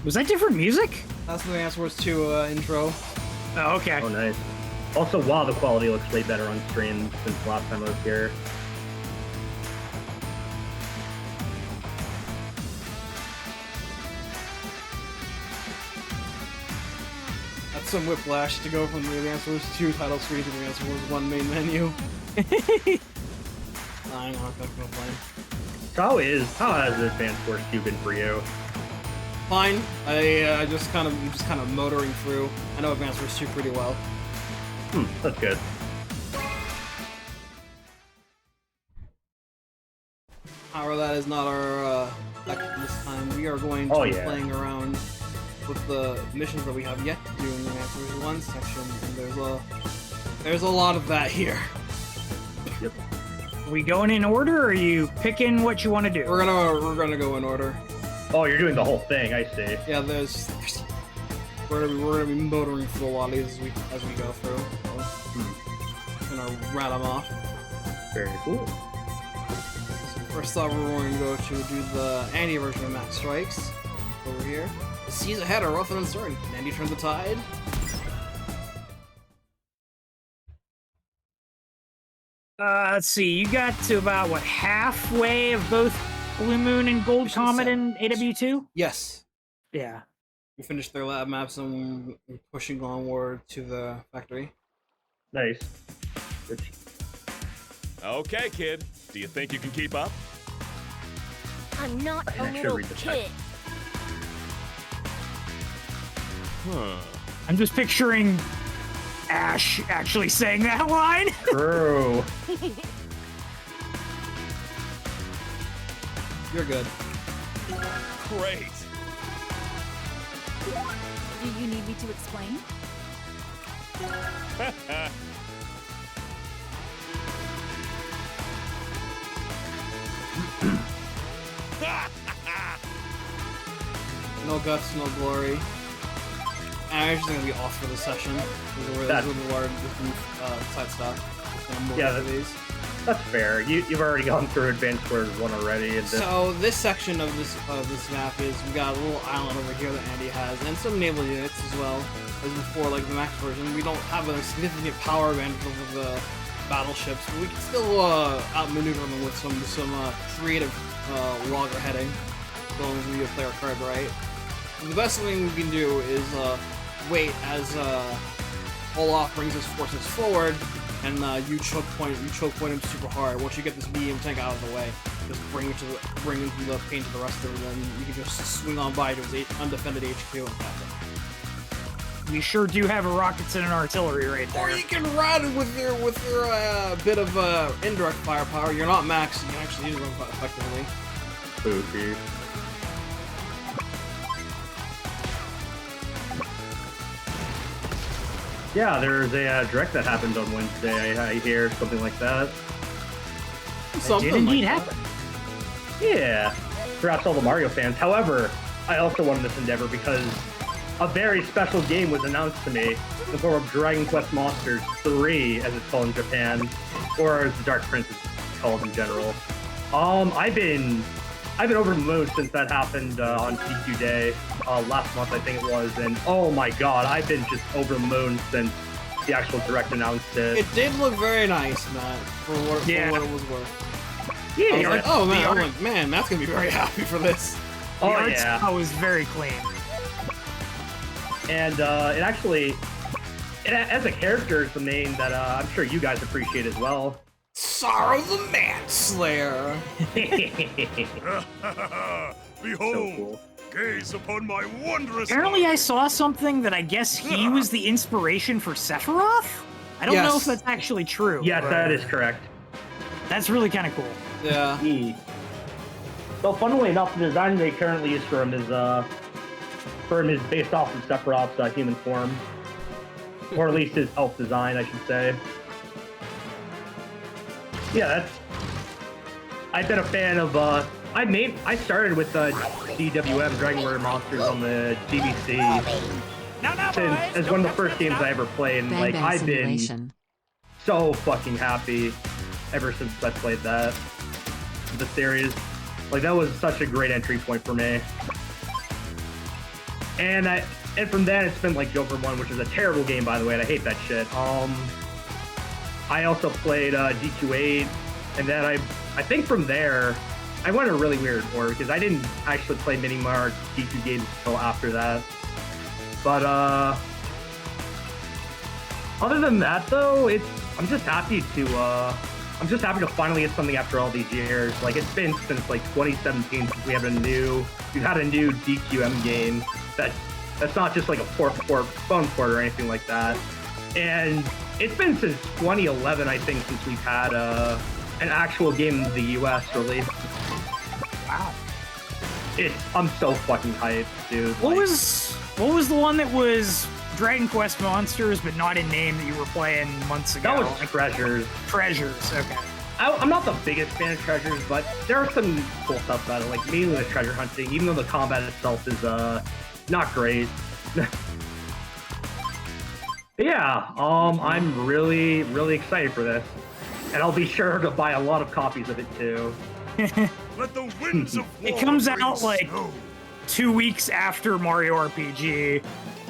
Was that different music? That's the Advance Wars 2 intro. Oh, okay. Oh, nice. Also, wow, the quality looks way better on stream since last time I was here. That's some whiplash to go from the Advance Wars 2 title screen to the Advance Wars 1 main menu. I'm not gonna complain. How has Advance Wars 2 been for you? Fine. I just kind of motoring through. I know Advance Wars 2 pretty well. That's good. However, that is not our section this time. We are going to be playing around with the missions that we have yet to do in the Advance Wars 1 section, and there's a lot of that here. Yep. We going in order, or are you picking what you want to do? We're gonna go in order. Oh, you're doing the whole thing. I see. Yeah, we're gonna be motoring through a lot of these as we go through. So, gonna rat them off. Very cool. So first off, we're going to go to do the Andy version of Max Strikes over here. The seas ahead are rough and uncertain. Can Andy turn the tide? Let's see. You got to about what, halfway of both Blue Moon and Gold Comet and AW2? Yes. Yeah. We finished their lab maps and we're pushing onward to the factory. Nice. Good. Okay, kid. Do you think you can keep up? I'm not a I should little read the kid. Huh. I'm just picturing Ash actually saying that line. True. You're good. Great. Do you need me to explain? No guts, no glory. I'm actually gonna be off for the session. This is where the side stuff. Yeah, these. That's fair. You've already gone through Advanced Wars 1 already. And So this section of this map is we got a little island over here that Andy has, and some naval units as well as before, like the Max version. We don't have a significant power advantage over the battleships, but we can still outmaneuver them with some creative loggerheading, as long as we play our card right. And the best thing we can do is wait as Olaf brings his forces forward, and you choke point him super hard. Once you get this medium tank out of the way, just bring him the pain to the rest of them, and then you can just swing on by to his undefended HQ and cap it. We sure do have a rockets and an artillery right there. Or you can ride it with your bit of indirect firepower. You're not max, you can actually use them effectively. Spooky. Yeah, there's a direct that happened on Wednesday. I hear something like that. Something did indeed like happen. Yeah, perhaps all the Mario fans. However, I also won this endeavor because a very special game was announced to me in the form of Dragon Quest Monsters 3, as it's called in Japan, or as the Dark Prince is called in general. I've been over the moon since that happened on TQ Day last month, I think it was, and oh my god, I've been just over the moon since the actual direct announced it. It did look very nice, Matt, for what it was worth. Yeah, I was like, oh man, man, Matt's gonna be very happy for this. The art style was very clean. And it actually, as a character, is the name that I'm sure you guys appreciate as well. Sorrow the Manslayer! Behold, So cool. gaze upon my wondrous. Apparently I saw something that I guess he was the inspiration for Sephiroth? I don't know if that's actually true. Yes, that is correct. That's really kind of cool. Yeah. So, funnily enough, the design they currently use for him is based off of Sephiroth's human form, or at least his elf design, I should say. Yeah, I've been a fan of. I started with DWM Dragon Warrior Monsters on the DVC. As one of the first games I ever played, and like I've been so fucking happy ever since I played that. The series, like that was such a great entry point for me. And from then it's been like Joker 1, which is a terrible game, by the way, and I hate that shit. I also played GQ8, and then I think from there I went a really weird order because I didn't actually play Mini Mart GQ games until after that. But other than that, though, I'm just happy to finally get something after all these years. Like, it's been since like 2017 since we've had a new DQM game that's not just like a phone port or anything like that. And it's been since 2011, I think, since we've had an actual game in the US released. Wow. I'm so fucking hyped, dude. What was the one that was Dragon Quest Monsters, but not in name, that you were playing months ago? That was Treasures. Treasures, okay. I'm not the biggest fan of Treasures, but there are some cool stuff about it, like mainly the treasure hunting, even though the combat itself is not great. But yeah, I'm really, really excited for this. And I'll be sure to buy a lot of copies of it too. Let the winds of war It comes out bring like snow. 2 weeks after Mario RPG,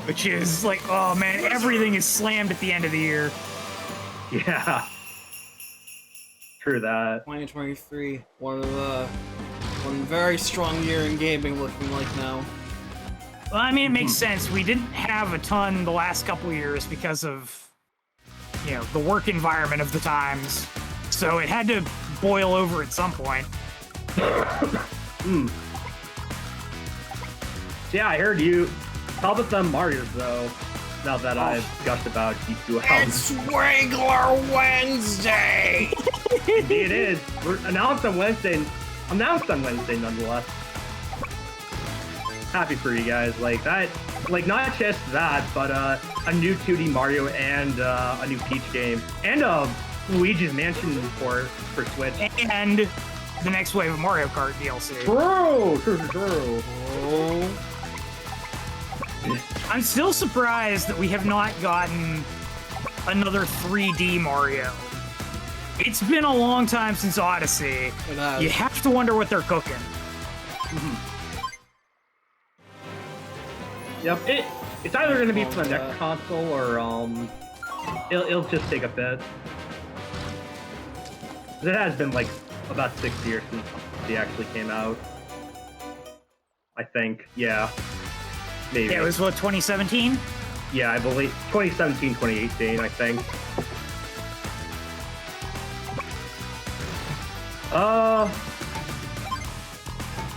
which is like, oh man, everything is slammed at the end of the year. Yeah. True that. 2023, one very strong year in gaming looking like now. Well, I mean, it makes sense. We didn't have a ton the last couple years because of, the work environment of the times. So it had to boil over at some point. Yeah, I heard you. How about them Marios, though? Now that I've gushed about DQL. It's Wrangler Wednesday! Indeed it is. We're announced on Wednesday nonetheless. Happy for you guys. Like that, like not just that, but a new 2D Mario and a new Peach game. And Luigi's Mansion for Switch. And the next wave of Mario Kart DLC. True. Oh. I'm still surprised that we have not gotten another 3D Mario. It's been a long time since Odyssey. You have to wonder what they're cooking. Yep, it's either going to be for the next console or it'll just take a bit. It has been like about 6 years since it actually came out. I think, yeah. Maybe. Yeah, it was what, 2017? Yeah, I believe 2017, 2018, I think.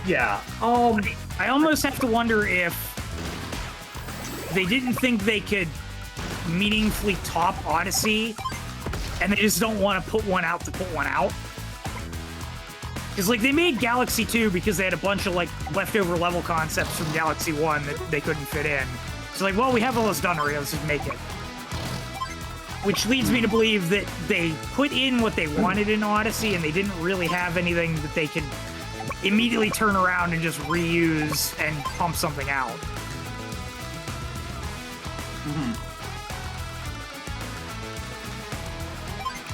Yeah. I almost have to wonder if they didn't think they could meaningfully top Odyssey, and they just don't want to put one out to put one out. Because, like, they made Galaxy 2 because they had a bunch of, like, leftover level concepts from Galaxy 1 that they couldn't fit in. So, like, well, we have all this done already, let's just make it. Which leads me to believe that they put in what they wanted in Odyssey, and they didn't really have anything that they could immediately turn around and just reuse and pump something out.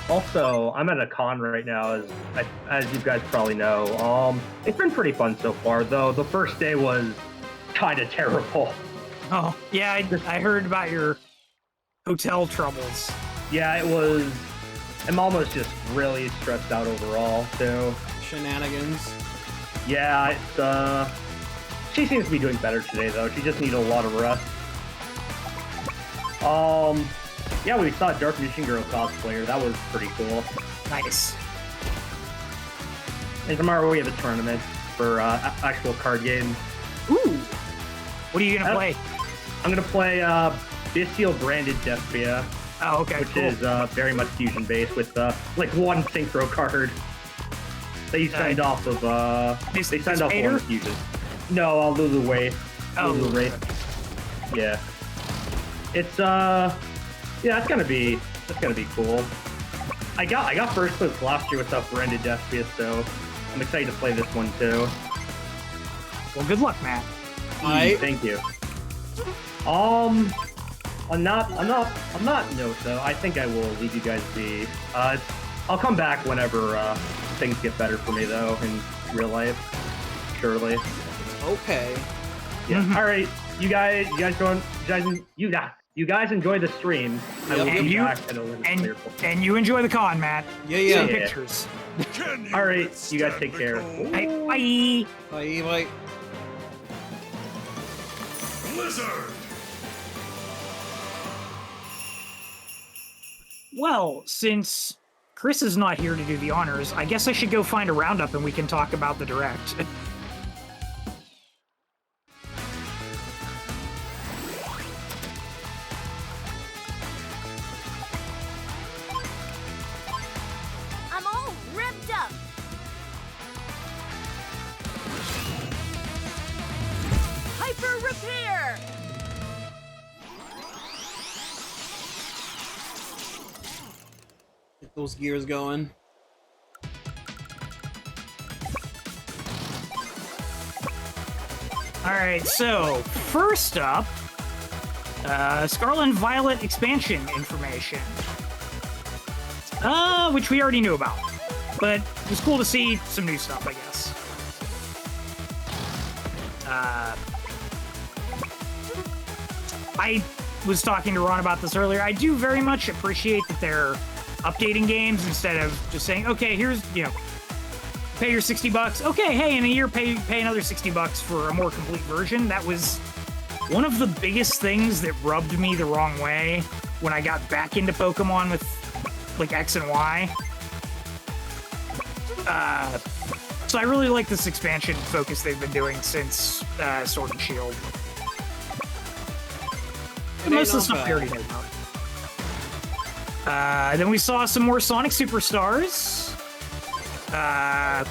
Also, I'm at a con right now, as you guys probably know. It's been pretty fun so far, though. The first day was kind of terrible. Oh, yeah, I heard about your hotel troubles. Yeah, it was. I'm almost just really stressed out overall, too. Shenanigans. Yeah, it's, she seems to be doing better today, though. She just needed a lot of rest. Yeah, we saw Dark Mission Girl cosplayer. That was pretty cool. Nice. And tomorrow we have a tournament for actual card games. Ooh! What are you gonna play? I'm gonna play Bestial Branded Despia. Oh, okay, which cool. is very much fusion based with like one synchro card. They signed off of they signed off one fusion. No, I'll lose the way. Oh, lose the race. Yeah. It's yeah, that's gonna be cool. I got first place last year with Branded Despia, so I'm excited to play this one too. Well, good luck, Matt. Thank you. I'm not no, so I think I will leave you guys be. I'll come back whenever things get better for me though in real life. Surely. Okay. Yeah. All right. you guys enjoy the stream. I will And be you- back at a little later. And you enjoy the con, Matt. Yeah. Send Yeah. pictures. All right, you guys take care. Bye. Bye. Bye. Blizzard. Well, since Kris is not here to do the honors, I guess I should go find a roundup and we can talk about the direct. I'm all ripped up. Hyper repair. Get those gears going. Alright, so first up, Scarlet and Violet expansion information. Which we already knew about. But it was cool to see some new stuff, I guess. I was talking to Ron about this earlier. I do very much appreciate that they're updating games instead of just saying, okay, here's, you know, pay your $60. Okay, hey, in a year, pay another $60 for a more complete version. That was one of the biggest things that rubbed me the wrong way when I got back into Pokemon with, like, X and Y. So I really like this expansion focus they've been doing since Sword and Shield. And most of the stuff we already know about. Then we saw some more Sonic Superstars. I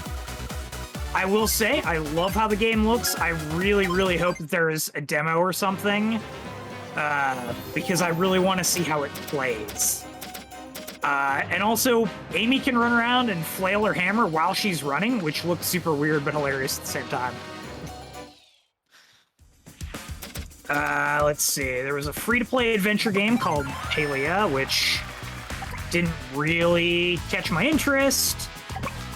will say, I love how the game looks. I really, really hope that there is a demo or something, because I really want to see how it plays. And also, Amy can run around and flail her hammer while she's running, which looks super weird but hilarious at the same time. Let's see. There was a free-to-play adventure game called Palia, which didn't really catch my interest.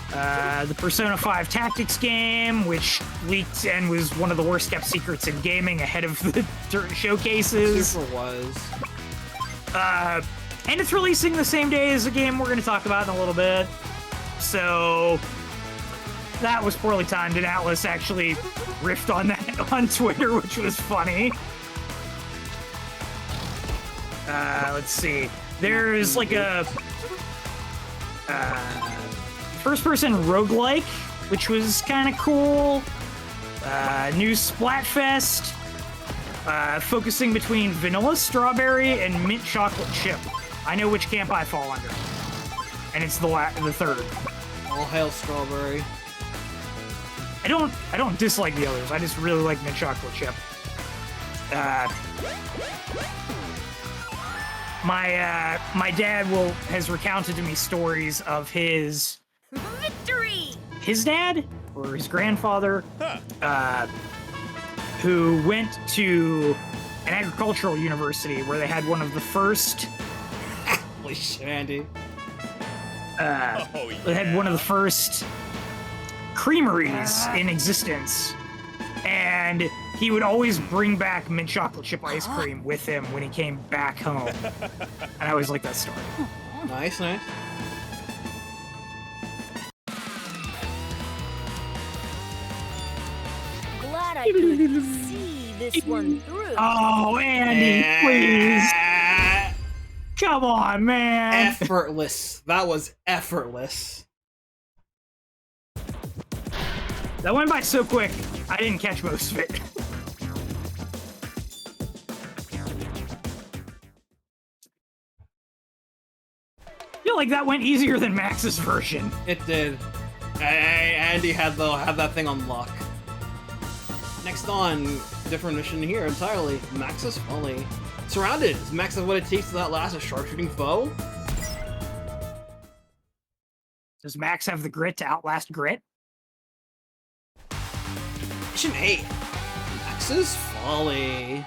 The Persona 5 Tactics game, which leaked and was one of the worst kept secrets in gaming ahead of the showcases. Super was. And it's releasing the same day as a game we're going to talk about in a little bit. So that was poorly timed, and Atlas actually riffed on that on Twitter, which was funny. Let's see. There's like a first-person roguelike, which was kind of cool. New Splatfest, focusing between vanilla strawberry and mint chocolate chip. I know which camp I fall under, and it's the third. All hail strawberry. I don't dislike the others. I just really like mint chocolate chip. My dad has recounted to me stories of his dad or his grandfather, who went to an agricultural university where they had one of the first. Holy shit, Andy. They had one of the first creameries in existence, and he would always bring back mint chocolate chip ice cream with him when he came back home. And I always liked that story. Nice. Glad I could see this one through. Oh, Andy, please. Come on, man. Effortless. That was effortless. That went by so quick, I didn't catch most of it. I feel like that went easier than Max's version. It did. Andy had that thing on lock. Next on, different mission here entirely. Max's Folly. Surrounded. Does Max have what it takes to outlast a sharpshooting foe? Does Max have the grit to outlast grit? Mission 8. Max's Folly.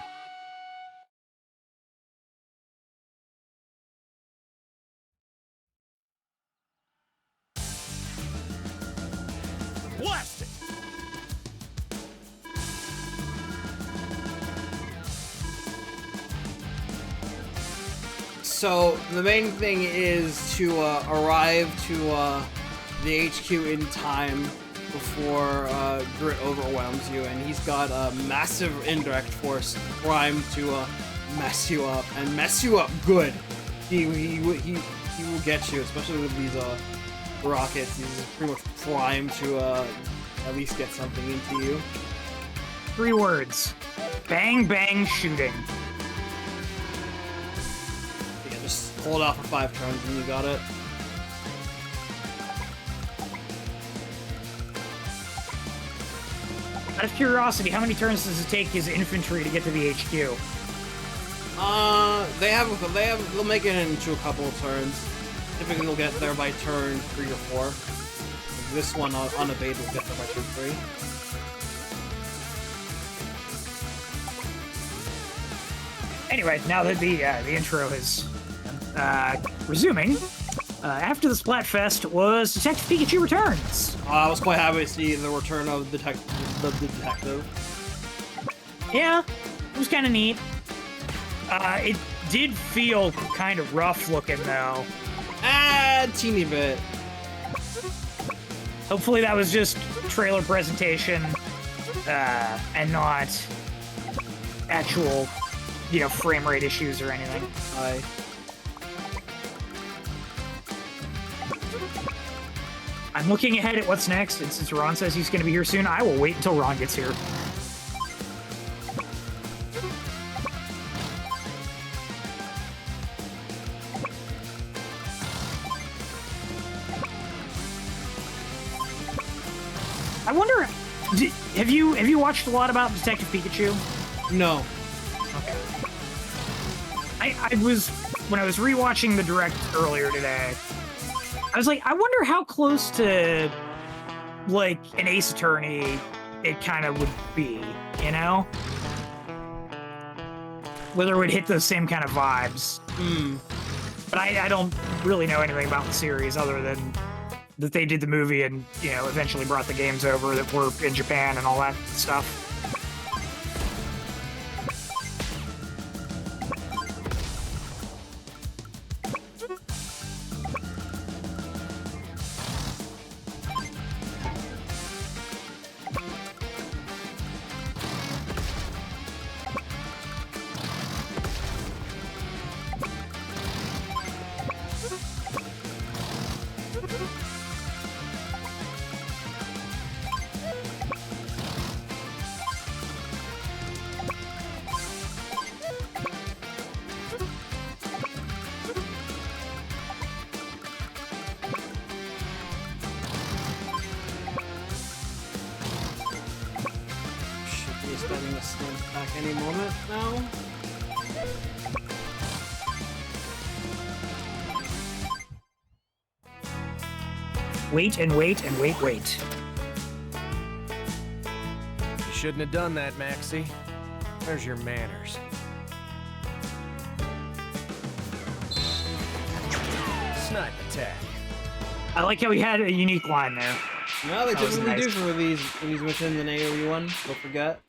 Blast it! So the main thing is to arrive to the HQ in time before Grit overwhelms you, and he's got a massive indirect force primed to mess you up, and mess you up good. He will get you, especially with these rockets. He's pretty much primed to at least get something into you. 3 words. Bang, bang, shooting. Yeah, just hold out for 5 turns and you got it. Out of curiosity, how many turns does it take his infantry to get to the HQ? They'll make it into a couple of turns. Typically they'll get there by turn 3 or 4. Like this one unabated will get there by turn 3. Anyway, now that the intro is resuming, after the Splatfest was Detective Pikachu Returns. I was quite happy to see the return of the detective. Yeah, it was kind of neat. It did feel kind of rough looking, though. Teeny bit. Hopefully that was just trailer presentation, and not actual, frame rate issues or anything. I'm looking ahead at what's next, and since Ron says he's going to be here soon, I will wait until Ron gets here. I wonder, have you watched a lot about Detective Pikachu? No. Okay. When I was rewatching the Direct earlier today, I was like, I wonder how close to, like, an Ace Attorney it kind of would be, Whether it would hit those same kind of vibes. But I don't really know anything about the series other than that they did the movie and, eventually brought the games over that were in Japan and all that stuff. Spending a slump back any moment now. Wait and wait and wait. You shouldn't have done that, Maxie. Where's your manners? Snipe attack. I like how he had a unique line there. No, they That was typically nice. do for these missions in AW1. Don't forget.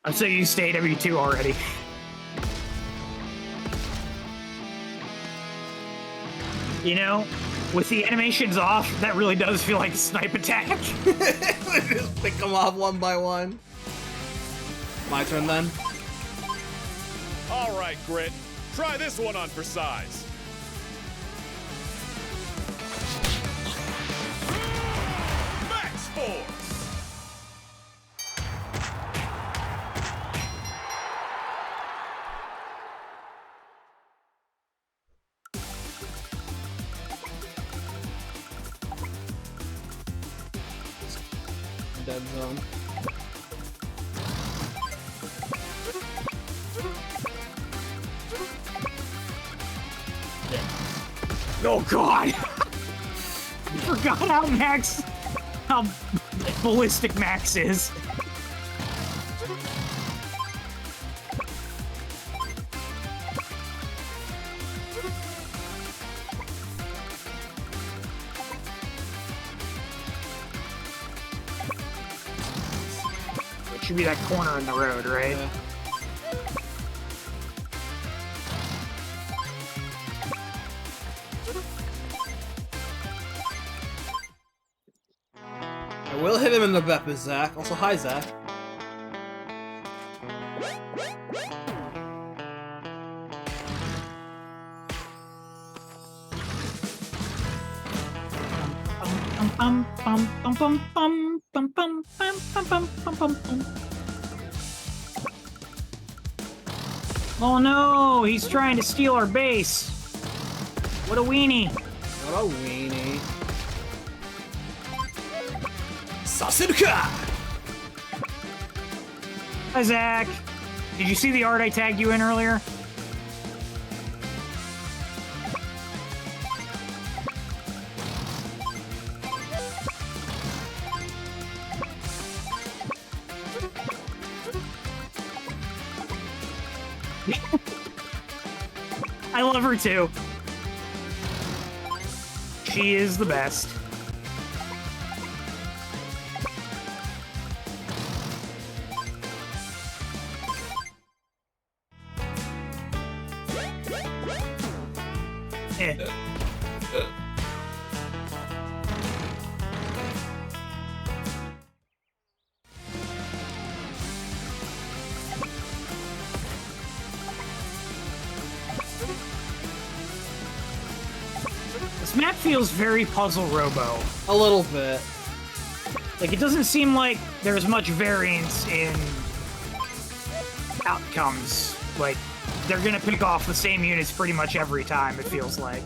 I'm so used to AW2 already. With the animations off, that really does feel like a snipe attack. Just pick them off one by one. My turn then. All right, Grit. Try this one on for size. Max Force! Dead zone. Oh god! I forgot how ballistic Max is. It should be that corner in the road, right? Yeah. We'll hit him in the Beppa, Zach. Also, hi, Zach. Oh no, he's trying to steal our base. What a weenie. What a weenie. Sasuruka! Hi, Zach. Did you see the art I tagged you in earlier? I love her too. She is the best. Eh. This map feels very Puzzle Robo. A little bit. Like, it doesn't seem like there's much variance in outcomes. Like, they're gonna pick off the same units pretty much every time, it feels like.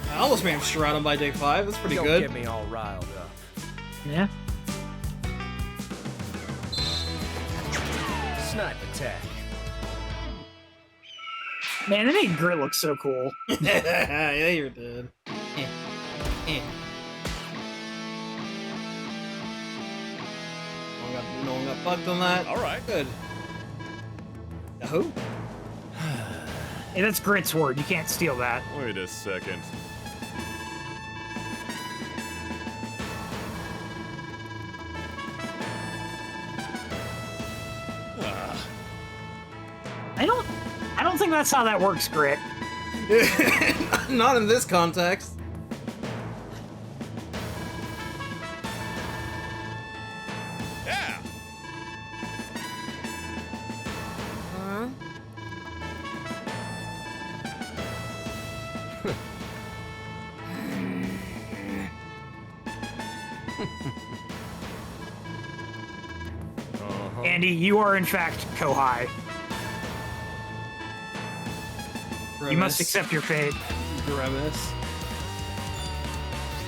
I almost managed to round him by day 5. That's pretty Don't good. get me all riled up. Yeah. Snipe attack. Man, they made Grit look so cool. Yeah, you're dead. No one got bugged on that. All right. Good. Yahoo! Hey, that's Grit's word. You can't steal that. Wait a second. I don't think that's how that works, Grit. Not in this context. Yeah. Huh? Andy, you are in fact Kohai. You must accept your fate. Grimace.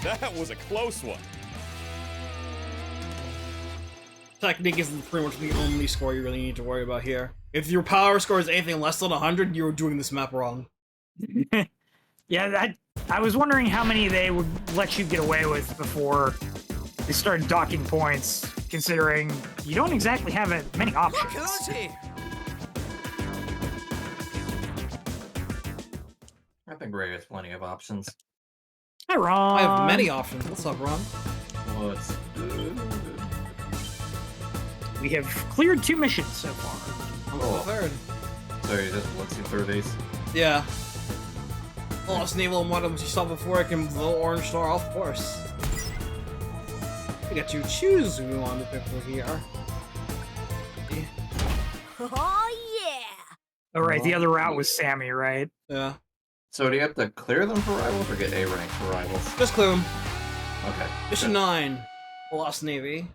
That was a close one. Technique is pretty much the only score you really need to worry about here. If your power score is anything less than 100, you're doing this map wrong. Yeah, I was wondering how many they would let you get away with before they started docking points, considering you don't exactly have many options. Who's here? I think Ray has plenty of options. Hi, Ron. I have many options. What's up, Ron? What's We have cleared 2 missions so far. I'm Oh. the third. So you're just blitzing through these? Yeah. Lost Naval and one of them you saw before I can blow orange star off course. We got to choose who we want to pick for here. Oh yeah! All right, the other route was Sammy, right? Yeah. So do you have to clear them for rivals or get A rank for rivals? Just clear them. Okay. Mission 9. Lost Navy.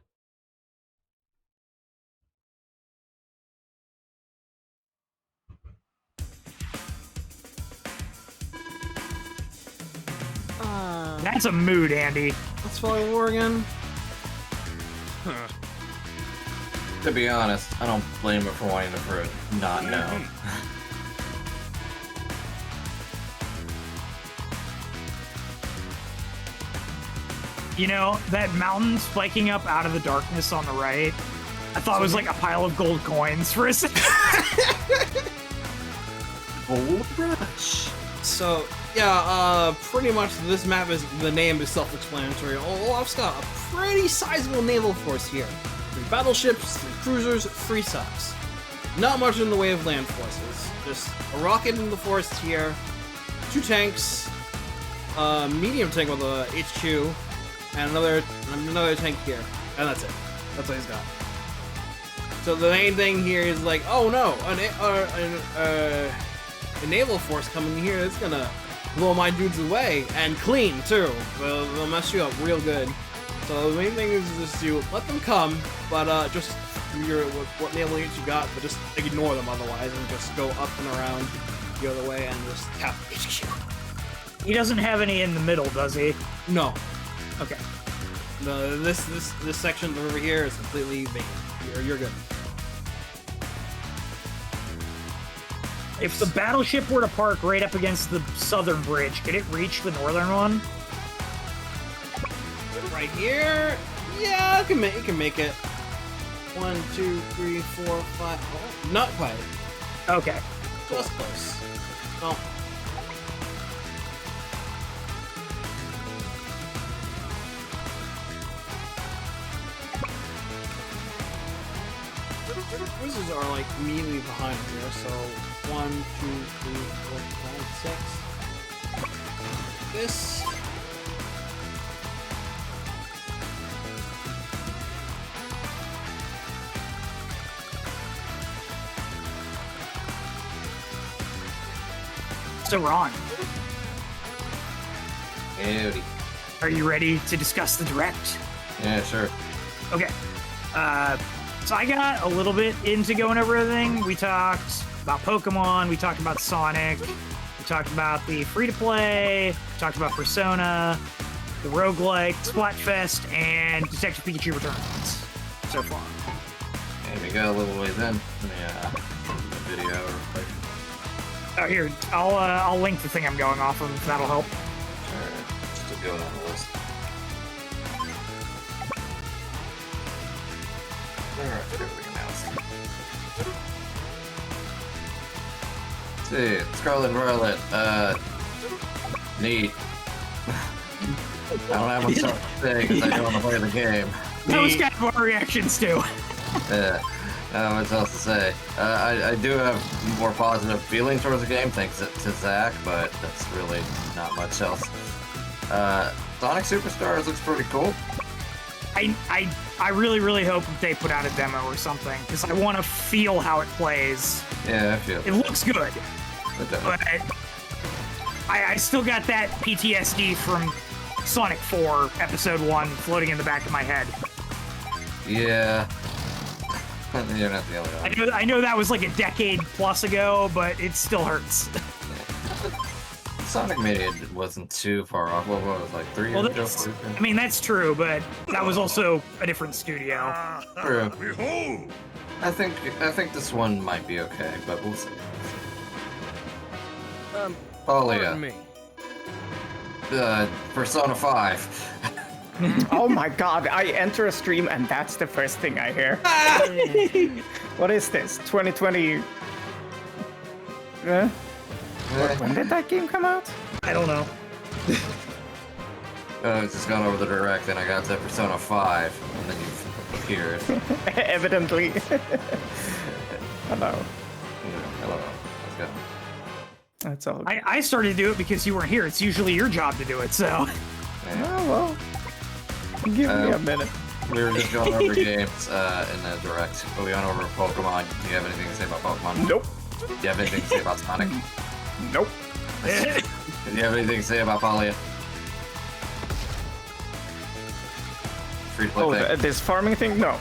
That's a mood, Andy. Let's follow war again. To be honest, I don't blame her for wanting to not know. You know, that mountain spiking up out of the darkness on the right, I thought it was like a pile of gold coins for a second. Gold Rush. So, yeah, pretty much this map is, the name is self-explanatory. Olaf's got a pretty sizable naval force here. 3 battleships, 3 cruisers, 3 subs. Not much in the way of land forces. Just a rocket in the forest here, 2 tanks, a medium tank with a HQ, and another tank here. And that's it. That's what he's got. So the main thing here is like, oh no, a naval force coming here, it's gonna blow my dudes away, and clean too. They'll mess you up real good. So the main thing is just to let them come, but just do what naval units you got, but just ignore them otherwise, and just go up and around the other way and just tap HQ. He doesn't have any in the middle, does he? No. Okay. This section over here is completely vacant. You're good. If the battleship were to park right up against the southern bridge, could it reach the northern one? Right here? Yeah, it can make it. 1, 2, 3, 4, 5. Oh, not quite. Okay. Just close. Oh. Cruisers are like immediately behind here, so 1, 2, 3, 4, 5, 6. This. So Ron, Howdy. are you ready to discuss the direct? Yeah, sure. Okay. So I got a little bit into going over everything. We talked about Pokemon, we talked about Sonic, we talked about the free-to-play, we talked about Persona, the roguelike, Splatfest, and Detective Pikachu Returns so far. Hey, we got a little ways in. Yeah. The video real quick. Oh, here, I'll link the thing I'm going off of, if that'll help. Alright, just to go down the list. Alright, everything else. Let's see, Scarlet and Violet, neat. I don't have much to say because I don't want to play the game. That was kind of our reactions too. Yeah, what else to say? I do have more positive feelings towards the game thanks to Zach, but that's really not much else. Sonic Superstars looks pretty cool. I really, really hope that they put out a demo or something, because I want to feel how it plays. Yeah, I feel it looks good, but I still got that PTSD from Sonic 4 Episode 1 floating in the back of my head. Yeah. You're not the only one. I know that was like a decade plus ago, but it still hurts. Sonic Mania wasn't too far off. What was it, like 3 years ago? I mean, that's true, but that was also a different studio. True. Behold! I think this one might be okay, but we'll see. Pardon me. Persona 5. Oh my god, I enter a stream and that's the first thing I hear. What is this? 2020? When did that game come out? I don't know. I just gone over the direct and I got to Persona 5, and then you appeared. Evidently. Hello. Hello. Let's go. That's all. I started to do it because you weren't here. It's usually your job to do it, so. Oh, well. Give me a minute. We were just going over games in the direct. But we went over Pokemon. Do you have anything to say about Pokemon? Nope. Do you have anything to say about Sonic? Nope. Do you have anything to say about Polia? Free to play thing? This farming thing? No.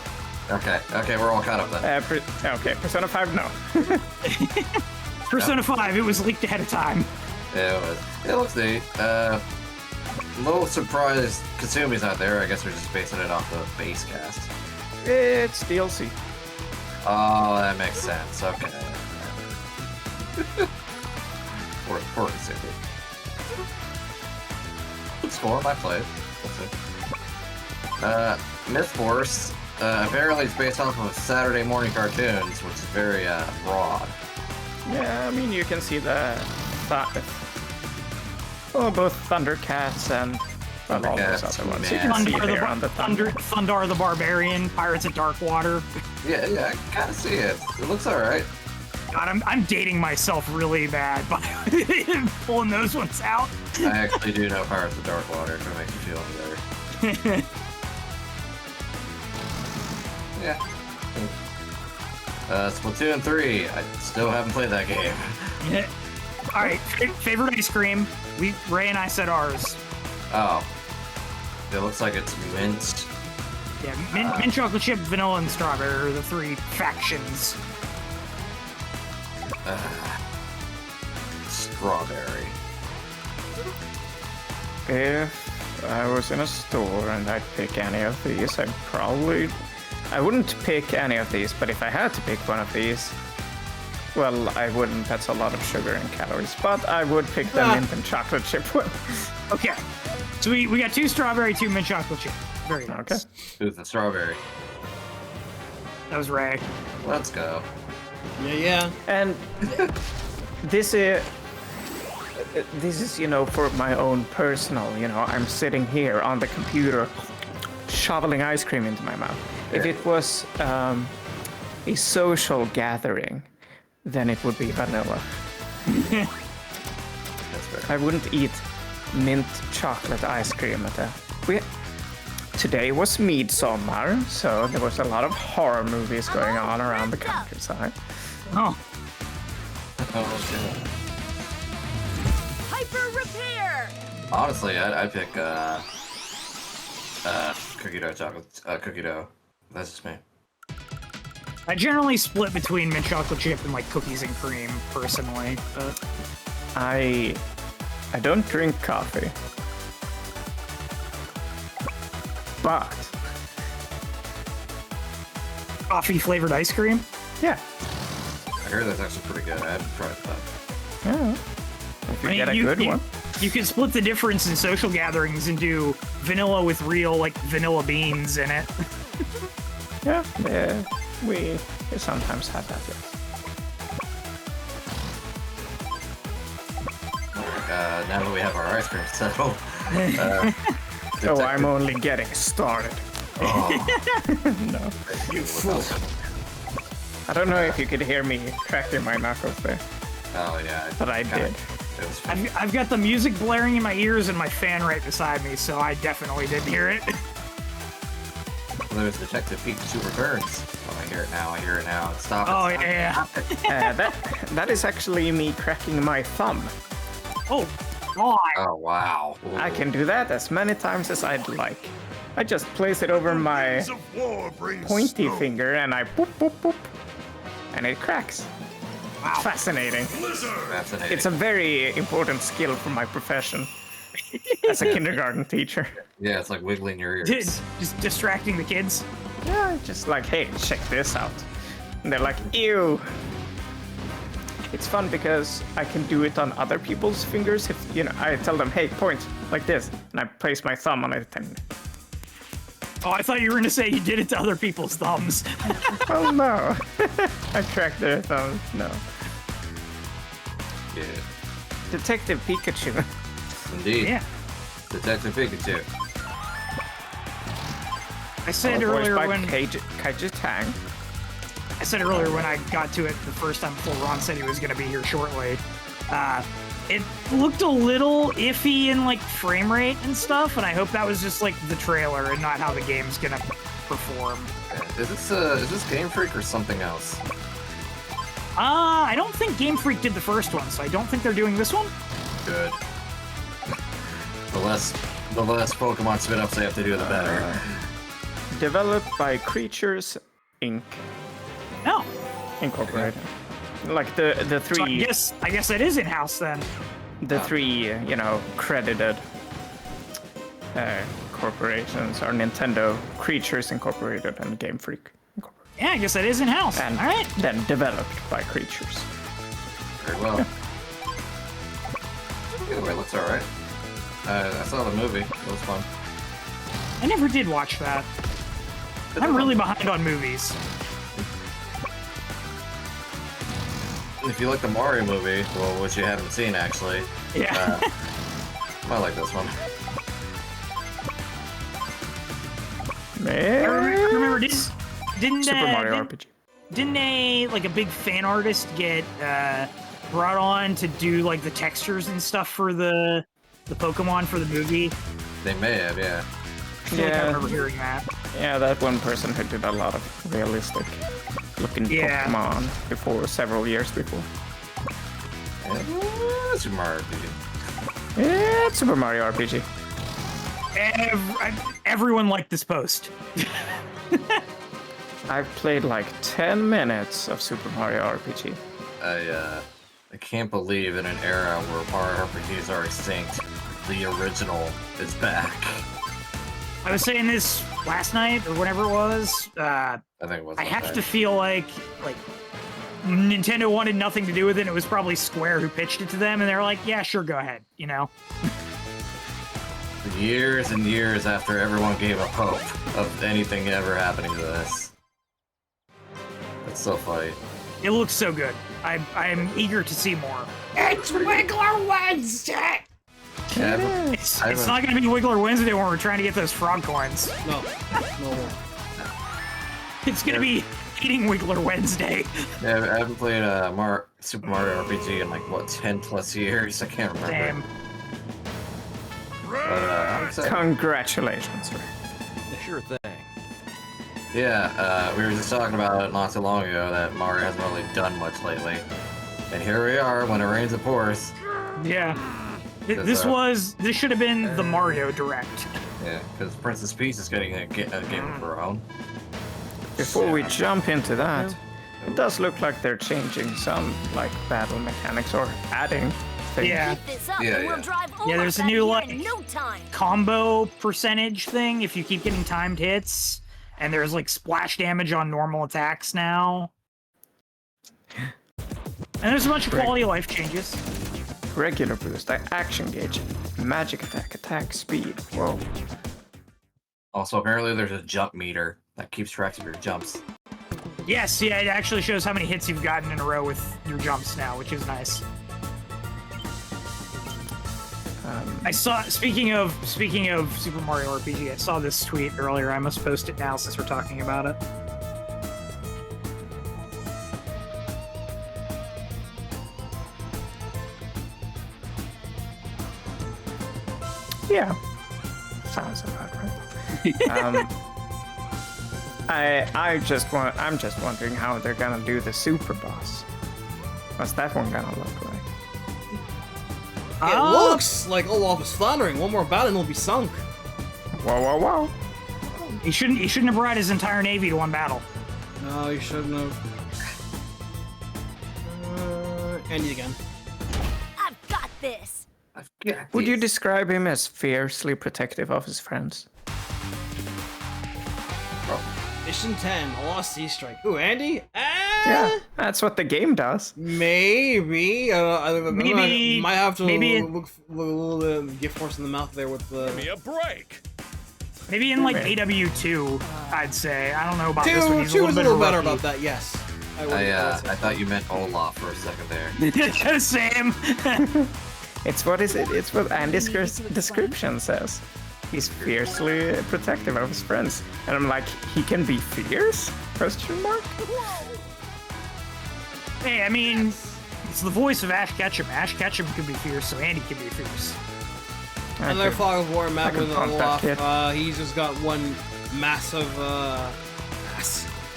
Okay, we're all caught up then. Okay, Persona 5, no. Persona 5, it was leaked ahead of time. Yeah, it was. It looks neat. A little surprised Kasumi's not there. I guess we're just basing it off the base cast. It's DLC. Oh, that makes sense. Okay. Poor Kasumi. Good score, I played. We'll see. Myth Force. Apparently it's based off of Saturday morning cartoons, which is very broad. Yeah, I mean, you can see both Thundercats and all those Thundercats, other ones. man. You can see Thundar there on the Thunder. Thundar the Barbarian, Pirates of Darkwater. Yeah, I kind of see it. It looks alright. God, I'm dating myself really bad by pulling those ones out. I actually do know Pirates of Darkwater, if it makes you feel any better. Yeah. Splatoon 3. I still haven't played that game. Yeah. All right, favorite ice cream. Ray and I said ours. Oh. It looks like it's mint. Yeah, mint chocolate chip, vanilla, and strawberry are the three factions. Strawberry. If I was in a store and I'd pick any of these, I wouldn't pick any of these, but if I had to pick one of these, well, I wouldn't. That's a lot of sugar and calories, but I would pick the mint and chocolate chip one. Okay, so we got 2 strawberry, 2 mint chocolate chip. Very nice. Okay. Who's the strawberry? That was Ray. Let's go. Yeah. And this is, for my own personal, I'm sitting here on the computer shoveling ice cream into my mouth. If it was a social gathering, then it would be vanilla. That's fair. I wouldn't eat mint chocolate ice cream Today was Midsommar, so there was a lot of horror movies going on around the countryside. Oh. Oh, shit. Hyper repair. Honestly, I'd pick cookie dough chocolate. Cookie dough. That's just me. I generally split between mint chocolate chip and like cookies and cream, personally. But I don't drink coffee. But coffee flavored ice cream. yeah. I heard that's actually pretty good. I haven't tried that. Yeah. If you get a good one. You can split the difference in social gatherings and do vanilla with real like vanilla beans in it. Yeah, we sometimes have that. Yeah. Now that we have our ice cream settled. Oh, I'm only getting started. Oh. No. You fool. I don't know if you could hear me cracking my knuckles there, Oh, yeah. but I did. It was fun. I've got the music blaring in my ears and my fan right beside me, so I definitely didn't hear it. There's Detective Pikachu Returns. Oh, I hear it now. I hear it now. Stop it. Oh Stop yeah. That is actually me cracking my thumb. Oh God. Oh, wow. I can do that as many times as I'd like. I just place it over my Winds of war bring pointy snow. finger and I boop boop boop, and it cracks. Wow. Fascinating. Blizzard. Fascinating. It's a very important skill for my profession as a kindergarten teacher. Yeah, it's like wiggling your ears. Just distracting the kids. Yeah, just like, hey, check this out. And they're like, ew. It's fun because I can do it on other people's fingers. If I tell them, hey, point like this, and I place my thumb on it. And... Oh, I thought you were gonna say you did it to other people's thumbs. Oh no, I tracked their thumbs. No. Yeah. Detective Pikachu. Indeed. Yeah. Detective Pikachu. I said Voiced earlier by when Kaiju Tang. I said earlier when I got to it the first time before Ron said he was gonna be here shortly. It looked a little iffy in like frame rate and stuff, and I hope that was just like the trailer and not how the game's gonna perform. Is this Game Freak or something else? I don't think Game Freak did the first one, so I don't think they're doing this one. Good. The less Pokemon spin-ups they have to do, the better. Developed by Creatures Inc. No. Incorporated. Like the three. So I guess that is in house then. The three, credited corporations are Nintendo, Creatures Incorporated, and Game Freak Incorporated. Yeah, I guess that is in house. And all right. then developed by Creatures. Very well. Either way, it looks alright. I saw the movie. It was fun. I never did watch that. I'm really behind on movies. if you like the Mario movie, well, which you haven't seen actually, Yeah. I like this one. I remember this. Didn't Super Mario RPG. Didn't a big fan artist get brought on to do like the textures and stuff for the Pokemon for the movie? They may have, yeah. I feel like I remember hearing that. Yeah, that one person who did a lot of realistic looking Pokemon before, several years before. Super Mario RPG. Yeah, it's Super Mario RPG. Everyone liked this post. I've played like 10 minutes of Super Mario RPG. I can't believe in an era where Mario RPGs are extinct, the original is back. I was saying this last night or whatever it was. I think it was. I have to feel like Nintendo wanted nothing to do with it. It was probably Square who pitched it to them, and they're like, "Yeah, sure, go ahead." You know. Years and years after everyone gave up hope of anything ever happening to this. It's so funny. It looks so good. I'm eager to see more. It's Wiggler Wednesday! Yeah, It's not going to be Wiggler Wednesday when we're trying to get those frog coins. No. It's going to be eating Wiggler Wednesday. Yeah, I haven't played Super Mario RPG in like, what, 10 plus years? I can't remember. Damn. But, Congratulations, Ray. Sure thing. yeah, we were just talking about it not so long ago that Mario hasn't really done much lately. And here we are when it rains it pours. Yeah. This should have been the Mario Direct. Yeah, because Princess Peach is getting a game of her own. Before we jump into that, it does look like they're changing some like battle mechanics or adding things. Yeah. Keep this up Yeah, and we'll yeah. drive Yeah, there's a new, Olaf out of here like, in no time. Combo percentage thing if you keep getting timed hits. And there's like splash damage on normal attacks now. And there's a bunch of quality of life changes. Regular boost, action gauge, magic attack speed. Whoa. Also, apparently there's a jump meter that keeps track of your jumps. Yes, yeah, it actually shows how many hits you've gotten in a row with your jumps now, which is nice. I saw, speaking of Super Mario RPG, I saw this tweet earlier. I must post it now since we're talking about it. Yeah. Sounds about right. I'm just wondering how they're gonna do the super boss. What's that one gonna look like? It looks like Olaf is floundering. One more battle and he'll be sunk. Whoa. He shouldn't have brought his entire navy to one battle. No, you shouldn't have. Andy again. I've got this. Would you describe him as fiercely protective of his friends? Mission 10, a lost sea strike. Ooh, Andy? Yeah, that's what the game does. Maybe. Maybe. Might have to maybe look a little gift horse in the mouth there with the. Give me a break. Maybe in like AW2, I'd say. I don't know about this one. He's Two was a little better rookie. about that. Yes. I thought you meant Olaf for a second there. Same. It's what Andy's description says. He's fiercely protective of his friends. And I'm like, he can be fierce? Question mark? Hey, I mean, it's the voice of Ash Ketchum. Ash Ketchum can be fierce, so Andy can be fierce. Another Fog of War map I can with pump that kid. Olaf. He's just got one massive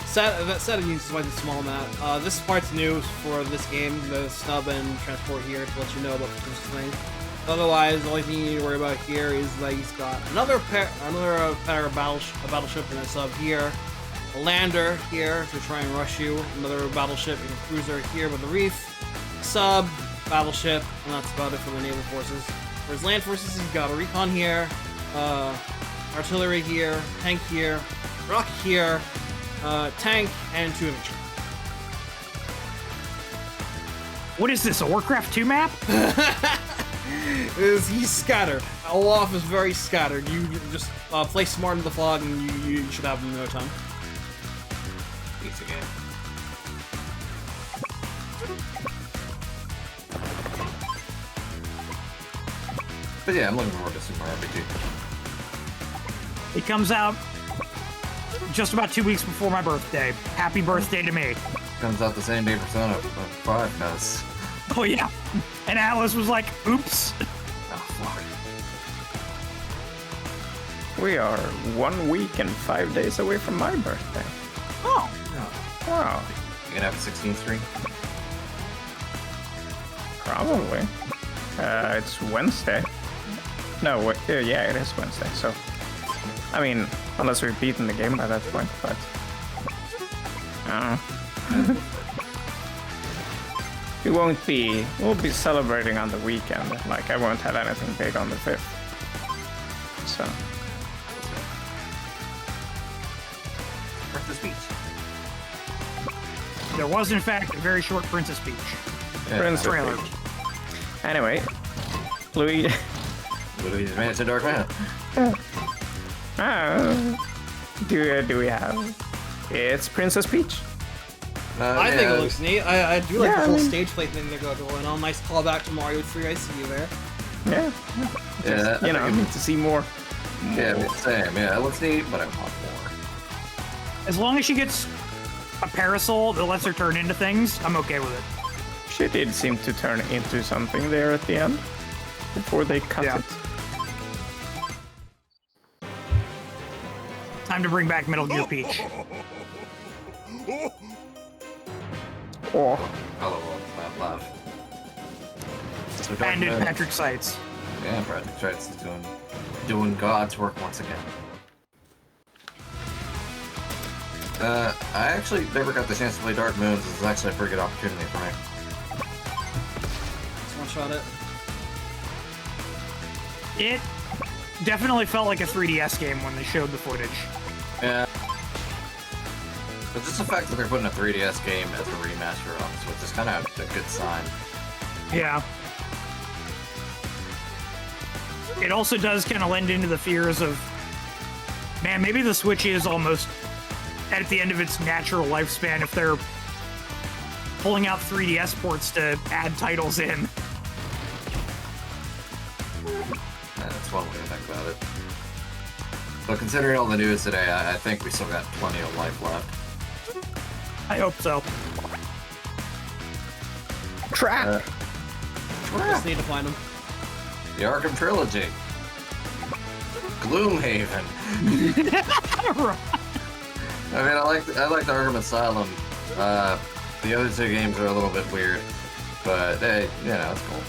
set of units is like a small map. This part's new for this game, the snub and transport here to let you know about this thing. Otherwise, the only thing you need to worry about here is that he's got another pair of battleship and a sub here, a lander here to try and rush you, another battleship and a cruiser here with a reef, sub, battleship, and that's about it for the naval forces. For his land forces, he's got a recon here, artillery here, tank here, rocket here, tank, and 2 infantry. What is this, a Warcraft 2 map? He's scattered. Olaf is very scattered. You just play smart in the fog and you should have him in no time. Pizza game. But yeah, I'm looking forward to Super Mario RPG. It comes out just about 2 weeks before my birthday. Happy birthday to me. Comes out the same day Persona 5 does. Oh yeah. And Atlas was like, oops. Oh, fuck. We are 1 week and 5 days away from my birthday. Oh. Wow. You gonna have a 16th stream? Probably. It's Wednesday. No, yeah, it is Wednesday, so... I mean, unless we've beaten the game by that point, but... I don't know. We'll be celebrating on the weekend. Like, I won't have anything big on the 5th. So... Princess Peach. There was, in fact, a very short Princess Peach Princess trailer. Peach. Anyway, Luigi's Mansion Dark Man. Do we have? It's Princess Peach. I think it looks neat. I do like Yeah, the whole I mean- stage play thing they're going on. Nice callback to Mario 3. I see you there. Yeah. Yeah, You know, I need to see more. Yeah, same. Yeah, it looks neat, but I want more. As long as she gets a parasol that lets her turn into things, I'm okay with it. She did seem to turn into something there at the end before they cut Yeah. it. Time to bring back Metal Gear Peach. Oh, Hello, that laugh. So Dark And Man- Patrick Seitz. Yeah, Patrick Seitz is doing God's work once again. I actually never got the chance to play Dark Moons. This is actually a pretty good opportunity for me. Just one shot it. It definitely felt like a 3DS game when they showed the footage. Yeah. But just the fact that they're putting a 3DS game as a remaster on Switch is kind of a good sign. Yeah. It also does kind of lend into the fears of, man, maybe the Switch is almost at the end of its natural lifespan if they're pulling out 3DS ports to add titles in. That's one way to think about it. But considering all the news today, I think we still got plenty of life left. I hope so. trap! Just need to find them. The Arkham Trilogy. Gloomhaven. I mean, I like the Arkham Asylum. The other two games are a little bit weird, but they, it's cool.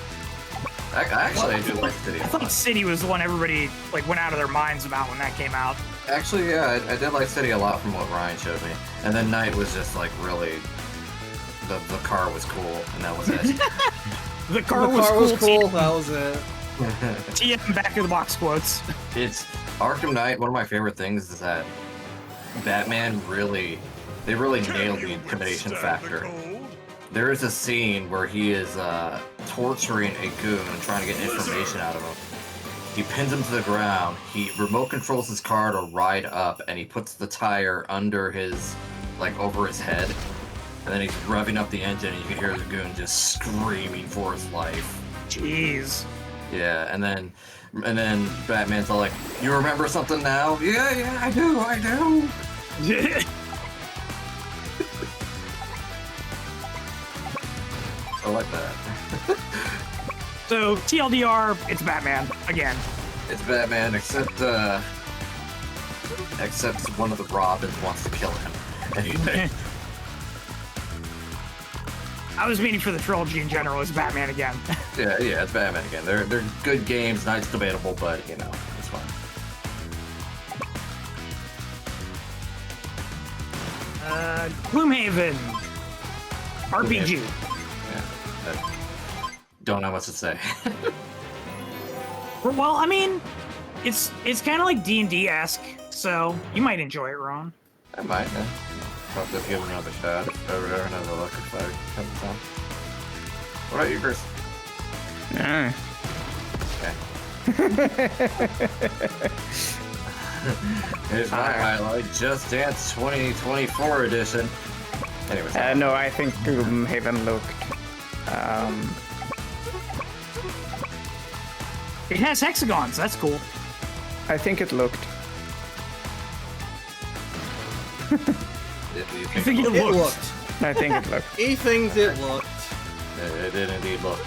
I actually do like City. I thought City was the one everybody went out of their minds about when that came out. Actually, yeah, I did like City a lot from what Ryan showed me. And then Night was just really, the car was cool, and that was it. The car was cool. That was it. TM back of the box quotes. It's Arkham Knight. One of my favorite things is that Batman they really nailed the intimidation factor. There is a scene where he is torturing a goon and trying to get information out of him. He pins him to the ground, he remote controls his car to ride up, and he puts the tire under his, over his head. And then he's revving up the engine and you can hear the goon just screaming for his life. Jeez. Yeah, and then Batman's all like, "You remember something now?" Yeah, I do. I like that. So, TLDR, it's Batman, again. It's Batman, except one of the Robins wants to kill him. Anyway. I was meaning for the trilogy in general, it's Batman again. yeah, it's Batman again. They're good games, Night's debatable, but, it's fun. Gloomhaven. RPG. Yeah. I don't know what to say. Well, I mean, it's kind of like D&D-esque, so you might enjoy it, Ron. I might, yeah. I'll have to give it another shot if I ever have a luck if I come to town. What about you, Kris? Okay. Here's my highlight, Just Dance 2024 edition. Anyways. No, I think Gloomhaven looked... It has hexagons. That's cool. I think it looked. I think it It looked. looked. I think it looked. He thinks it looked. It did indeed look.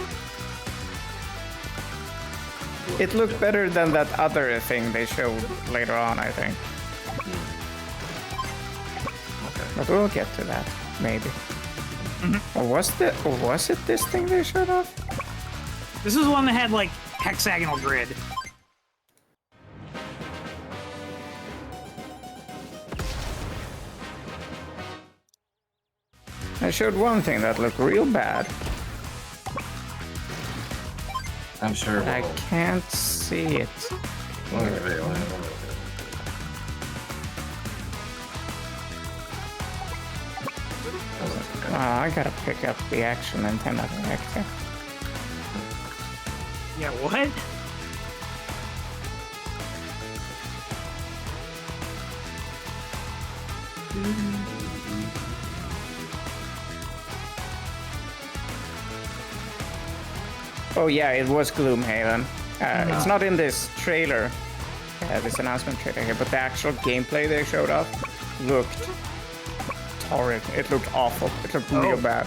It looked better than that other thing they showed later on, I think. Okay. But we'll get to that, maybe. Or was it this thing they showed off? This is one that had like hexagonal grid. I showed one thing that looked real bad. I'm sure I we'll... can't see it. Oh, I gotta pick up the action antenna director. Yeah, what? Oh yeah, it was Gloomhaven. It's not in this trailer, this announcement trailer here, but the actual gameplay they showed off looked horrid. It looked awful. It looked real bad.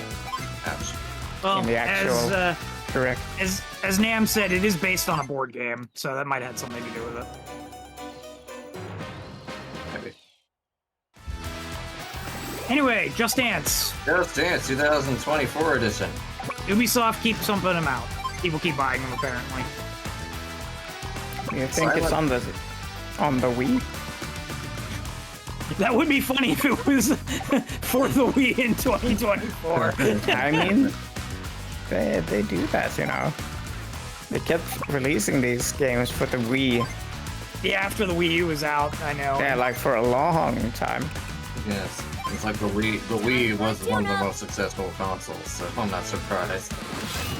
Well, In the actual direct. as Nam said, it is based on a board game, so that might have had something to do with it. Maybe. Anyway, Just Dance. Just Dance 2024 edition. Ubisoft keeps pumping them out. People keep buying them, apparently. You think it's on the Wii? That would be funny if it was for the Wii in 2024. I mean, they do that, you know. They kept releasing these games for the Wii. Yeah, after the Wii U was out, I know. Yeah, like for a long time. Yes. It's like the Wii was one of the most successful consoles, so I'm not surprised.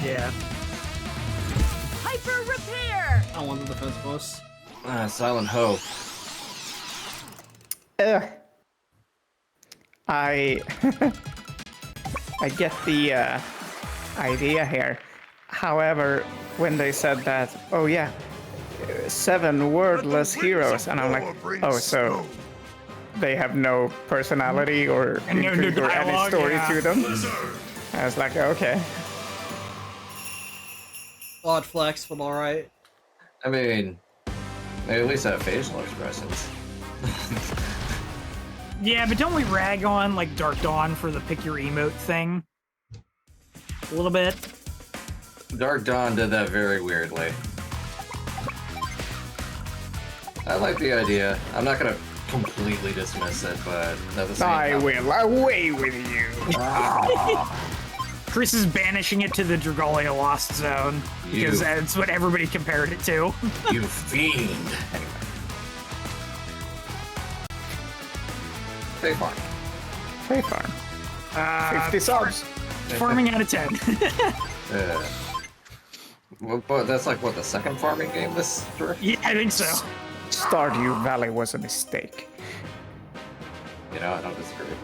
Yeah. Hyper repair! I want the defense boss. Silent Hope. I get the idea here. However, when they said that, oh yeah, 7 wordless heroes, and I'm like, oh, so they have no personality or And no intrigue or any dialogue, story yeah. to them. I was like, okay. Odd flex, but alright. I mean, they at least have facial expressions. Yeah, but don't we rag on, like, Dark Dawn for the pick your emote thing? A little bit. Dark Dawn did that very weirdly. I like the idea. I'm not gonna completely dismiss it, but at the same I time... will away with you. Kris is banishing it to the Dragalia Lost Zone, because that's what everybody compared it to. You fiend! Anyway. Stay farm. Stay farm. 50 subs. Farming out of 10. Yeah. But that's like, what, the second farming game this year? Yeah, I think so. Stardew Valley was a mistake. You know, I don't disagree.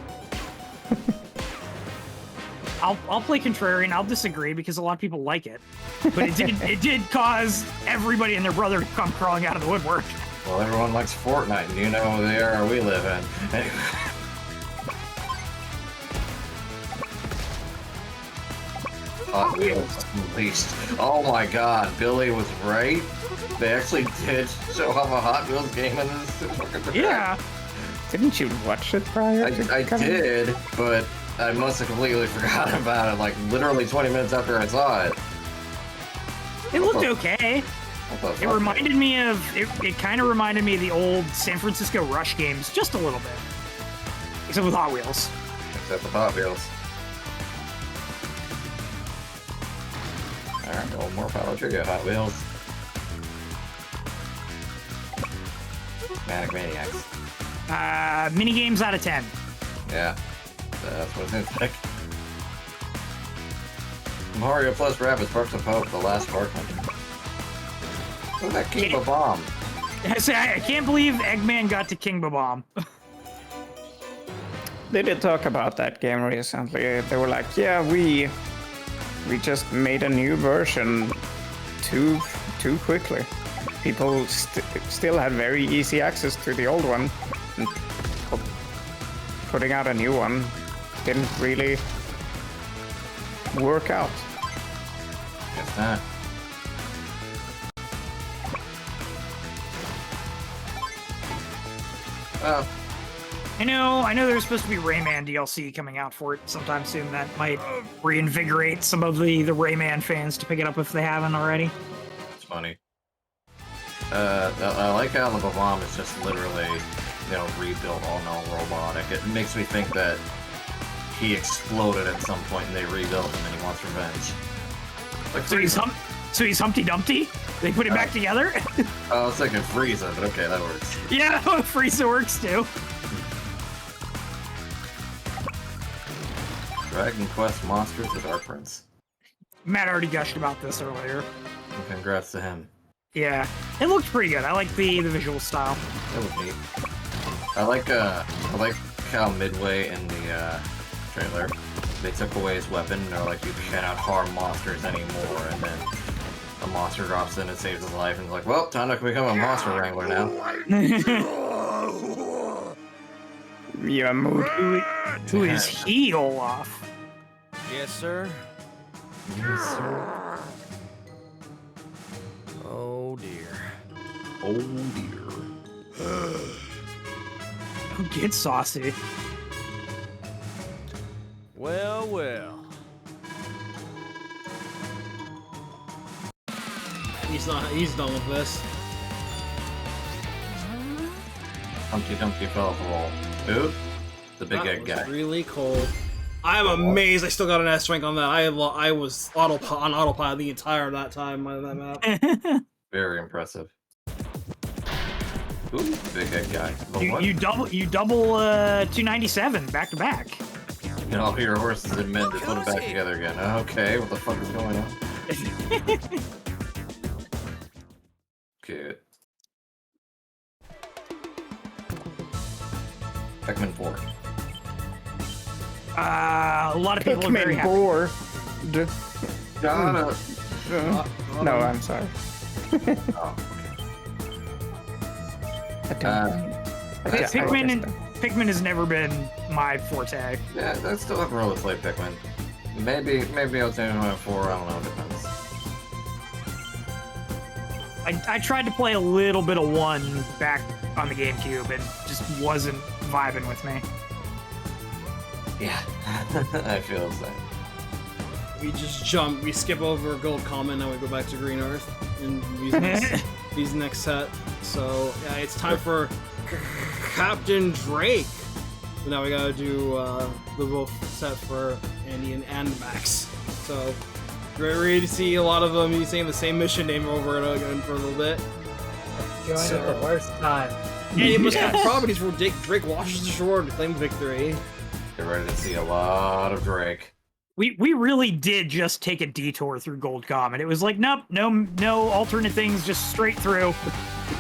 I'll play contrarian. I'll disagree because a lot of people like it, but it did cause everybody and their brother to come crawling out of the woodwork. Well, everyone likes Fortnite, and you know the era we live in. Anyway. Hot Wheels Unleashed. Oh my god, Billy was right. They actually did show off a Hot Wheels game in this. Yeah. Didn't you watch it prior? I did, but I must have completely forgotten about it, like literally 20 minutes after I saw it. It looked okay. What the It fuck? reminded me of, it kind of reminded me of the old San Francisco Rush games, just a little bit. Except with Hot Wheels. Except for Hot Wheels. Alright, well, more power to you, Hot Wheels. Manic Maniacs. Mini games out of 10. Yeah, that's what it's like. Mario plus Rabbids Sparks of Hope, the last Spark Hunter. Look at that King Bomb. I can't believe Eggman got to King Bomb. They did talk about that game recently. They were like, yeah, we just made a new version 2 too quickly. People still had very easy access to the old one. And putting out a new one didn't really work out. Guess not. Well, I know there's supposed to be Rayman DLC coming out for it sometime soon. That might reinvigorate some of the Rayman fans to pick it up if they haven't already. it's funny. I like how the bomb is just literally, rebuilt all non-robotic. It makes me think that he exploded at some point and they rebuilt him and he wants revenge. Like So he's Humpty Dumpty? They put it back together? I was thinking Frieza, but okay, that works. Yeah, Frieza works too. Dragon Quest Monsters: The Dark Prince. Matt already gushed about this earlier. And congrats to him. Yeah, it looked pretty good. I like the visual style. That was neat. I like how midway in the trailer they took away his weapon. They're like, you cannot harm monsters anymore, and then a monster drops in and saves his life, and he's like, well, time to become a monster wrangler now. Yeah, mood. Who is he, Olaf? Yes, sir. Yes, sir. Oh dear. Oh dear. Don't get saucy. Well, well. He's done with this. Humpty Dumpty fell off the wall. Who? The big That egg was guy. really cold. I'm amazed I still got an S rank on that. I was on autopilot the entire that time on that map. Very impressive. Ooh, big egg guy. But what? You double 297 back to back. Get all your horses and men to put them back together again. Okay, what the fuck is going on? Good. Pikmin 4. A lot of people are very Pikmin happy. 4. No, No, I'm sorry. Oh, Pikmin has never been my forte. yeah, I still haven't really played Pikmin. Maybe I'll turn on 4, I don't know, depends. I tried to play a little bit of 1 back on the GameCube and just wasn't vibing with me. Yeah, I feel the same. we skip over Gold Common, and we go back to Green Earth in these next set. So yeah, it's time for Captain Drake. So now we gotta do the both set for Andy and Max. So we're ready to see a lot of them using the same mission name over and again for a little bit. Join at the worst time. Andy must have properties where Drake washes the shore to claim victory. Get ready to see a lot of Drake. We really did just take a detour through Gold Common. It was like, nope, no alternate things, just straight through.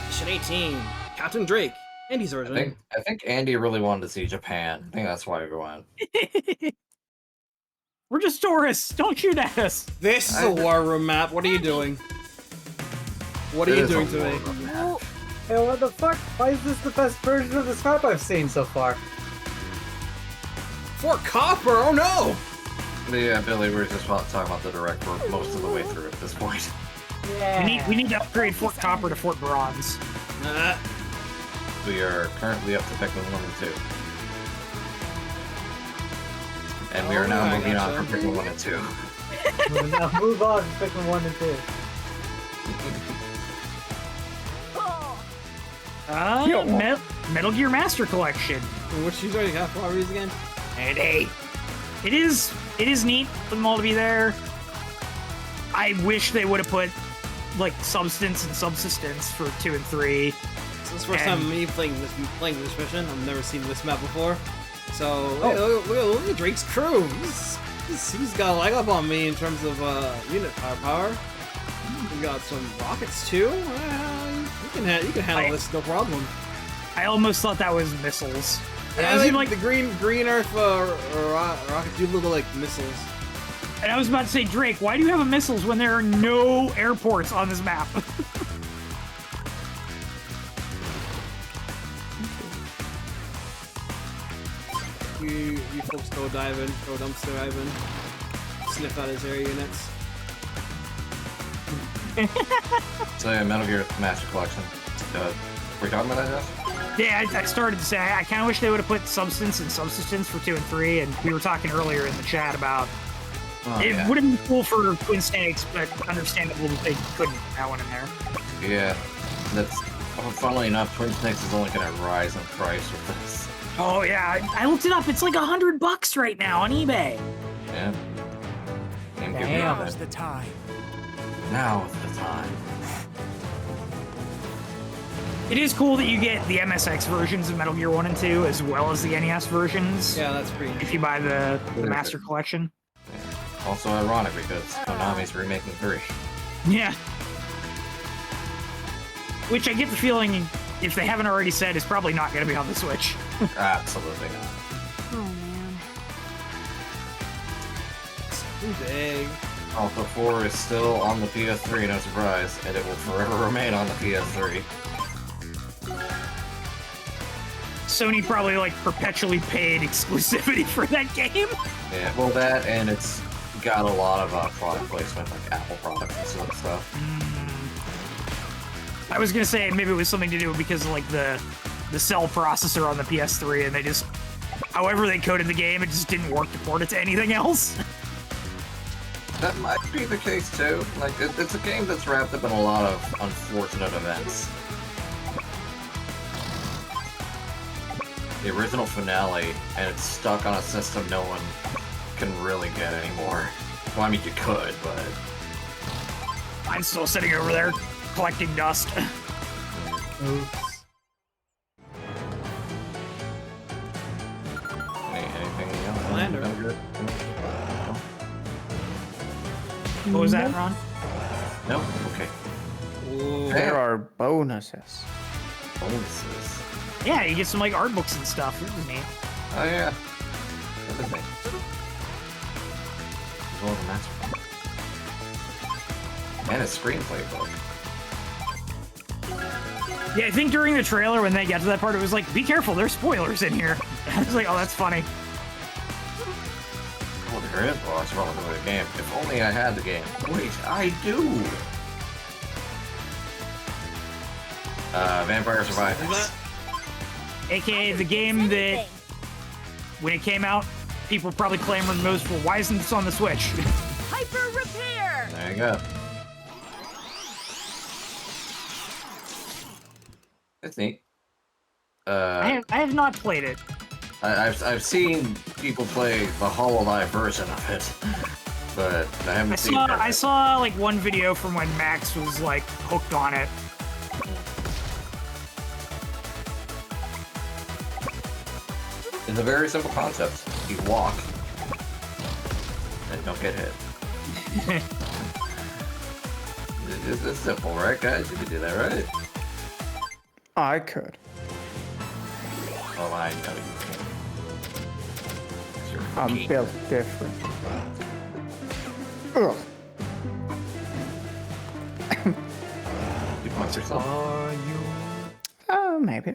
Mission 18, Captain Drake, Andy's version. I think Andy really wanted to see Japan. I think that's why we went. We're just tourists. Don't shoot at us. This is a war room map. What are you doing? What are you doing to me? Hey, what the fuck? Why is this the best version of this map I've seen so far? Fort Copper? Oh no! Yeah, Billy, we were just talking about the direct for most of the way through at this point. Yeah. We need to upgrade Fort Copper to Fort Bronze. We are currently up to Pikmin 1 and 2. And we are now moving on from Pikmin 1 and 2. Now move on to Pikmin 1 and 2. Metal Gear Master Collection. Which you already got properties again? And hey, it is neat for them all to be there. I wish they would have put like substance and subsistence for 2 and 3. This is the first time me playing this mission. I've never seen this map before. So look at Drake's crew. He's got a leg up on me in terms of unit firepower. We got some rockets too. You can handle this no problem. I almost thought that was missiles. Yeah, like the green Earth rockets do look like missiles. And I was about to say, Drake, why do you have missiles when there are no airports on this map? You folks go diving, go dumpster diving, sniff out his air units. So yeah, Metal Gear Master Collection. We're talking about that, Jess? Yeah, I started to say, I kind of wish they would have put Substance and Subsistence for 2 and 3, and we were talking earlier in the chat about it would have been cool for Twin Snakes, but understandable that they couldn't put that one in there. Yeah, that's, funnily enough, Twin Snakes is only going to rise in price with this. Oh yeah, I looked it up. It's like $100 right now on eBay. Yeah. Now's the time. Now's the time. It is cool that you get the MSX versions of Metal Gear 1 and 2, as well as the NES versions. Yeah, that's pretty. If you buy the Master Collection. Yeah. Also ironic because Konami's remaking 3. Yeah. Which I get the feeling, if they haven't already said, is probably not going to be on the Switch. Absolutely not. Oh man. It's too big. Also, 4 is still on the PS3, no surprise, and it will forever remain on the PS3. Sony probably like perpetually paid exclusivity for that game. Yeah, well that, and it's got a lot of product placement, like Apple products and sort of stuff. I was gonna say maybe it was something to do because of like the cell processor on the PS3, and they just, however they coded the game, it just didn't work to port it to anything else. That might be the case too. Like, it's a game that's wrapped up in a lot of unfortunate events. The original finale, and it's stuck on a system no one can really get anymore. Well, I mean, you could, but... I'm still sitting over there collecting dust. Oops. Anything else? Lander. What was that, Ron? Nope. Okay. Whoa. There are bonuses. Bonuses. Yeah, you get some like art books and stuff. It was neat. Oh yeah. Other thing. As well as a master. And a screenplay book. Yeah, I think during the trailer when they got to that part, it was like, be careful, there's spoilers in here. I was like, oh, that's funny. Oh, there is. Well, that's wrong with the game. If only I had the game. Wait, I do. Vampire Survivors. AKA the game that, when it came out, people probably clamored the most for, why isn't this on the Switch? Hyper repair. There you go. It's neat. I have not played it. I've seen people play the HoloLive version of it, but I haven't seen it. I saw like one video from when Max was like hooked on it. It's a very simple concept. You walk and don't get hit. It's simple, right, guys? You can do that, right? I could. Oh, I know you can. I'm built different. Ugh. You punch yourself. Maybe.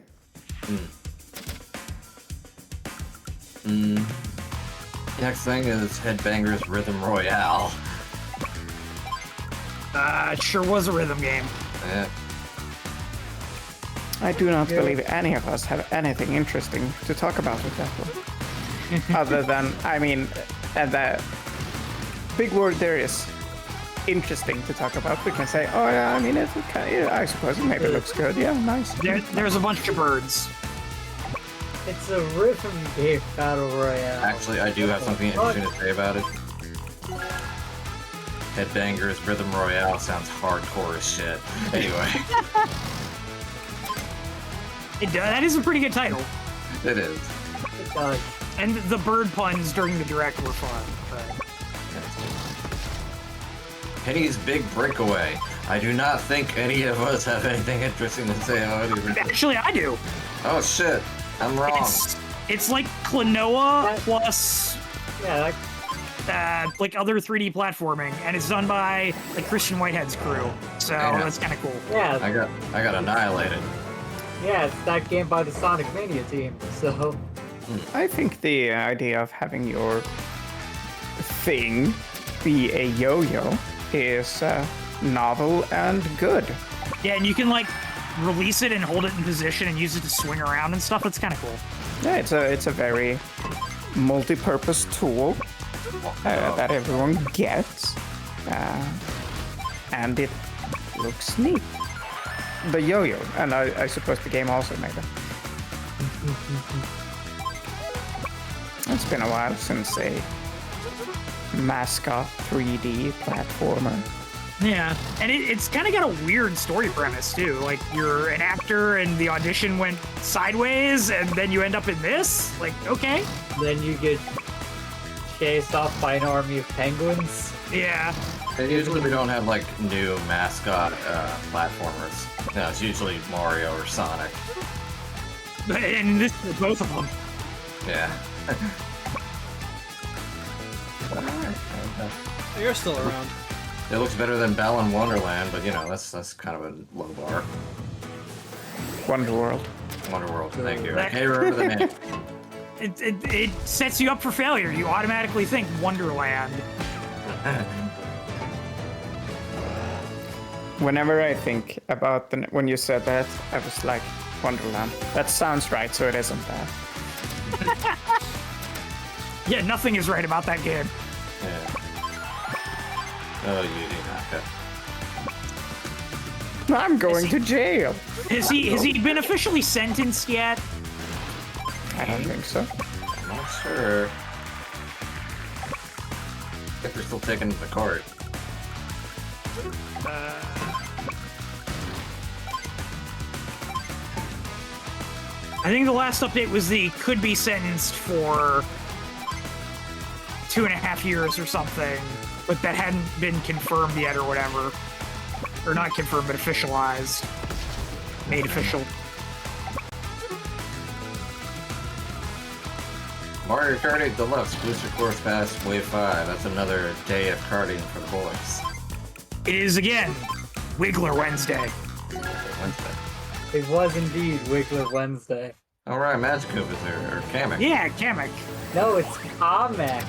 Next thing is Headbanger's Rhythm Royale. It sure was a rhythm game. Yeah. I do not believe any of us have anything interesting to talk about with that one. Other than, I mean, that big word there is interesting to talk about. We can say, oh yeah, I mean, it's kind of, I suppose it maybe looks good. Yeah, nice. There's a bunch of birds. It's a rhythm game battle royale. Actually, I do have something interesting to say about it. Headbanger's Rhythm Royale sounds hardcore as shit. Anyway. That is a pretty good title. It is. It does. And the bird puns during the direct were fun. But... Penny's Big Breakaway. I do not think any of us have anything interesting to say about it. Actually, I do. Oh shit, I'm wrong. It's like Klonoa plus... Yeah, like other 3D platforming, and it's done by like Christian Whitehead's crew. So that's kind of cool. Yeah, I got annihilated. yeah, it's that game by the Sonic Mania team. So I think the idea of having your thing be a yo-yo is novel and good. Yeah, and you can like release it and hold it in position and use it to swing around and stuff. That's kind of cool. Yeah, it's a very multi-purpose tool that everyone gets, and it looks neat. The yo-yo, and I suppose the game also made it. It's been a while since a mascot 3D platformer. Yeah, and it's kind of got a weird story premise too. Like you're an actor and the audition went sideways, and then you end up in this. Like, okay. then you get chased off by an army of penguins. Yeah. Usually we don't have like new mascot platformers. No, it's usually Mario or Sonic. And this is both of them. Yeah. You're still around. It looks better than Balan Wonderland, but you know, that's kind of a low bar. Wonderworld. Wonderworld, thank you. I can't remember the name. It sets you up for failure. You automatically think Wonderland. Whenever I think about when you said that, I was like, Wonderland. That sounds right, so it isn't that. Yeah, nothing is right about that game. Yeah. Oh, you Naka. I'm going to jail. Has he been officially sentenced yet? I don't think so. I'm not sure. If they're still taking it to court. I think the last update was the could be sentenced for 2.5 years or something, but that hadn't been confirmed yet or whatever. Or not confirmed, but officialized. Made official. Mario Kart 8 Deluxe Booster Course Pass Wave 5. That's another day of karting for the boys. It is again Wiggler Wednesday. Wednesday. It was indeed Wiggler Wednesday. Alright, Magikarp is there, or Kamek. Yeah, Kamek. No, it's Kamek.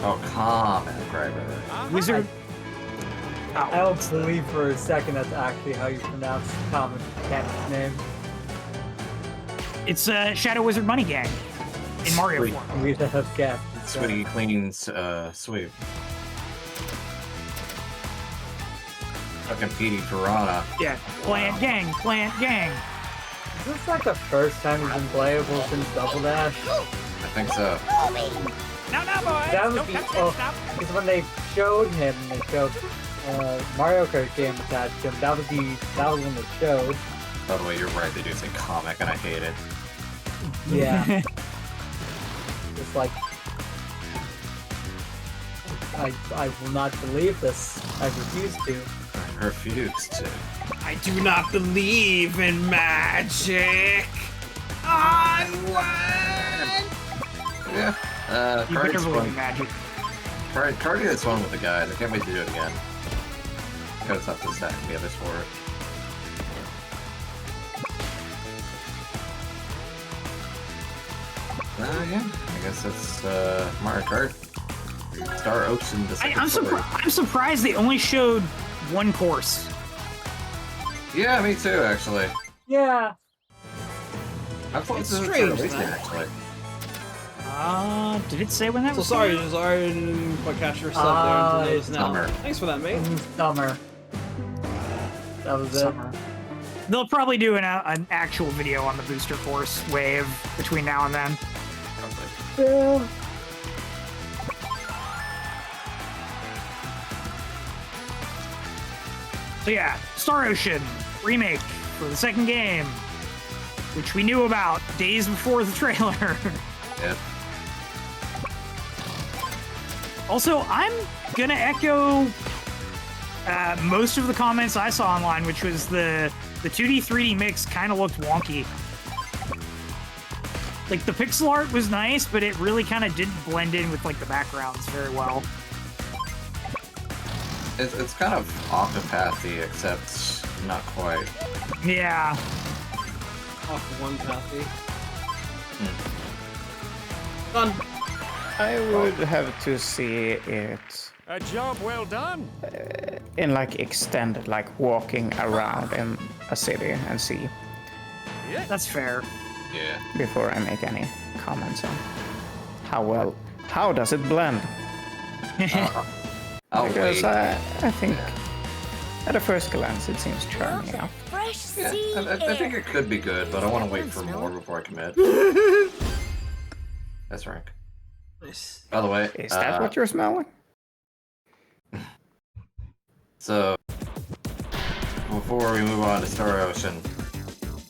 Oh, Kamek, right. Wizard. I don't believe for a second that's actually how you pronounce Kamek's name. It's Shadow Wizard Money Gang in Mario form. We'd have guessed. Sweetie Clean's sweep. Fucking Petey Piranha. Yeah, Plant Gang, Plant Gang. Is this like the first time he's been playable since Double Dash? I think so. No, boys! That was Don't touch it, stop! because when they showed him, they showed Mario Kart game attached to him. That was when they showed. By the way, you're right, they do say comic, and I hate it. Yeah. It's like I will not believe this. I refuse to. I refuse to. I do not believe in magic. Onward! Yeah. You better Cardi's believe in fun. magic. Cardi is fun with the guys. I can't wait to do it again. Gotta tough to stack the others for it. Yeah. I guess that's Mario Kart. Star Ocean. I'm surprised they only showed one course. Yeah, me too, actually. Yeah. I thought It's this was strange, released, man. actually. Did it say when that So was? sorry, I didn't quite catch yourself there until those now. Summer. Thanks for that, mate. Summer. That was Summer. They'll probably do an actual video on the booster course wave between now and then. Probably. Yeah. So yeah, Star Ocean remake for the second game, which we knew about days before the trailer. Yep. Also, I'm gonna echo most of the comments I saw online, which was the 2D 3D mix kind of looked wonky. Like, the pixel art was nice, but it really kind of didn't blend in with, like, the backgrounds very well. It's kind of Octopathy, except not quite. Yeah. Off one pathy. Done. I would have to see it A job well done. in like extended, like walking around in a city and see That's fair. Yeah. before I make any comments on how does it blend? I'll Because wait. I think at a first glance it seems charming enough. Fresh Yeah, sea I think air. it could be good, but I want to wait for more before I commit. That's rank. Nice. By the way, Is that what you're smelling? So, before we move on to Star Ocean,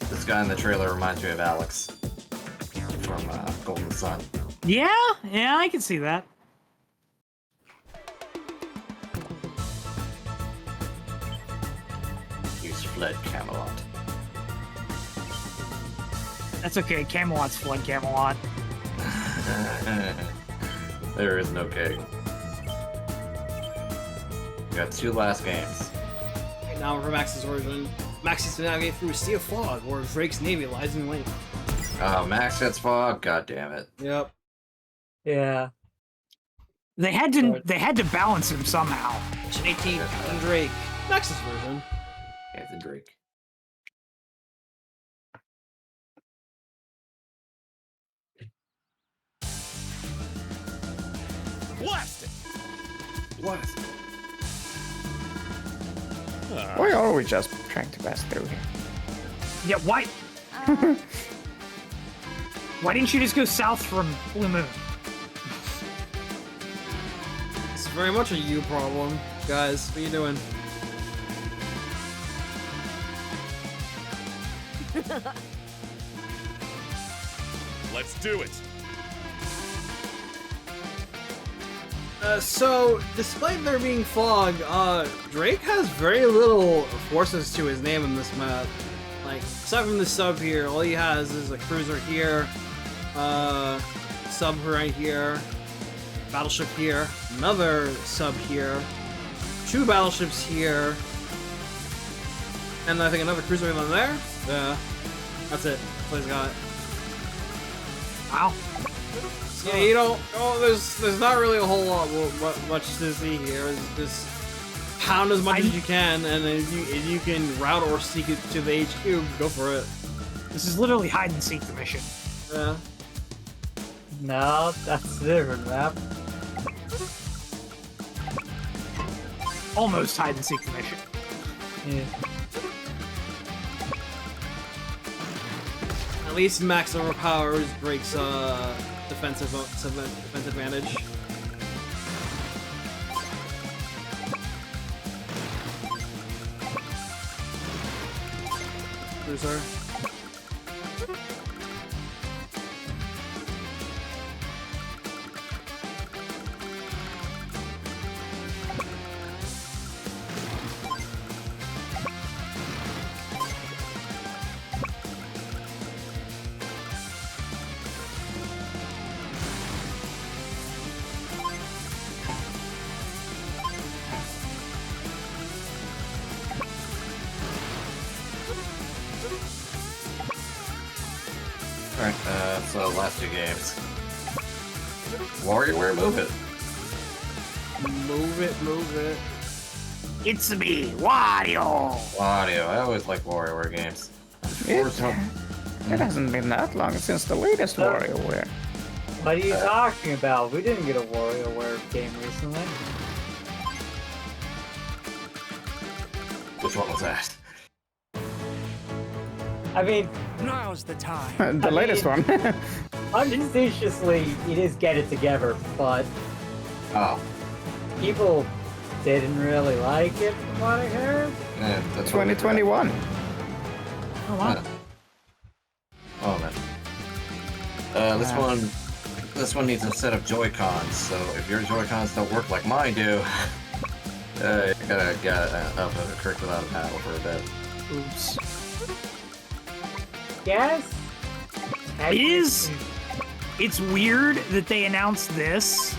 this guy in the trailer reminds me of Alex from Golden Sun. Yeah, I can see that. He's fled Camelot. That's okay. Camelot's flood Camelot. There is no cake. We got 2 last games. Right now for Max's origin. Max has to navigate through a sea of fog, where Drake's navy lies in wait. Max gets fog. God damn it. Yep. Yeah. They had to balance him somehow. Mission 18, Captain Drake. Max's version. Captain Drake. Blast it. What? Why are we just trying to pass through here? Yeah, why? Why didn't you just go south from Blue Moon? It's very much a you problem. Guys, what are you doing? Let's do it. So, despite there being fog, Drake has very little forces to his name in this map. Like, aside from the sub here, all he has is a cruiser here, sub right here, battleship here, another sub here, 2 battleships here, and I think another cruiser on there. Yeah, that's it. That's what he's got. Wow. Yeah, you don't. Oh, there's not really a whole lot much to see here. Just pound as much as you can, and if you can route or seek it to the HQ, go for it. This is literally hide and seek the mission. Yeah. No, that's a different map. Almost hide and seek the mission. Yeah. At least Max overpowers Drake's defensive advantage. Cruiser. Alright, so last 2 games. WarioWare, move it. Move it. It's me, Wario. Wario, I always like WarioWare games. It hasn't been that long since the latest WarioWare. What are you talking about? We didn't get a WarioWare game recently. Which one was that? I mean, Now's the time. The latest one. unfacetiously, it is Get It Together, but Oh. people didn't really like it from what I heard. Yeah, that's 2021. Oh wow. Oh man. This one needs a set of Joy-Cons, so if your Joy-Cons don't work like mine do, you gotta get up a creek without a paddle for a bit. Oops. Yes, It's weird that they announced this,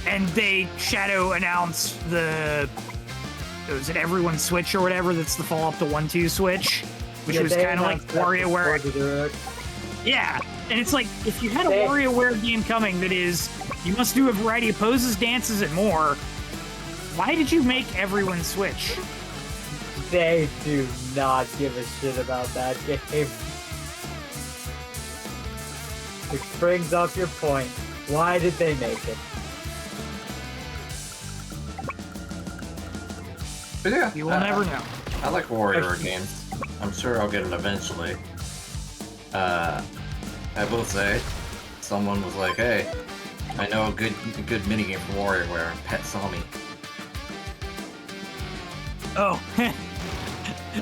and they shadow announced was it Everyone Switch or whatever? That's the follow-up to 1-2 Switch, which was kind of like WarioWare. Yeah, and it's like, if you had a WarioWare game coming that is, you must do a variety of poses, dances, and more, why did you make Everyone Switch? They do not give a shit about that game. Which brings up your point. Why did they make it? But yeah, You will never know. I like WarioWare games. I'm sure I'll get it eventually. I will say, someone was like, "Hey, I know a good minigame for WarioWare," and Pet saw me. Oh,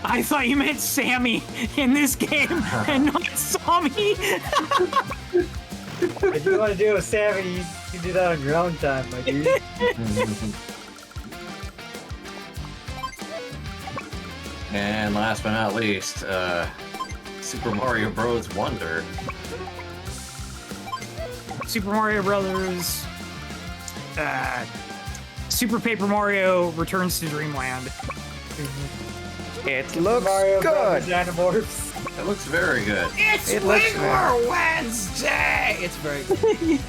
I thought you meant Sammy in this game and not Sammy. If you want to do it with Sammy, you can do that on your own time, my dude. And last but not least, Super Mario Bros. Wonder. Super Mario Brothers. Super Paper Mario Returns to Dreamland. It looks Mario good. Brothers Animorphs. It looks very good. It's Wednesday! It's very good.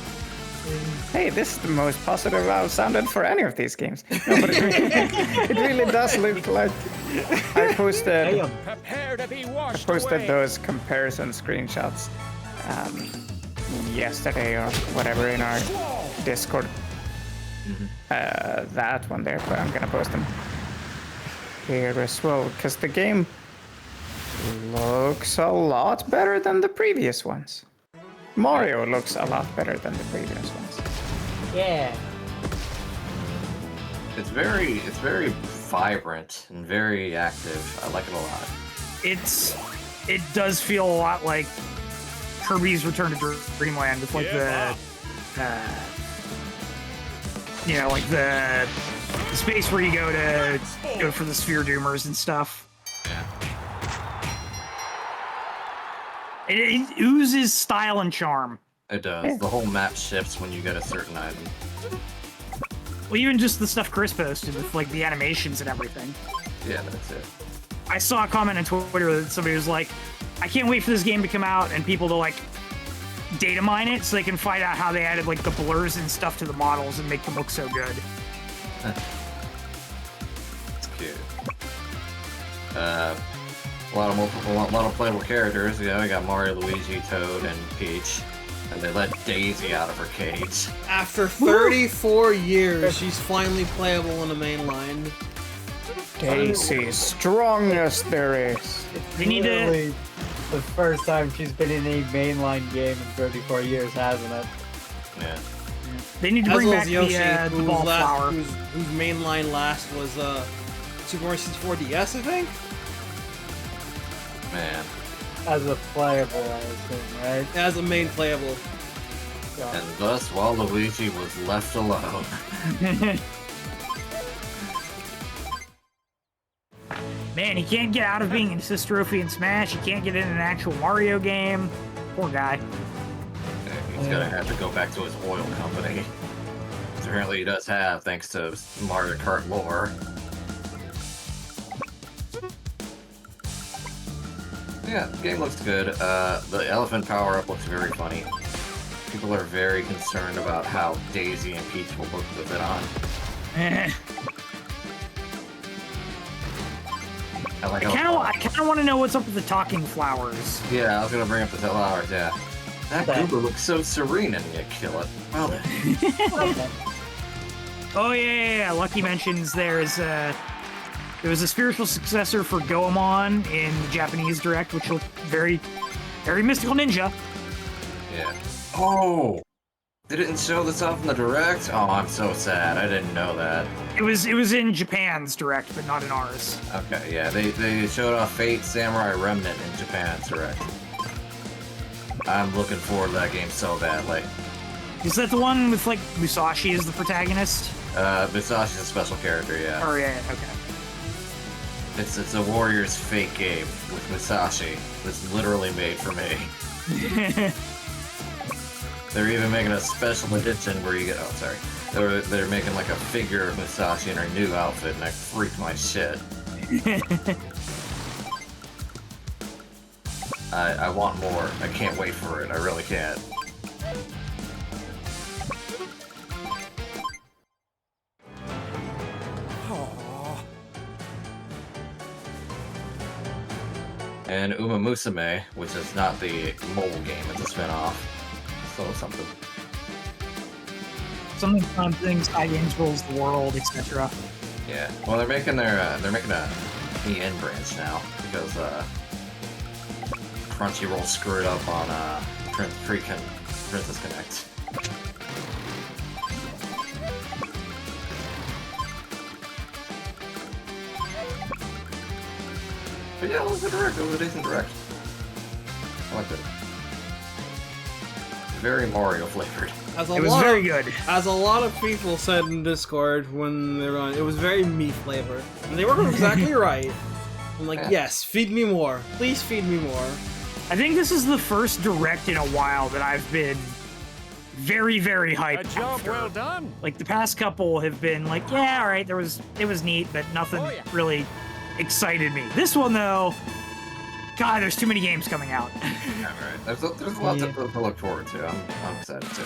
Hey, this is the most positive I've sounded for any of these games. No, but it really does look like... I posted Prepare to be washed those comparison screenshots yesterday or whatever in our Discord. That one there, but I'm gonna post them here as well, because the game looks a lot better than the previous ones. Mario looks a lot better than the previous ones. Yeah. It's very vibrant and very active. I like it a lot. It does feel a lot like Kirby's Return to Dreamland with like like the space where you go for the sphere doomers and stuff. Yeah. It oozes style and charm. It does. The whole map shifts when you get a certain item. Well, even just the stuff Kris posted with like the animations and everything. Yeah, that's it. I saw a comment on Twitter that somebody was like, I can't wait for this game to come out and people to like data mine it so they can find out how they added like the blurs and stuff to the models and make them look so good. It's cute. A lot of playable characters. You know, we got Mario, Luigi, Toad, and Peach. And they let Daisy out of her cage. After 34 years, she's finally playable in the main line. Daisy, strongest there is. They need Literally the first time she's been in a mainline game in 34 years, hasn't it? Yeah. They need to As bring well back as Yoshi, the ball flower. whose main line last was Super Mario 64 DS, I think? Man. As a playable, I assume, right? As a main playable. Yeah. And thus, while Luigi was left alone. Man, he can't get out of being an assist trophy in Smash. He can't get in an actual Mario game. Poor guy. He's gonna have to go back to his oil company. Which apparently he does have, thanks to Mario Kart lore. Yeah, the game looks good. The elephant power-up looks very funny. People are very concerned about how Daisy and Peach will look with it on. I kind of want to know what's up with the talking flowers. Yeah, I was gonna bring up the flowers. Yeah, that Goober looks so serene, and you kill it. Well then. Oh yeah. Lucky mentions there was a spiritual successor for Goemon in the Japanese Direct, which looked very, very mystical ninja. Yeah. Oh. They didn't show this off in the Direct? Oh, I'm so sad. I didn't know that. It was in Japan's Direct, but not in ours. Okay, yeah. They showed off Fate Samurai Remnant in Japan's Direct. I'm looking forward to that game so badly. Is that the one with, like, Musashi as the protagonist? Musashi's a special character, yeah. Oh, yeah, okay. It's a Warriors Fate game with Musashi. It's literally made for me. They're even making a special edition where you get. Oh, sorry. They're making like a figure of Musashi in her new outfit, and I freaked my shit. I want more. I can't wait for it. I really can't. And Uma Musume, which is not the mobile game, it's a spin-off. So something. Something fun things, High Games rules the world, etc. Yeah. Well, they're making a EN branch now because Crunchyroll screwed up on freaking Princess Connect. But yeah, it was a direct. It was a decent direct. I liked it. Very Mario flavored. It was very good. As a lot of people said in Discord when they were on, it was very me flavored. And they were exactly right. I'm like, yes, feed me more. Please feed me more. I think this is the first direct in a while that I've been very, very hyped. A job after. well done. Like the past couple have been like, yeah, all right, it was neat, but nothing really excited me. This one though, God, there's too many games coming out. Yeah, right. There's a lot to look forward to. I'm excited too.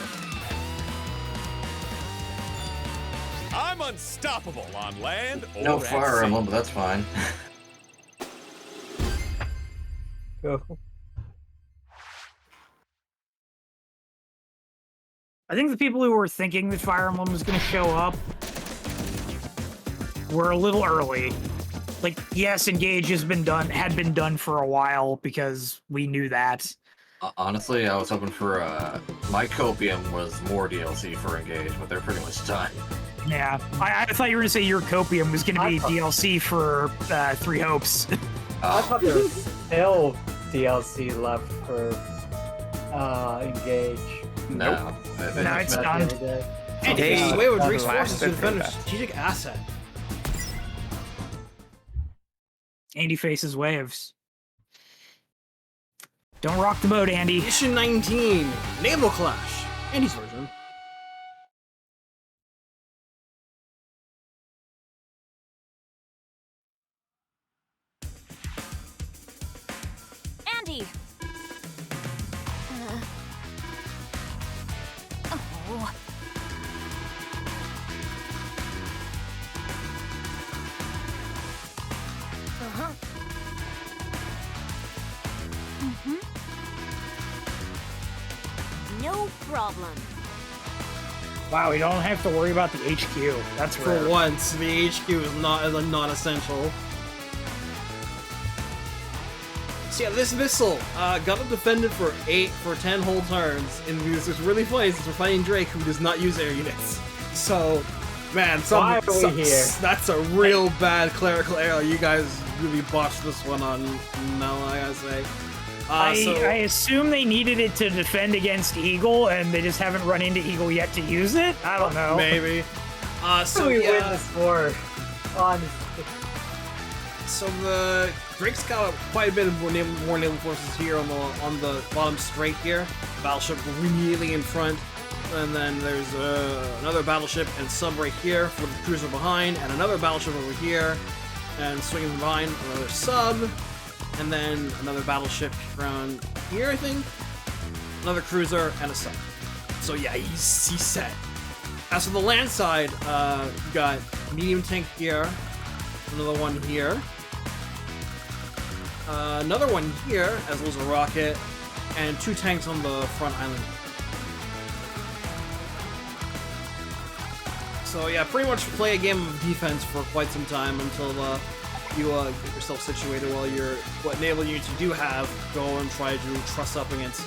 I'm unstoppable on land or No at Fire sea. Emblem, but that's fine. I think the people who were thinking that Fire Emblem was going to show up were a little early. Like, yes, Engage had been done for a while because we knew that. Honestly, I was hoping for my Copium was more DLC for Engage, but they're pretty much done. Yeah, I thought you were going to say your Copium was going to be DLC for Three Hopes. I thought there was still DLC left for Engage. No. No, it's done. Hey, wait, with Drake's Forces to defend a strategic asset. Andy faces waves. Don't rock the boat, Andy. Mission 19, Naval Clash. Andy's version. Andy! Oh. Uh-huh. No problem. Wow, we don't have to worry about the HQ. That's For rare. once, the HQ is not essential. So yeah, this missile got to defend it for 10 whole turns, and this is really funny since we're fighting Drake, who does not use air units. So, man, that's a real bad clerical error. You guys really botched this one on Mel, I gotta say. I assume they needed it to defend against Eagle, and they just haven't run into Eagle yet to use it? I don't know. Maybe. So we yeah. win this war, honestly. So the Drake's got quite a bit of more naval forces here on the bottom straight here. Battleship immediately in front, and then there's another battleship and sub right here for the cruiser behind, and another battleship over here, and swinging behind another sub, and then another battleship around here, I think. Another cruiser and a sub. So yeah, he's set. As for the land side, we got medium tank here, another one here. Another one here, as well as a rocket, and 2 tanks on the front island. So yeah, pretty much play a game of defense for quite some time until you get yourself situated while what naval units you do have go and try to truss up against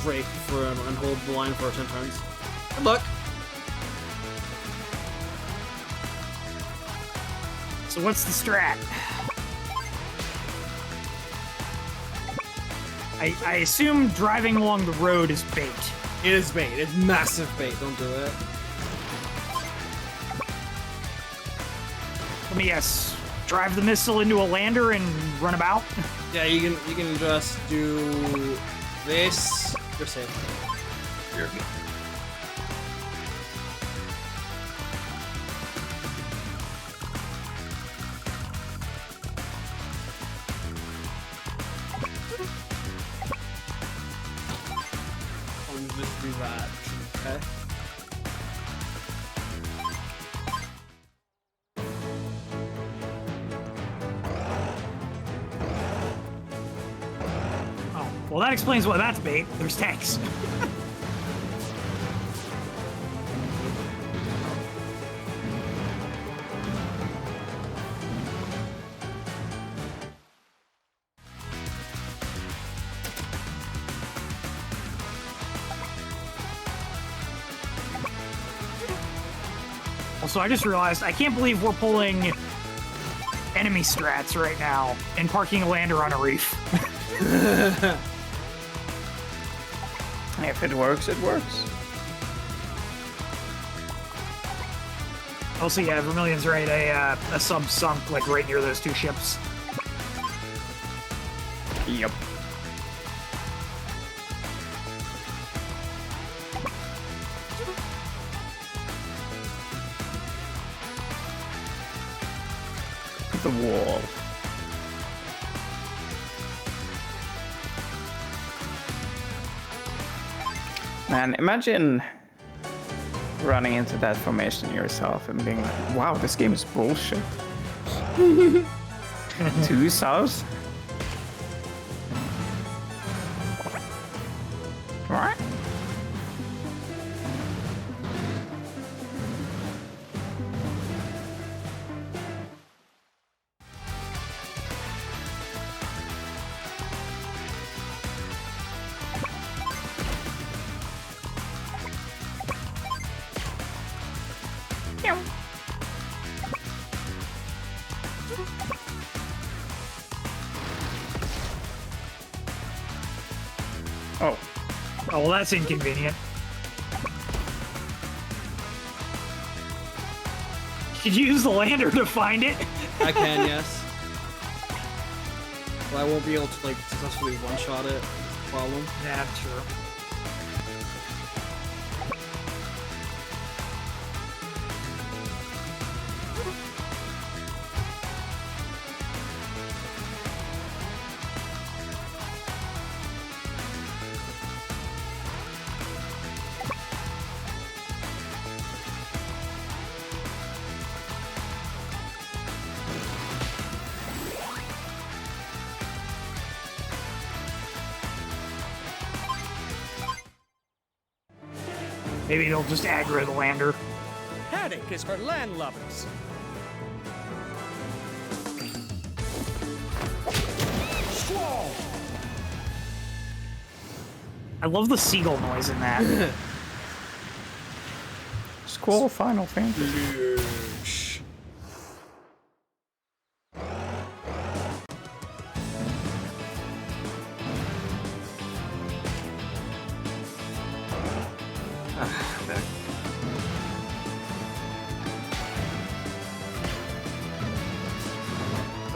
Drake and hold the line for 10 turns. Good luck! So what's the strat? I assume driving along the road is bait. It is bait. It's massive bait. Don't do it. Let me guess. Drive the missile into a lander and run about? Yeah, you can just do This, you're safe. You're good. I'll just do that. Okay. Oh, well, that explains why that's bait. There's tanks. Also, I just realized I can't believe we're pulling enemy strats right now and parking a lander on a reef. If it works, it works. Also, yeah, Vermilion's right. A sub sunk like right near those two ships. Yep. The wall. Man, imagine running into that formation yourself and being like, wow, this game is bullshit. 2 subs? What? Oh. Oh, well, that's inconvenient. Could you use the lander to find it? I can, yes. But I won't be able to, like, successfully one-shot it. Problem. Yeah, true. Maybe they'll just aggro the lander. Headache is for land lovers. Squall! I love the seagull noise in that. Squall Final Fantasy.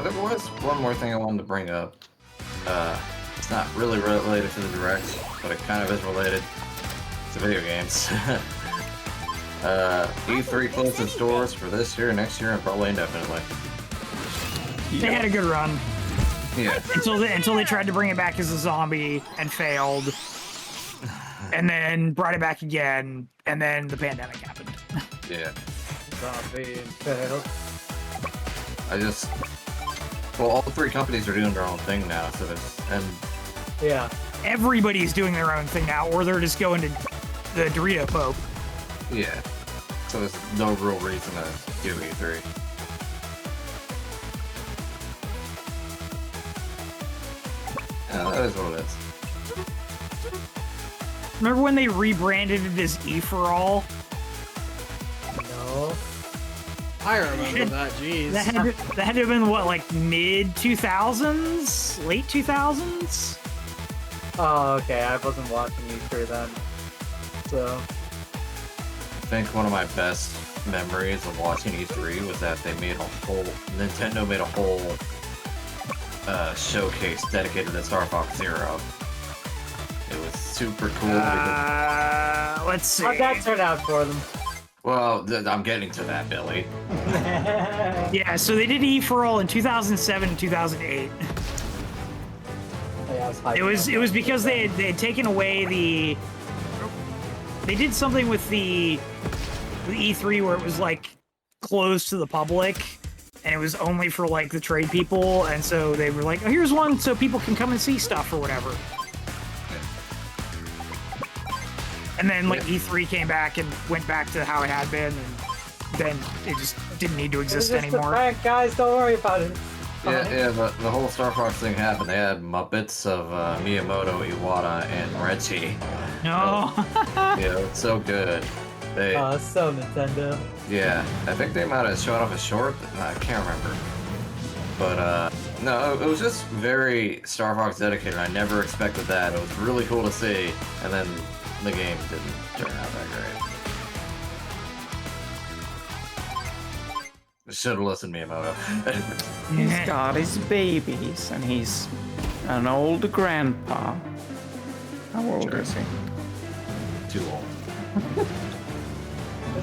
There was one more thing I wanted to bring up. It's not really related to the Direct, but it kind of is related to video games. E3 closed its doors for this year, next year, and probably indefinitely. They had a good run. Yeah. Until they tried to bring it back as a zombie and failed. And then brought it back again, and then the pandemic happened. Yeah. Zombie and failed. Well, all 3 companies are doing their own thing now, so and Yeah. Everybody's doing their own thing now, or they're just going to the Dorito Pope. yeah. So there's no real reason to do E3. Yeah, that is what it is. Remember when they rebranded it as E for All? No. I remember that, jeez. That had to have been, what, like mid-2000s? Late 2000s? Oh, okay. I wasn't watching E3 then. So. I think one of my best memories of watching E3 was that Nintendo made a whole showcase dedicated to Star Fox Zero. super cool. Let's see. How'd that turn out for them? Well, I'm getting to that, Billy. Yeah, so they did E-for-All in 2007 and 2008. Yeah, It was because they had taken away the. They did something with the E3 where it was like closed to the public, and it was only for like the trade people, and so they were like, "Oh, here's one so people can come and see stuff or whatever." And then like E3 came back and went back to how it had been, and then it just didn't need to exist It's just a anymore. prank, guys. Don't worry about it. Yeah, the whole Star Fox thing happened. They had Muppets of Miyamoto, Iwata, and Reggie. No. Yeah, it's so good. They, So Nintendo. yeah, I think they might have showed off a short. I can't remember. But no, it was just very Star Fox dedicated. I never expected that. It was really cool to see, and then the game didn't turn out that great. Should have listened to Miyamoto. He's got his babies, and he's an old grandpa. How old is he? Too old. Was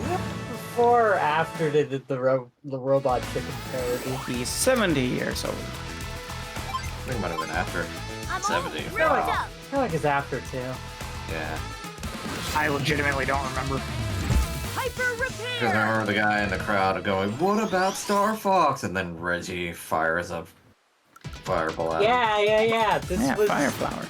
it before or after they did the robot chicken parody? He's 70 years old. I think it might have been after I'm 70. all rigged up. I feel like it's after too. Yeah. I legitimately don't remember. Hyper Because I repair. remember the guy in the crowd going, "What about Star Fox?" And then Reggie fires a fireball at him. Yeah. This Yeah, was. Fire Flower.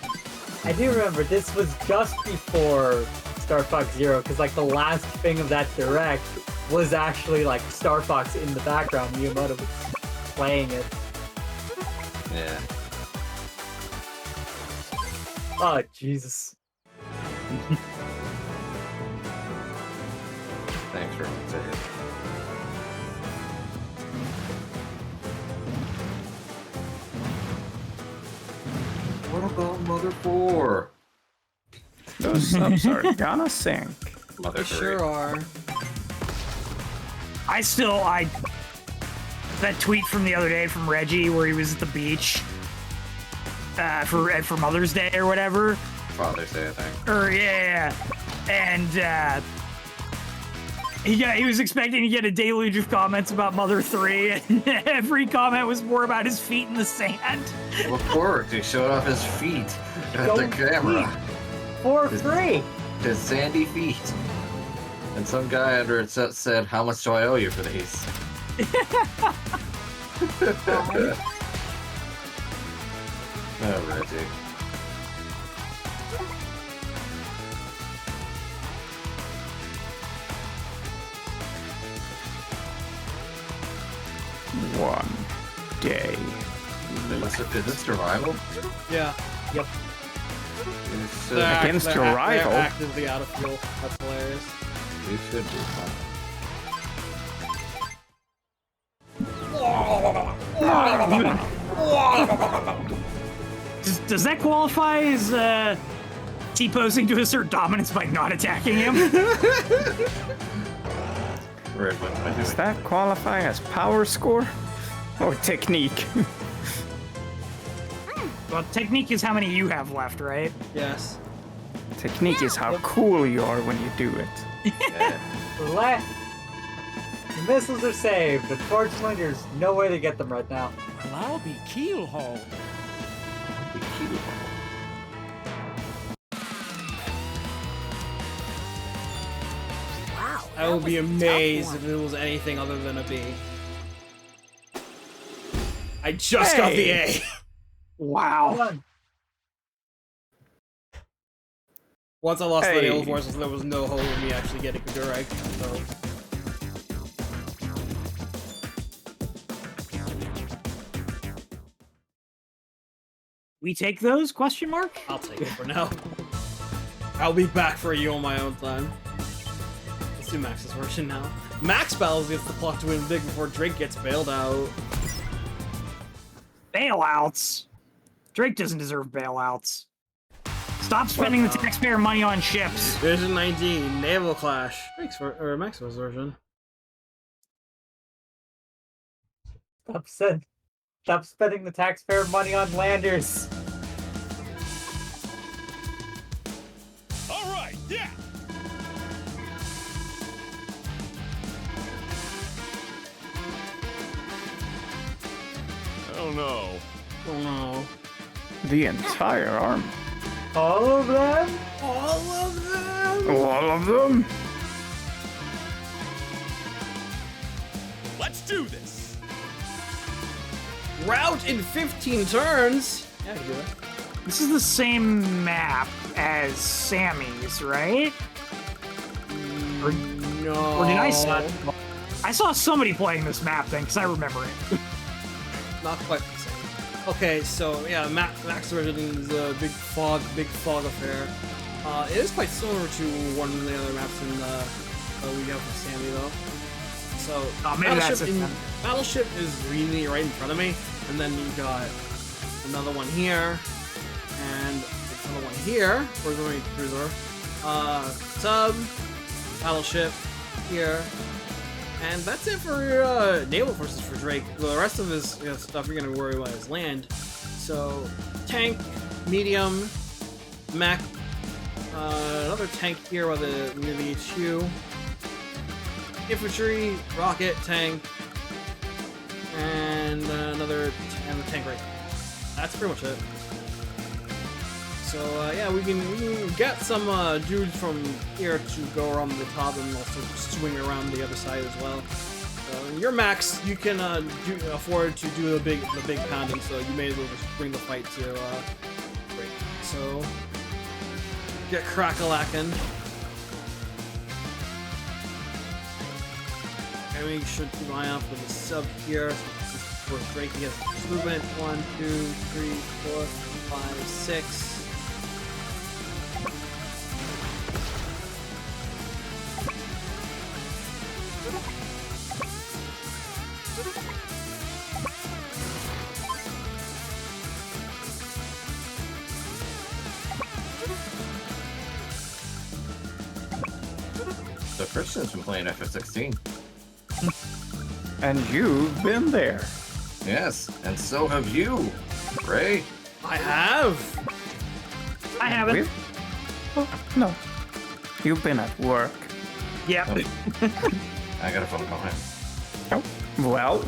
I do remember this was just before Star Fox Zero, because like the last thing of that direct was actually like Star Fox in the background. Miyamoto was playing it. Yeah. Oh Jesus! Thanks for saying it. What about Mother 4? Those subs are gonna sink. Mother They 3. sure are. That tweet from the other day from Reggie where he was at the beach for Mother's Day or whatever. Father's Day, I think. Or yeah. And he was expecting to get a deluge of comments about Mother 3, and every comment was more about his feet in the sand. Well, of course, he showed off his feet at the camera. For free. His sandy feet. And some guy under it said, "How much do I owe you for these?" Oh, Reggie. One day. Is this survival? Yeah. Yep. It's, Against your rival? They're actively out of fuel. That's hilarious. you should be fine. Does that qualify as T-posing to assert dominance by not attacking him? Red, what am I Does doing? that qualify as power score? Or technique? Well, technique is how many you have left, right? Yes. Technique is how cool you are when you do it. Yeah. The missiles are saved. Unfortunately, there's no way to get them right now. Well, I'll be keelhauled. Wow. I would be was a tough amazed one. if it was anything other than a B. I just got the A. Wow. Come on. Once I lost the Hey. naval forces, there was no hope of me actually getting a direct. So We take those? Question mark? I'll take it for now. I'll be back for you on my own time. Let's do Max's version now. Max battles gets the pluck to win big before Drake gets bailed out. Bailouts. Drake doesn't deserve bailouts. Stop spending the taxpayer money on ships. Division 19, Naval Clash. Max's version. Stop spending the taxpayer money on landers. Oh no. Oh no. The entire army. All of them? All of them? All of them? Let's do this. Route in 15 turns? Yeah, you do it. This is the same map as Sammy's, right? Or, No. or did I saw somebody playing this map then, because I remember it. Not quite the same. Okay, so yeah, Max version is a big fog affair. It is quite similar to one of the other maps in we got from Sammy though. So maybe that's it then. Battleship is really right in front of me, and then you got another one here, and another one here. We're going cruiser, sub, Battleship here. And that's it for your naval forces for Drake. The rest of his stuff you're gonna worry about is land. So tank, medium, mech, another tank here with near the HQ, infantry, rocket, tank, and the tank right. That's pretty much it. So yeah, we can get some dudes from here to go around the top and also swing around the other side as well. So your max, you can afford to do the big pounding, so you may as well just bring the fight to break. So get crack-a-lackin'. And make sure to keep an eye out for the sub here. So for Drake, he has movement 1, 2, 3, 4, 5, 6. So Christian's been playing FF16. And you've been there. Yes, and so have you, Ray. I have. I haven't. Oh, no. You've been at work. Yep. I got a phone call him. Oh, well,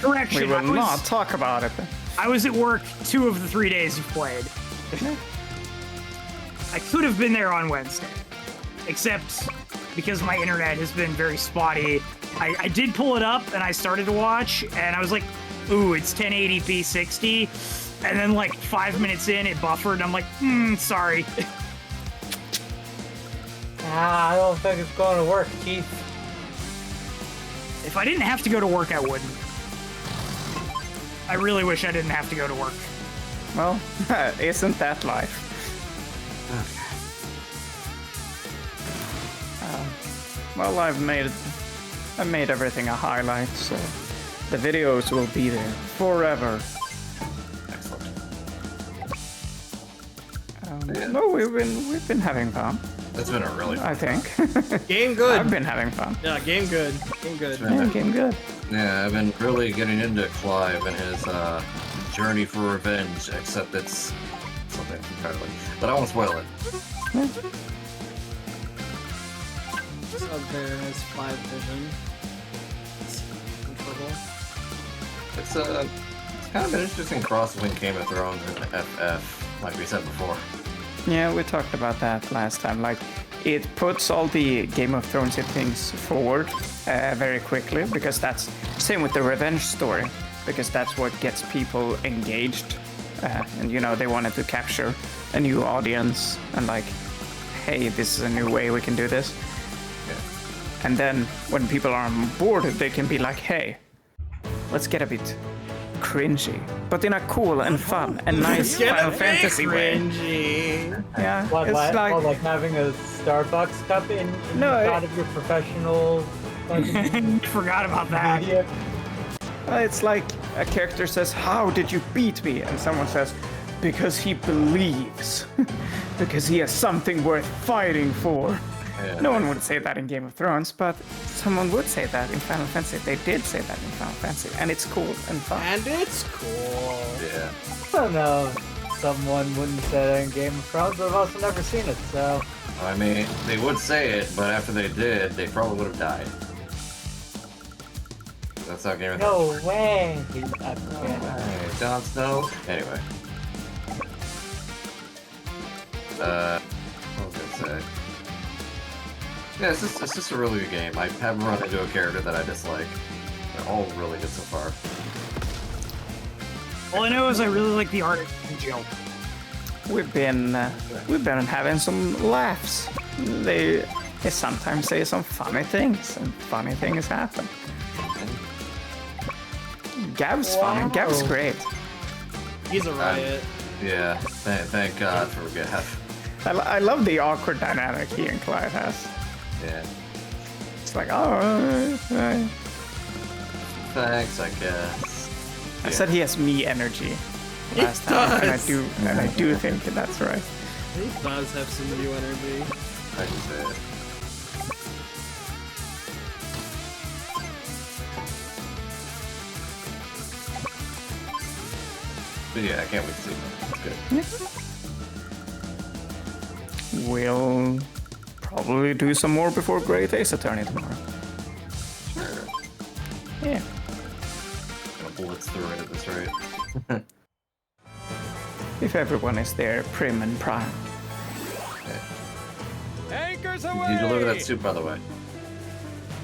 Correction. we will not talk about it. I was at work 2 of the 3 days you played. I could have been there on Wednesday, except because my internet has been very spotty. I did pull it up and I started to watch, and I was like, ooh, it's 1080p 60. And then like 5 minutes in, it buffered, and I'm like, sorry. I don't think it's going to work, Chief. If I didn't have to go to work, I wouldn't. I really wish I didn't have to go to work. Well, isn't that life? Well, I've made everything a highlight, so the videos will be there forever. No, we've been having fun. It's been a really fun I think. Game good. I've been having fun. Yeah, game good. Game good. Game good. Yeah, I've been really getting into Clive and his journey for revenge, except it's something entirely. But I won't spoil it. Sub there has 5 vision. It's comfortable. It's kind of an interesting cross between Game of Thrones and FF, like we said before. Yeah, we talked about that last time. Like, it puts all the Game of Thrones things forward very quickly, because that's same with the revenge story, because that's what gets people engaged, and you know, they wanted to capture a new audience and like, hey, this is a new way we can do this. Yeah. And then when people are on board, they can be like, hey, let's get a bit cringy, but in a cool and fun and nice Final Fantasy way. Yeah, What, it's like having a Starbucks cup in front of your professional Forgot about that. media? It's like a character says, "How did you beat me?" And someone says, "Because he believes, because he has something worth fighting for." Yeah. No one would say that in Game of Thrones, but someone would say that in Final Fantasy. They did say that in Final Fantasy, and it's cool and fun. And it's cool. Yeah. I don't know. Someone wouldn't say that in Game of Thrones, but I've also never seen it, so. I mean, they would say it, but after they did, they probably would have died. That's how Game of No way. Hey, Jon Snow. Anyway. What was I gonna say? Yeah, it's just a really good game. I haven't run into a character that I dislike. They're all really good so far. All I know is I really like the art of Jill. We've been having some laughs. They sometimes say some funny things, and funny things happen. Gav's funny. Gav's great. He's a riot. Yeah, thank God for Gav. I love the awkward dynamic he and Clyde has. Yeah. It's like, oh, Thanks, I guess. I said he has me energy last time, and I do think that's right. He does have some new energy. I can say it. But yeah, I can't wait to see them. It's good. We'll probably do some more before Great Ace Attorney tomorrow. Sure. Yeah. Gonna blitz through it at this rate. If everyone is there, prim and prime. Anchors Did away! you deliver that soup, by the way?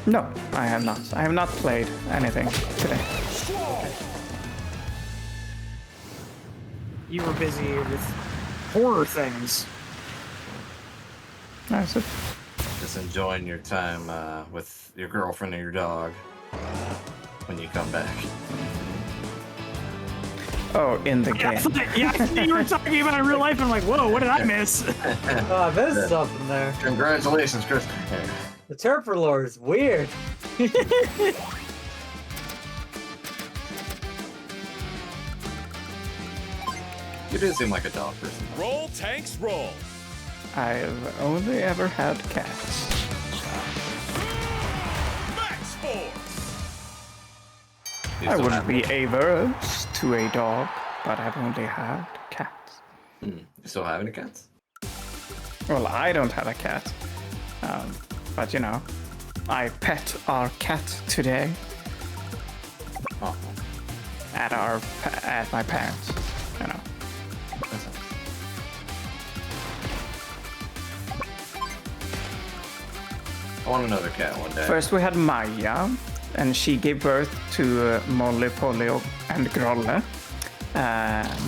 No, I have not. I have not played anything today. You were busy with horror things. That's it. Just enjoying your time with your girlfriend and your dog when you come back. Oh, in the Yeah, game. I thought you were talking about it in real life. I'm like, whoa, what did I miss? Oh, there's something there. Congratulations, Chris. The Turper lore is weird. You do seem like a dog person. Roll, tanks, roll. I've only ever had cats. Max force. You I still wouldn't have be one? averse to a dog, but I've only had cats. You still have any cats? Well, I don't have a cat. But you know, I pet our cat today Oh, at my parents. You know. that's nice. I want another cat one day. First we had Maya, and she gave birth to Molly, Polly, and Grolle.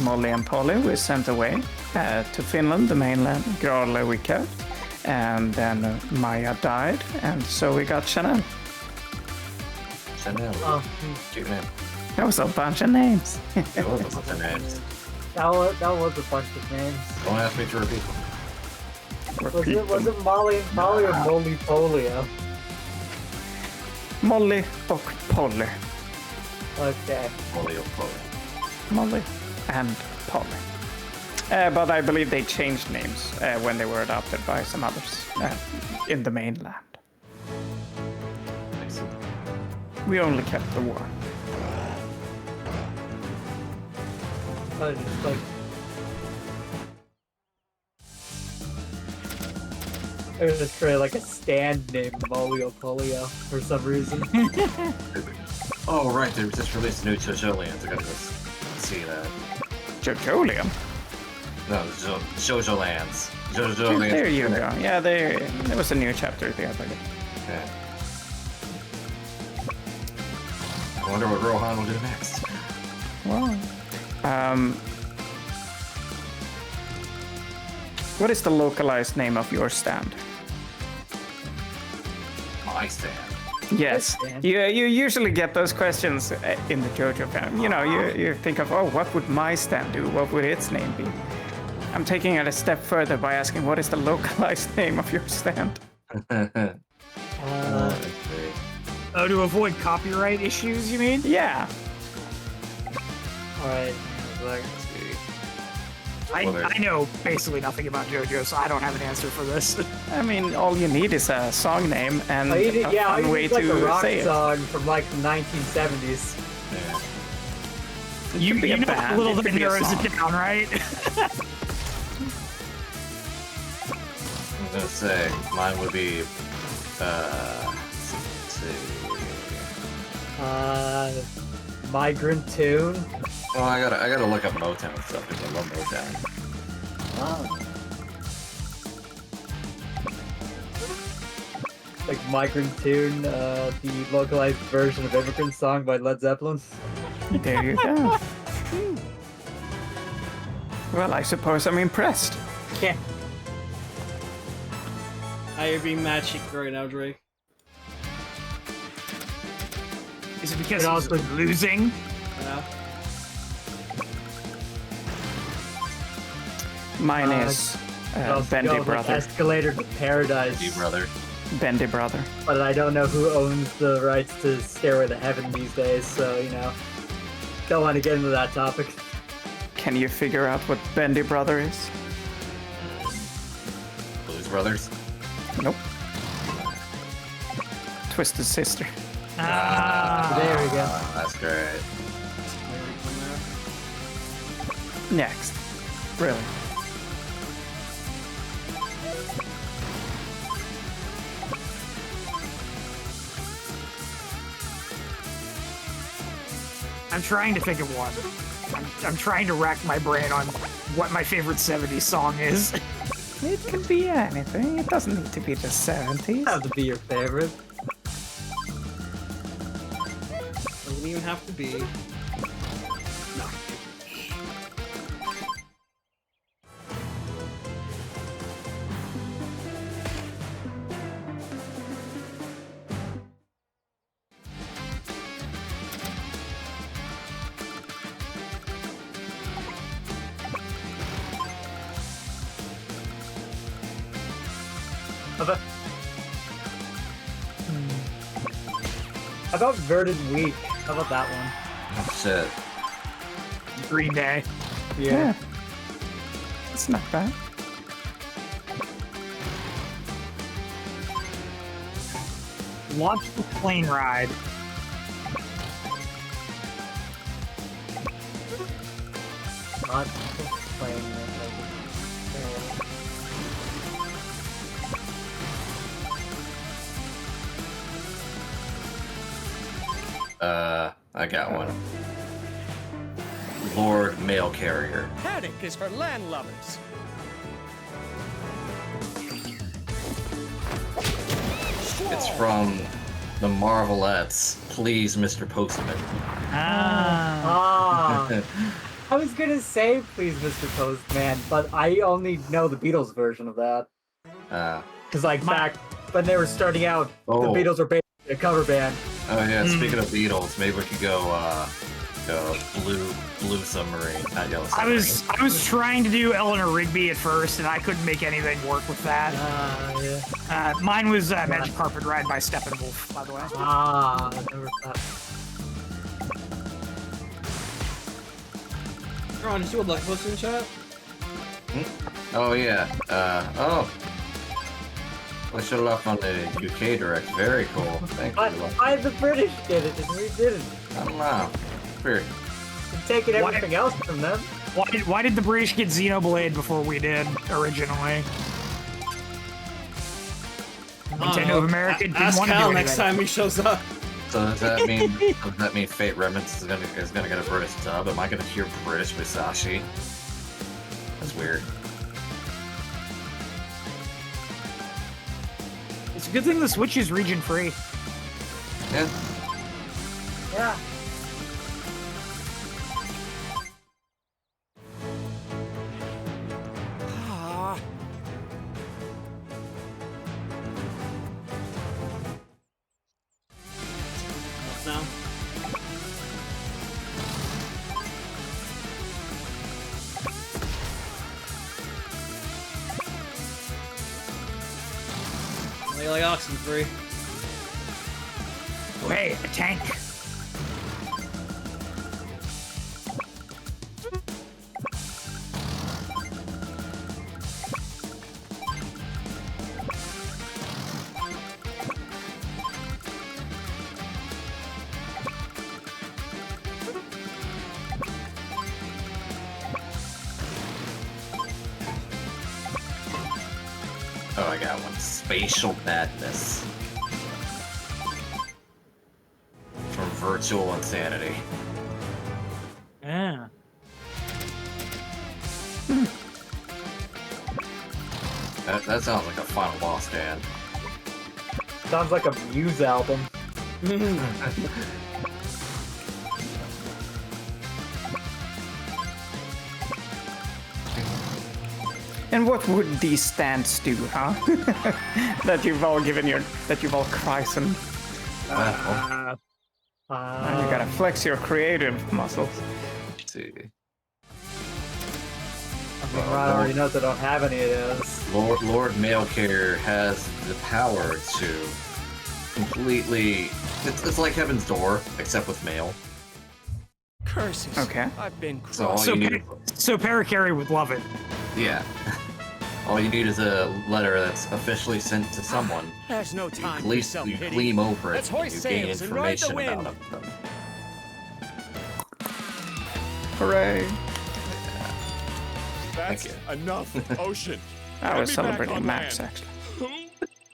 Molly and Polly were sent away to Finland, the mainland. Grolle we kept, and then Maya died, and so we got Chanel. Chanel. Oh, Cute name. That was a bunch of names. It was a bunch of names. that was a bunch of names. Don't ask me to repeat them. Was it Molly or Moly Polio? Molly och Polly. Okay. Polly. Molly and Polly. But I believe they changed names when they were adopted by some others in the mainland. I see. We only kept the one. Just like I was just create like a stand named Molio Polio for some reason. Oh, right, they just released a new JoJo Land. I gotta go see that. Jojolium. No, JoJo Lands. JoJo Lands. There you go. Yeah, there was a new chapter the other day. Yeah. I wonder what Rohan will do next. Wow. What is the localized name of your stand? My stand. Yes, stand? you usually get those questions in the JoJo fan. You know, you think of, oh, what would my stand do? What would its name be? I'm taking it a step further by asking, what is the localized name of your stand? Oh, to avoid copyright issues, you mean? Yeah. Alright. I know basically nothing about JoJo, so I don't have an answer for this. I mean, all you need is a song name and All you need, a yeah, all fun you way need like a to rock say it. song from like the 1970s. Yeah. It You could be a know band, how little it that could be a narrows song. it down, right? I'm gonna say mine would be let's see. Migrant Tune. Well, I gotta look up Motown stuff because I love Motown. Like Migrant Tune, the localized version of Immigrant Song by Led Zeppelin. There you go. Well, I suppose I'm impressed. Yeah. You're being mad cheeky right now, Drake. Is it because But he's also- losing? Yeah. Mine is Bendy Brother. Escalator to Paradise. You brother. Bendy Brother. But I don't know who owns the rights to Stairway to Heaven these days, so, you know, don't want to get into that topic. Can you figure out what Bendy Brother is? Blues Brothers. Nope. Twisted Sister. There we go. That's great. Next. Really. I'm trying to think of one. I'm trying to rack my brain on what my favorite 70s song is. It can be anything. It doesn't need to be the 70s. Have to be your favorite. Doesn't even have to be. How about Verdant Week? How about that one? Oh, shit. Green Day. Yeah. It's not bad. Launch the plane ride. Not playing it. I got one. Lord Mail Carrier. Paddock is for landlubbers. It's from the Marvelettes. Please, Mr. Postman. Ah. I was gonna say, please, Mr. Postman, but I only know the Beatles version of that. Because, like, back when they were starting out, the Beatles were basically a cover band. Oh yeah, speaking of Beatles, maybe we could go Blue Submarine, not Yellow Submarine. I was trying to do Eleanor Rigby at first, and I couldn't make anything work with that. Yeah. Mine was Magic Carpet Ride by Steppenwolf, by the way. Ah, never thought. Ron, did you like posting in chat? Oh yeah. Wish you luck on the UK Direct. Very cool. Thank you. Why the British did it and we didn't? I don't know. Weird. We're taking everything else from them. Why did the British get Xenoblade before we did originally? Nintendo of America didn't Ask want to Cal do next anything. time he shows up. So does that mean Fate Remnants is gonna get a British dub? Am I gonna hear British Musashi? That's weird. It's a good thing the Switch is region free. Yeah. Yeah. What's now? You like Oxen free? Oh, hey, a tank. Oh, I got one. Spatial Madness. From virtual insanity. Yeah. That sounds like a final boss, Dan. Sounds like a Muse album. And what would these stands do, huh? that you've all christened. Well, Now you gotta flex your creative muscles. let's see. I mean, Ron already knows I don't have any of those. Lord Mailcare has the power to completely. It's like Heaven's Door, except with mail. Curses. Okay. I've been So all crossed. So, you need, so Paracarry would love it. yeah. All you need is a letter that's officially sent to someone. There's no You, time gle- for self-pity. you gleam over it. Let's And hoist you gain sails and ride the information wind. about them. Hooray. That's you. enough ocean. I was Get me back celebrating on Max, land. actually.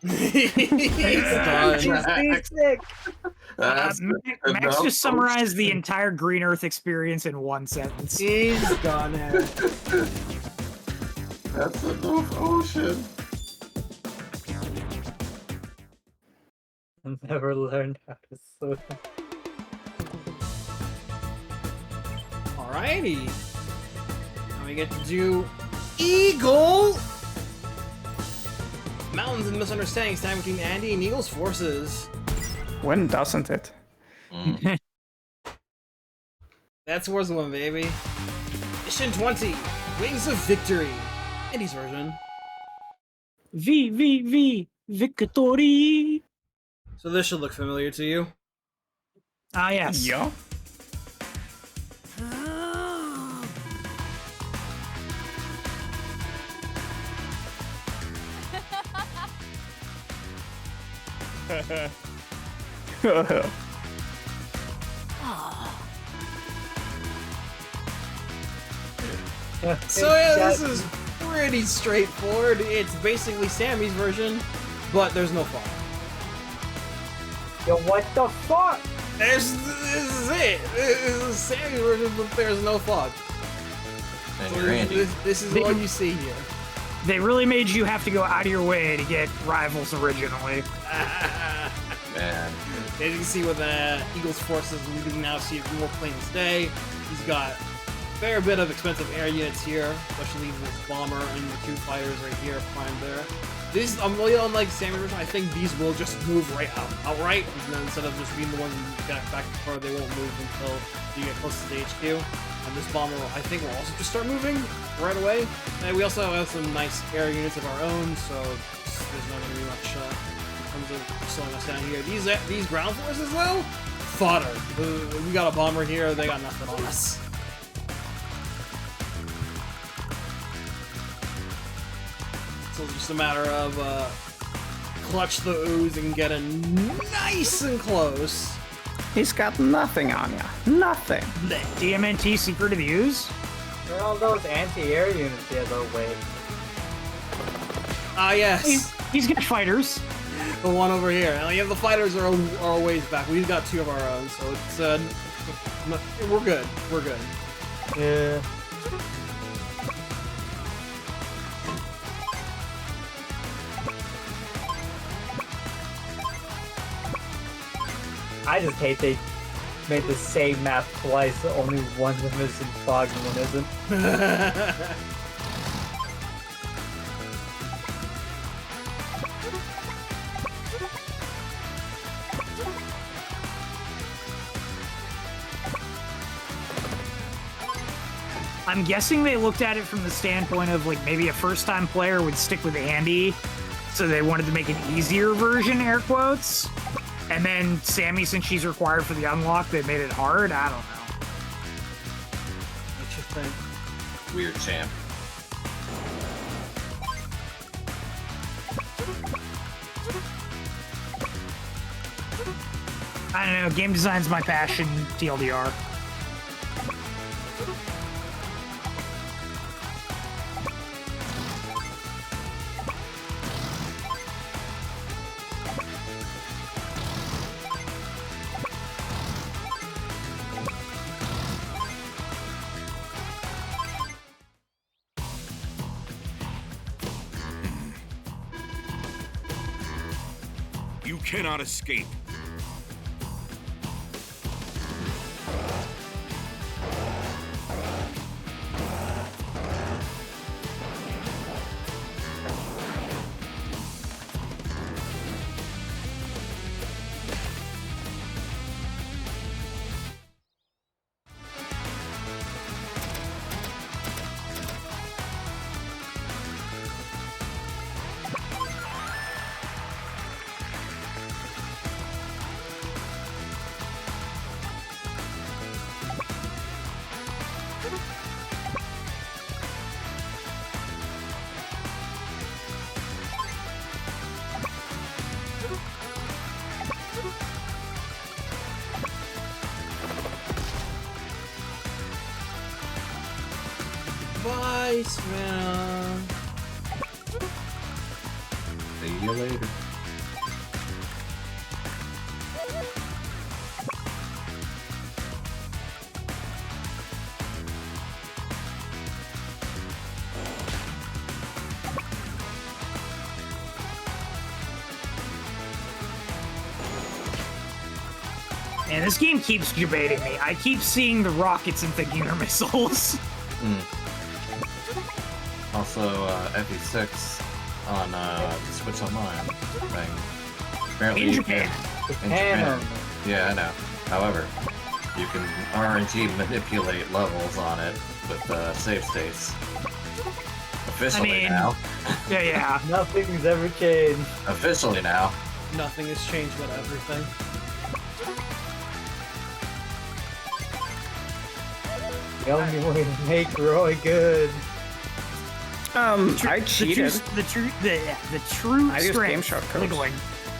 He's done. That's Max enough just summarized the entire Green Earth experience in one sentence. He's done it. That's enough ocean. I've never learned how to swim. Alrighty. Now we get to do Eagle! Mountains and misunderstandings stand between Andy and Eagle's forces. When doesn't it? That's Wars 1, baby. Mission 20, Wings of Victory. Andy's version. V Victory. So this should look familiar to you. Ah, yes. Yeah. So yeah, this is pretty straightforward. It's basically Sammy's version, but there's no fog. Yo, what the fuck? This is it. This is Sammy's version, but there's no fog. And So you're Andy. this is what you see here. They really made you have to go out of your way to get Rivals originally. Man. As you can see with the Eagles forces leading now, see more plain as day. He's got a fair bit of expensive air units here, especially this bomber and the two fighters right here primed there. These, really unlike Sammy version, I think these will just move right outright, and then instead of just being the ones you get back to front, they won't move until you get close to the HQ. And this bomber, I think, will also just start moving right away. And we also have some nice air units of our own, so there's not going to be much in terms of slowing us down here. These ground forces, though, fodder. We got a bomber here, they got nothing on us. So it's just a matter of clutch the ooze and get in nice and close. He's got nothing on ya. Nothing. DMNT Secret of the Ooze? Where are all those anti-air units the other way? Ah, yes. He's got fighters. The one over here. Now, yeah, the fighters are a ways back. We've got two of our own, so it's we're good. We're good. Yeah. I just hate they made the same map twice. Only one of them is in fog and one isn't. I'm guessing they looked at it from the standpoint of like maybe a first-time player would stick with Andy, so they wanted to make an easier version, air quotes. And then Sammy, since she's required for the unlock, they made it hard. I don't know. What you think? Weird champ. I don't know. Game design's my passion. TLDR. cannot escape. Vice man. See you later. And this game keeps debating me. I keep seeing the rockets and thinking they're missiles. Also, FE6 on Switch Online thing. Apparently In you Japan. can- in Japan. Yeah, I know. However, you can RNG manipulate levels on it with save states. Officially now. Yeah. Nothing's ever changed. Officially now. Nothing has changed but everything. The only way to make Roy good. I cheated. The true I used strength. game shortcuts. Wiggling.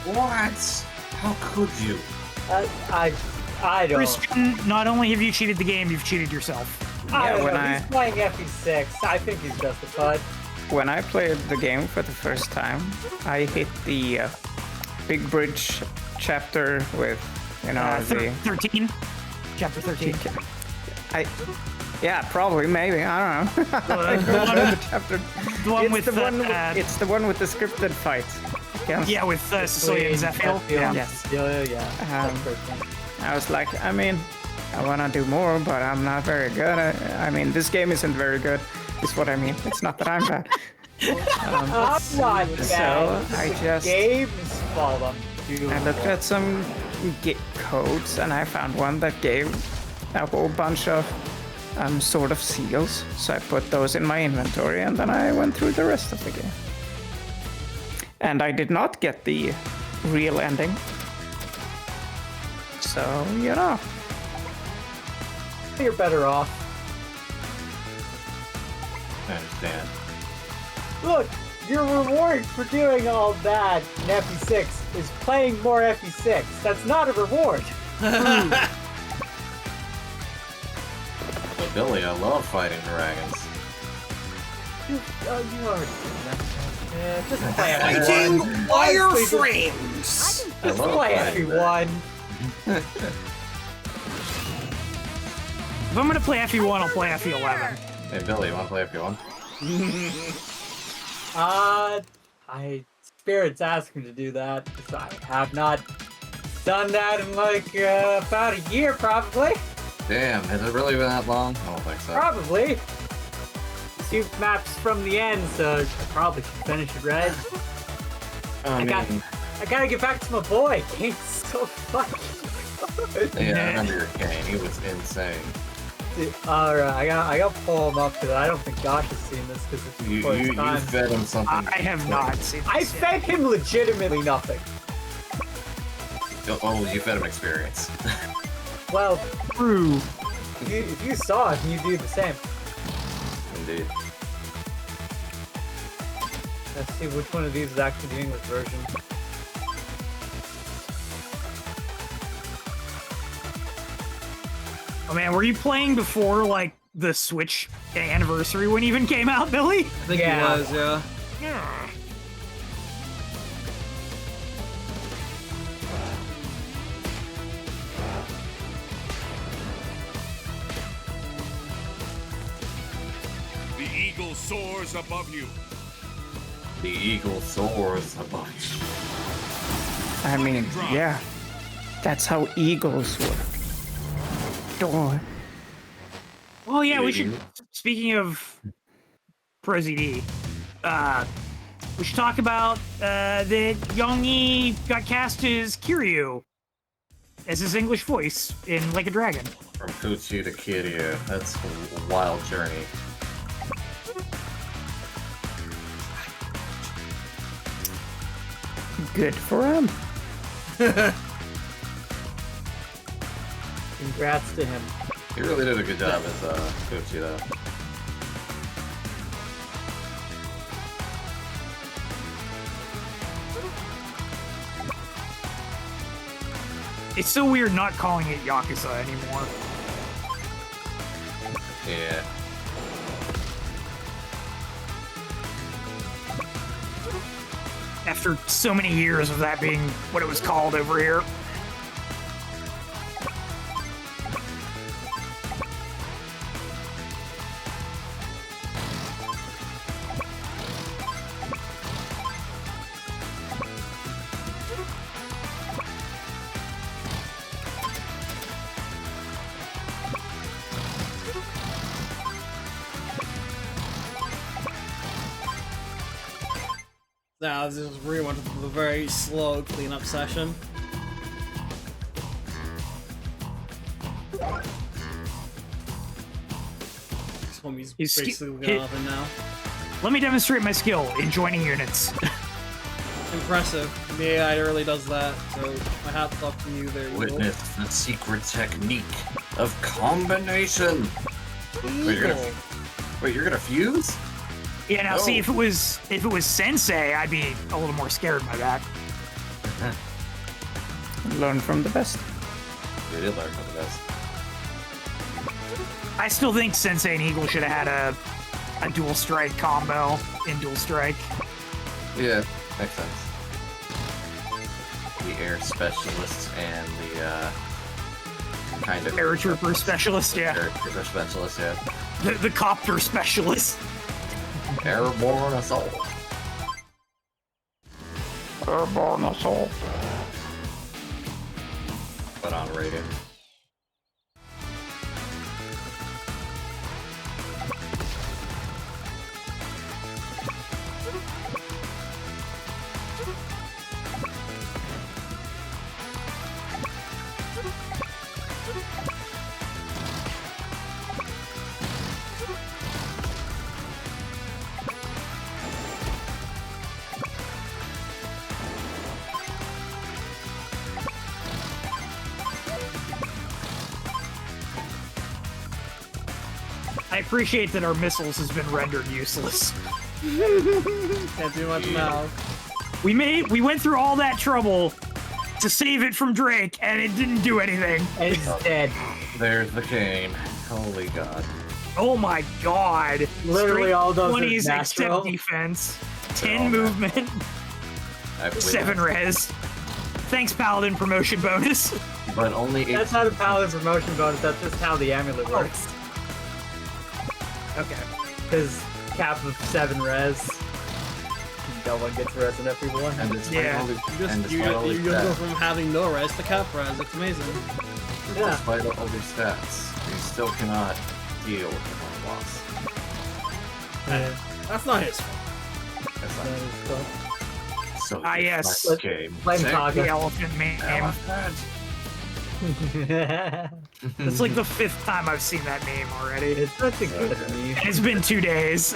What? How could you? I don't. Christian, not only have you cheated the game, you've cheated yourself. I Yeah, don't when know. I- He's playing FE6. I think he's justified. When I played the game for the first time, I hit the Big Bridge chapter with, the 13? Chapter 13. Yeah, probably, maybe, I don't know. The one with It's the one with the scripted fight. yeah, with Cecilia and Zephyr. Yeah. Yes. Yeah. I was like, I want to do more, but I'm not very good. I mean, this game isn't very good, is what I mean. It's not that I'm bad. I'm not bad. So I just Game's fault. I looked at some codes, and I found one that gave a whole bunch of sort of seals. So I put those in my inventory, and then I went through the rest of the game. And I did not get the real ending. So, You're better off. I understand. Look, your reward for doing all that in FE6 is playing more FE6. That's not a reward. But Billy, I love fighting dragons. You already did that. Yeah, just play Fighting FE1. wireframes! I Just love play fighting FE1. If I'm gonna play FE1, I'll play FE11. Hey Billy, you wanna play FE1? Spirit's asking to do that, because I have not done that in like about a year, probably. Damn, has it really been that long? I don't think so. Probably. 2 maps from the end, so I probably should finish it, right? I gotta get back to my boy. Game's so fucking good. Yeah, I remember your game. He was insane. Alright, I gotta pull him up because I don't think Josh has seen this because it's You before his time. fed him something. I have not seen this I yet. fed him legitimately nothing. Oh, you fed him experience. Well, True. if you saw it, you'd do the same. Indeed. Let's see which one of these is actually the English version. Oh man, were you playing before like the Switch anniversary when it even came out, Billy? I think he was, yeah. The eagle soars above you. The eagle soars above you. I mean, yeah. That's how eagles work. Door. Oh yeah, we should. Speaking of Pro ZD, we should talk about that Yongyi got cast as Kiryu as his English voice in Like a Dragon. From Kuchi to Kiryu. That's a wild journey. Good for him. Congrats to him. He really did a good job as Kuchi, though. It's so weird not calling it Yakuza anymore. Yeah. After so many years of that being what it was called over here. Now this is really went through a very slow cleanup session. This homie's basically gone up and now. Let me demonstrate my skill in joining units. Impressive. The AI really does that, so my hat's off to you there, Eagle. Witness the secret technique of combination. Wait, you're gonna fuse? Yeah, now see, if it was Sensei, I'd be a little more scared by that. Learn from the best. We did learn from the best. I still think Sensei and Eagle should have had a dual strike combo in dual strike. Yeah, makes sense. The air specialist and the kind of paratrooper specialist, yeah. Paratrooper specialist, yeah. The copter specialist. Airborne assault. Airborne assault. Put on rating. I appreciate that our missiles has been rendered useless. Can't do much now. We went through all that trouble to save it from Drake, and it didn't do anything. It's dead. There's the cane. Holy God. Oh my God. Literally Straight all those 20s are except natural. defense. 10 movement. 7 res. Thanks, Paladin promotion bonus. But only 8. That's not a Paladin promotion bonus, that's just how the amulet works. Okay. Because cap of 7 res. No one gets res in every one. And despite all these, You just go from having no res to cap res. It's amazing. Yeah. Despite all these stats, you still cannot deal with the one loss. That's not his fault. That's not so yes. nice game. Blame The Kaga. elephant meme. It's like the 5th time I've seen that name already. It's such a good meme. And it's been 2 days.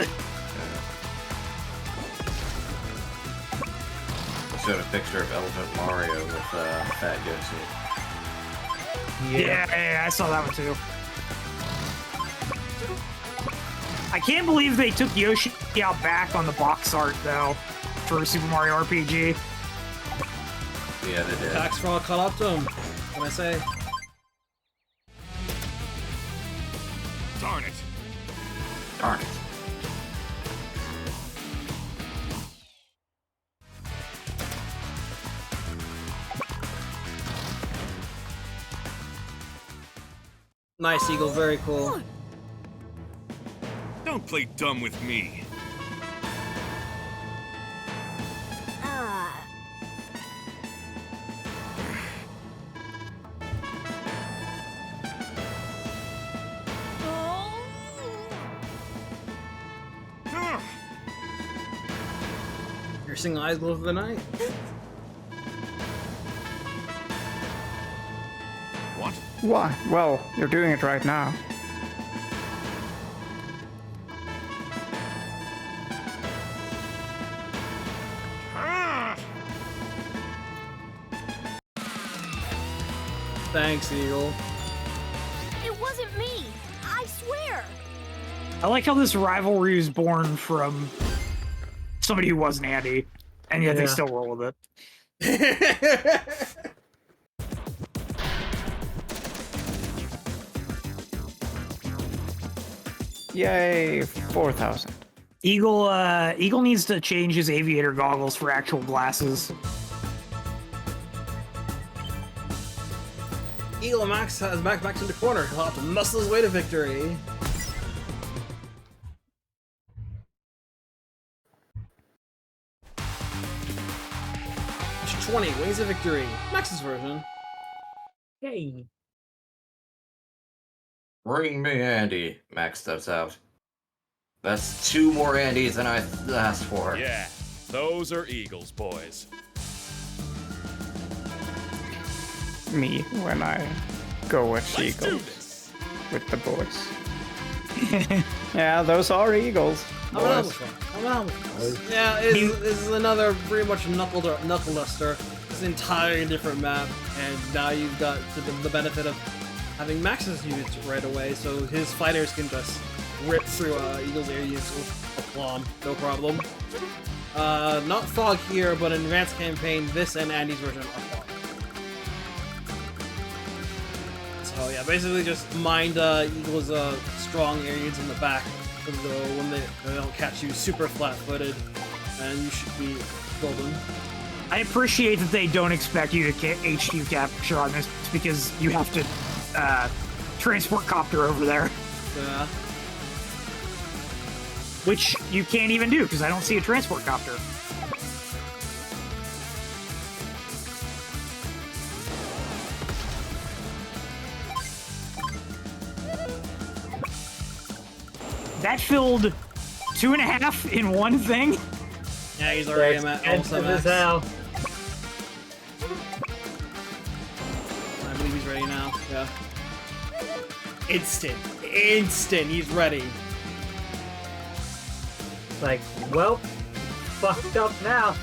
I showed a picture of Elephant Mario with Fat Yoshi. Yeah, I saw that one too. I can't believe they took Yoshi out back on the box art though for Super Mario RPG. Yeah, they did. Tax fraud caught up to him. What can I say? Darn it. Darn it. Nice, Eagle. Very cool. Don't play dumb with me. piercing eyes glow through the night. What? Why? Well, you're doing it right now. Thanks, Eagle. It wasn't me. I swear. I like how this rivalry is born from somebody who wasn't Andy, and yet they Yeah. still roll with it. Yay, 4,000. Eagle needs to change his aviator goggles for actual glasses. Eagle Max has back in the corner. He'll have to muscle his way to victory. Match 20, Wings of Victory. Max's version. Hey. Bring me Andy, Max steps out. That's 2 more Andys than I asked for. Yeah, those are Eagles, boys. Me when I go with Let's do Eagles this. with the boys. Yeah, those are Eagles. I'm an Boys. Yeah, this is another pretty much knuckle duster. It's an entirely different map, and now you've got the benefit of having Max's units right away, so his fighters can just rip through Eagle's air units with a plum, no problem. Not Fog here, but in Advanced Campaign, this and Andy's version are Fog. So yeah, basically just mind Eagle's strong air units in the back, so when they don't catch you super flat-footed, and you should be golden. I appreciate that they don't expect you to HQ capture on this because you have to transport copter over there, Yeah. which you can't even do because I don't see a transport copter. That filled 2.5 in one thing. Yeah, he's already That's almost at expensive max. as hell. I believe he's ready now. Yeah. Instant. He's ready. Like, well, fucked up now.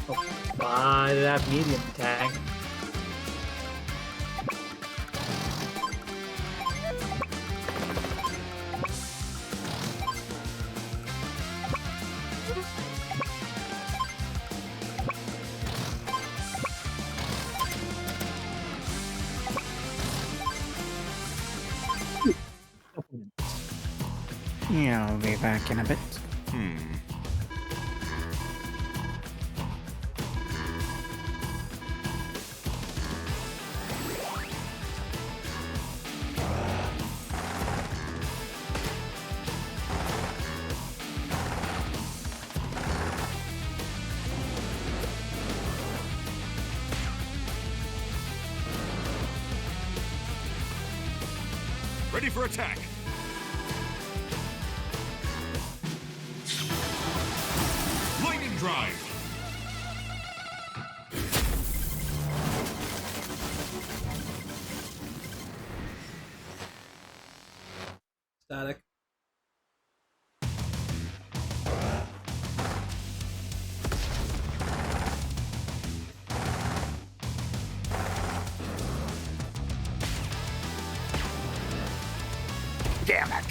Oh, why did I have medium tag? Yeah, I'll be back in a bit. Ready for attack. Lightning drive. Static. Damn it.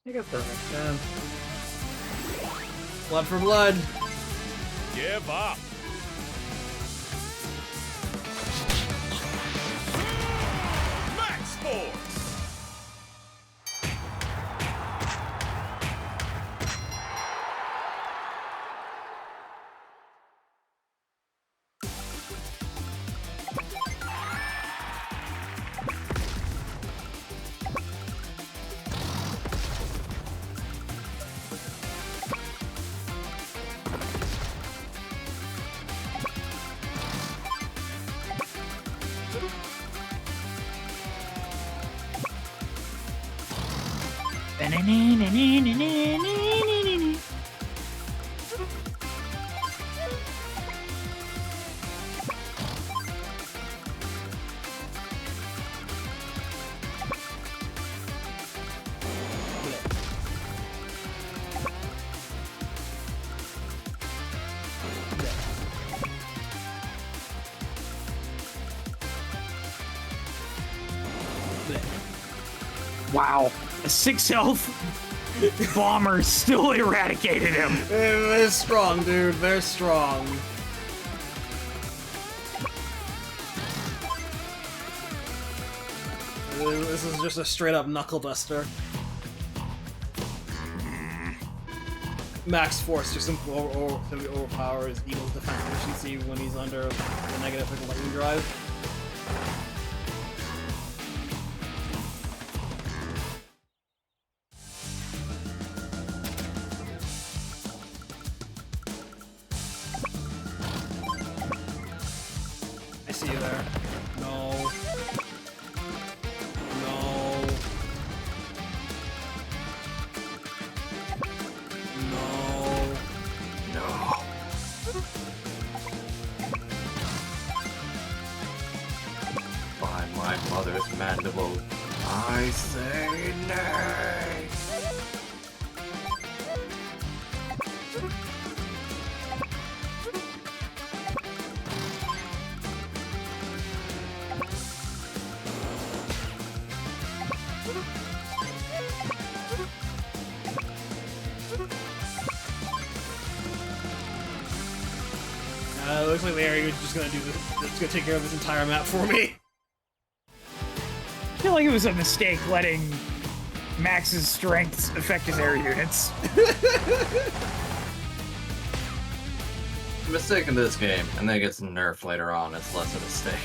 I guess that makes sense. Blood for blood. Give up. Max Force. Wow, a 6 health bomber still eradicated him. They're strong, dude. They're strong. This is just a straight up knuckle duster. Max Force just simply overpowers Eagle's defense efficiency when he's under the negative lightning drive. I see you there. No. No. No. No. By my mother's mandible, I say nay. It looks like the area is just gonna do this. It's gonna take care of this entire map for me. I feel like it was a mistake letting Max's strengths affect his air units. A mistake in this game, and then it gets nerfed later on. It's less a mistake.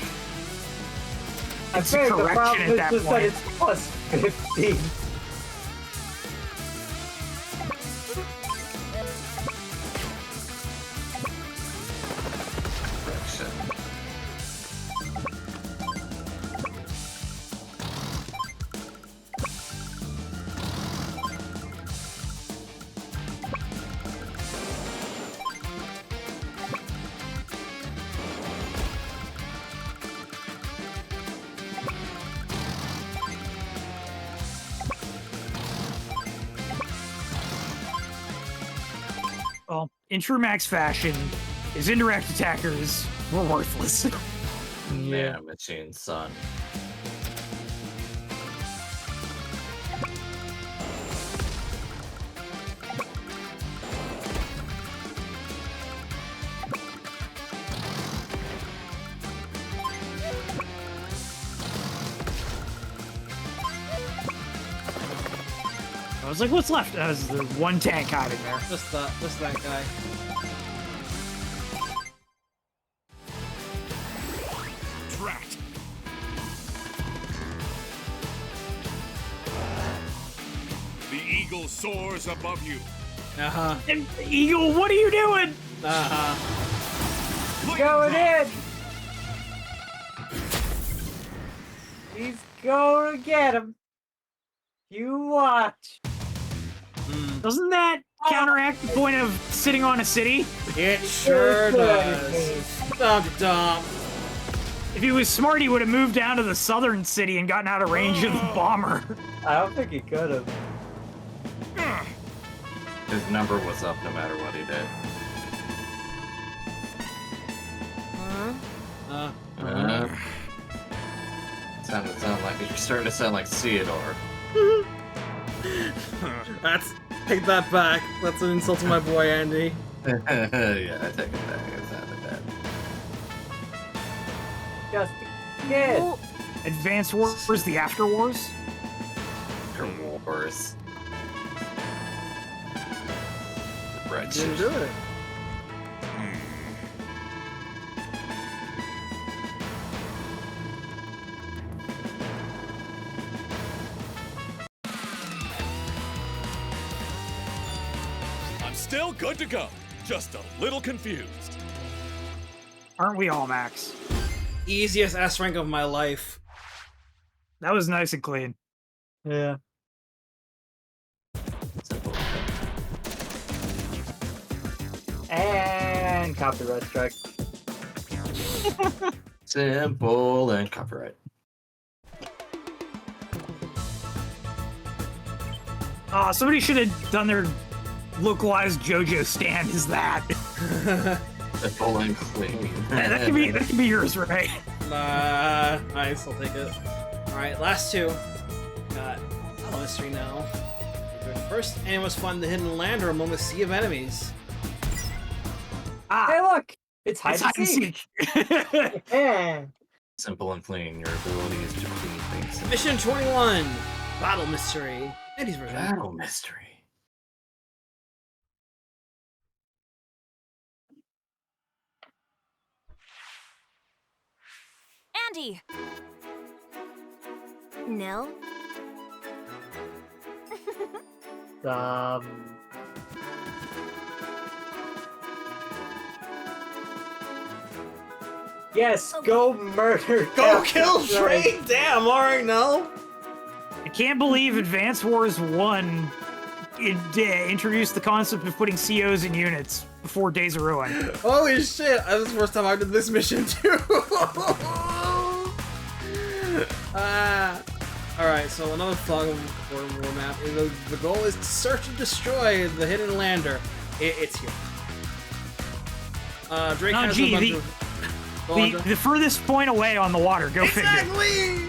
I It's a think the correction problem at is that just that point. it's plus 15. Correction. Well, in true Max fashion, his indirect attackers were worthless. Yeah, machine son. I was like, what's left? That was the one tank hiding there. Just that guy. Tracked. The eagle soars above you. Uh-huh. And Eagle, what are you doing? Uh-huh. Going in! He's going to get him. You watch. Doesn't that counteract the point of sitting on a city? It sure does. Dump. If he was smart, he would have moved down to the southern city and gotten out of range of the bomber. I don't think he could have. His number was up no matter what he did. Sound like you're starting to sound like Theodore. Take that back. That's an insult to my boy Andy. Yeah, I take it back. It sounded bad. Just a kid. Advanced Wars, the After Wars? Wars. Right. Didn't do it. I'm still good to go. Just a little confused. Aren't we all, Max? Easiest S rank of my life. That was nice and clean. Yeah. And copyright strike. Simple and copyright. Somebody should have done their localized JoJo stand as that. Simple and clean. that could be yours, right? Nice, I'll take it. Alright, last two. Got Battle Mystery now. First, and it was fun the hidden lander among the sea of enemies. Hey, look! It's hide and seek. Yeah. Simple and clean. Your ability is to clean things. Mission 21, Battle Mystery. Andy's version. Battle Mystery. Andy! No? Yes, go murder. Go kill Drake! Damn, alright, no. I can't believe Advance Wars 1 introduced the concept of putting COs in units before Days of Ruin. Holy shit, that was the first time I did this mission too. Alright, so another Fog of War map. The goal is to search and destroy the hidden lander. It's here. Drake has a bunch of... The furthest point away on the water, go figure. Exactly!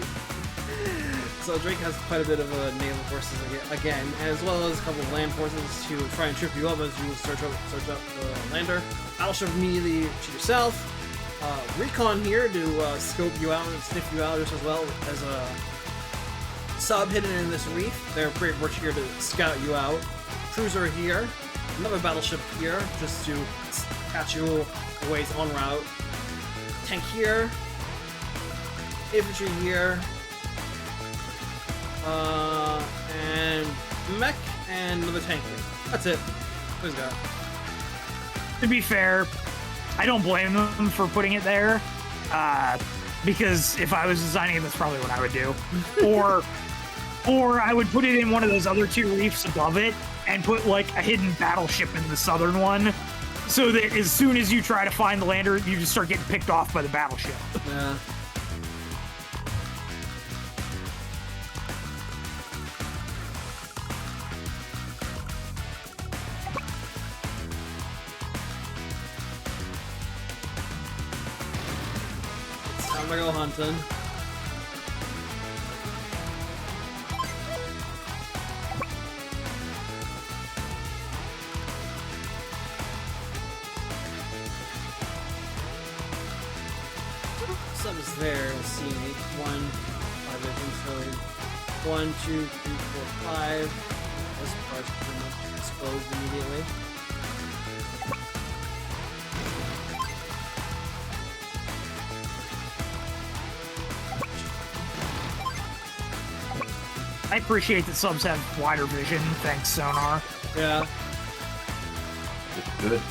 So Drake has quite a bit of naval forces again, as well as a couple of land forces to try and trip you up as you search up the lander. Battleship immediately shoot yourself. Recon here to scope you out and sniff you out, just as well as a sub hidden in this reef. They're pretty much here to scout you out. Cruiser here. Another battleship here, just to catch you ways en route. Tank here. Infantry here. And mech and another tank here. That's it. Who's got? To be fair, I don't blame them for putting it there, because if I was designing it, that's probably what I would do. Or I would put it in one of those other two reefs above it and put like a hidden battleship in the southern one, so that as soon as you try to find the lander, you just start getting picked off by the battleship. Yeah. I'm gonna go hunting. Something's there, let's see. 1, 5 vision, so 1, 2, 3, 4, 5. This part's pretty much exposed immediately. I appreciate that subs have wider vision, thanks, Sonar. Yeah. Good.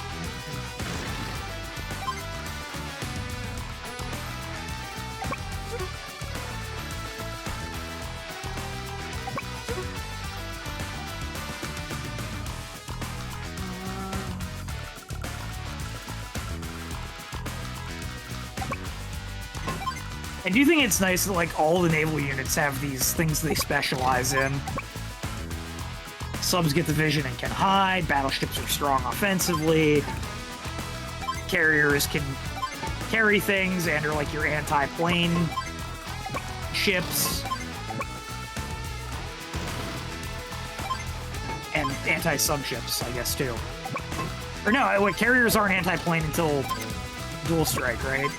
I do think it's nice that like all the naval units have these things they specialize in. Subs get the vision and can hide, battleships are strong offensively, carriers can carry things and are like your anti-plane ships. And anti-sub ships, I guess, too. Or no, what, carriers aren't anti-plane until dual strike, right?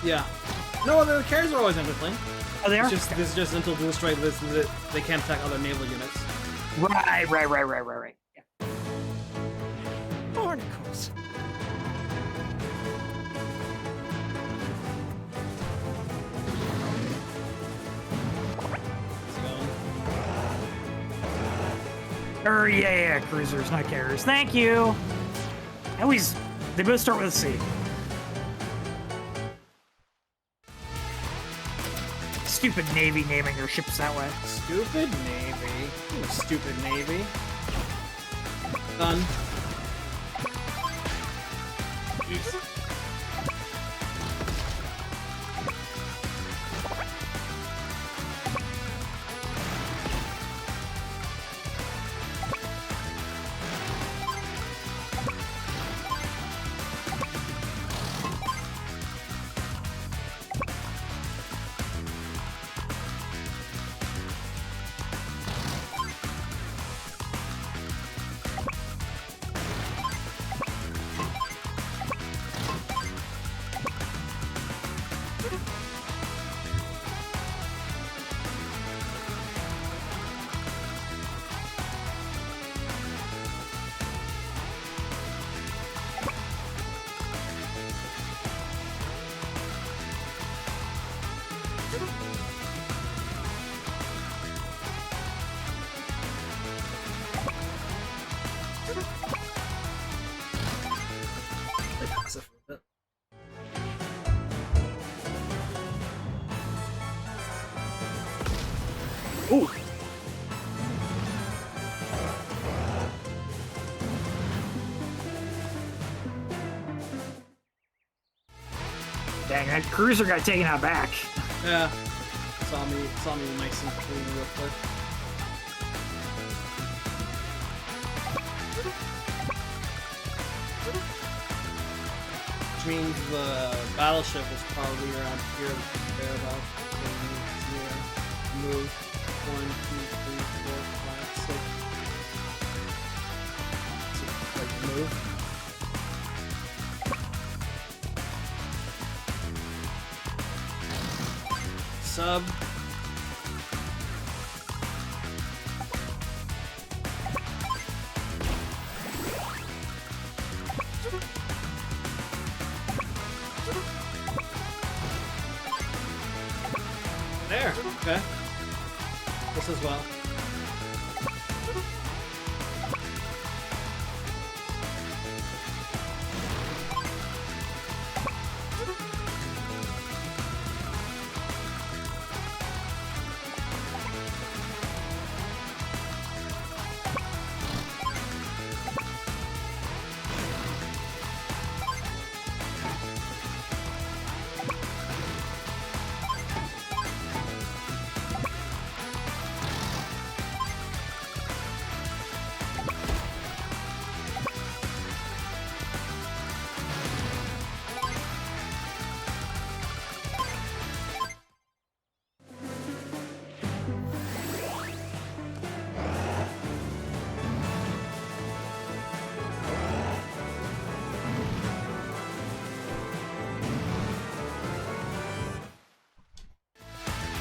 Yeah. No, the carriers are always anti-plane. Oh, they are? This is just until dual strike, they can't attack other naval units. Right. Yeah. Barnacles. Yeah, cruisers, not carriers. Thank you. They both start with a C. Stupid Navy naming their ships that way. Stupid Navy. Ooh, stupid Navy. Done. Dang, that cruiser got taken out back. Yeah. Saw me nice and clean real quick. Which means the battleship is probably around here thereabouts. Move 1, 2, 3, 4, 5, 6. Like move. Sub. There, okay. This as well.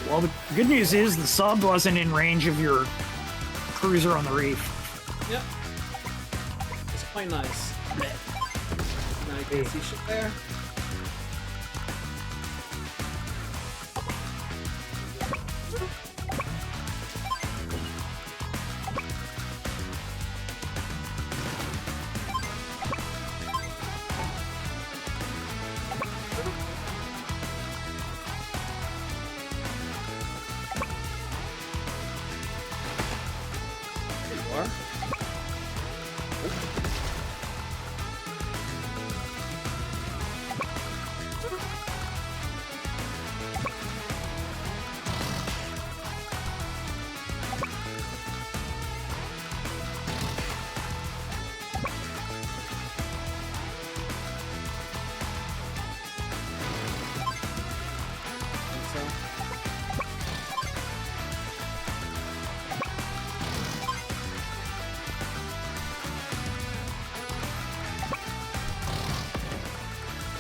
Well, the good news is the sub wasn't in range of your cruiser on the reef. Yep. It's quite nice. Now you can see shit there.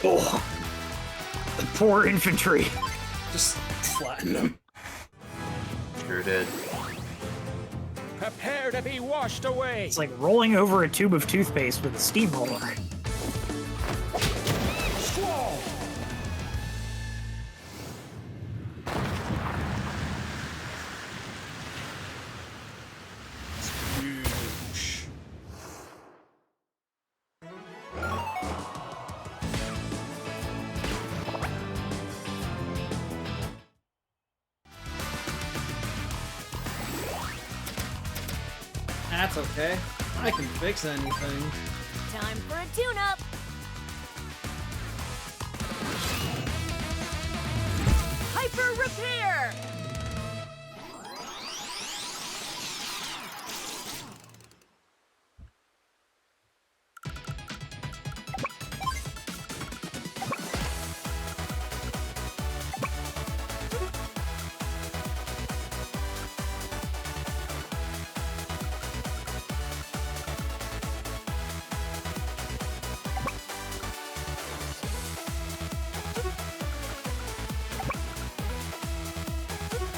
Oh, the poor infantry. Just flatten them. Sure did. Prepare to be washed away. It's like rolling over a tube of toothpaste with a steamroller. Squall. That's okay. I can fix anything. Time for a tune-up. Hyper repair.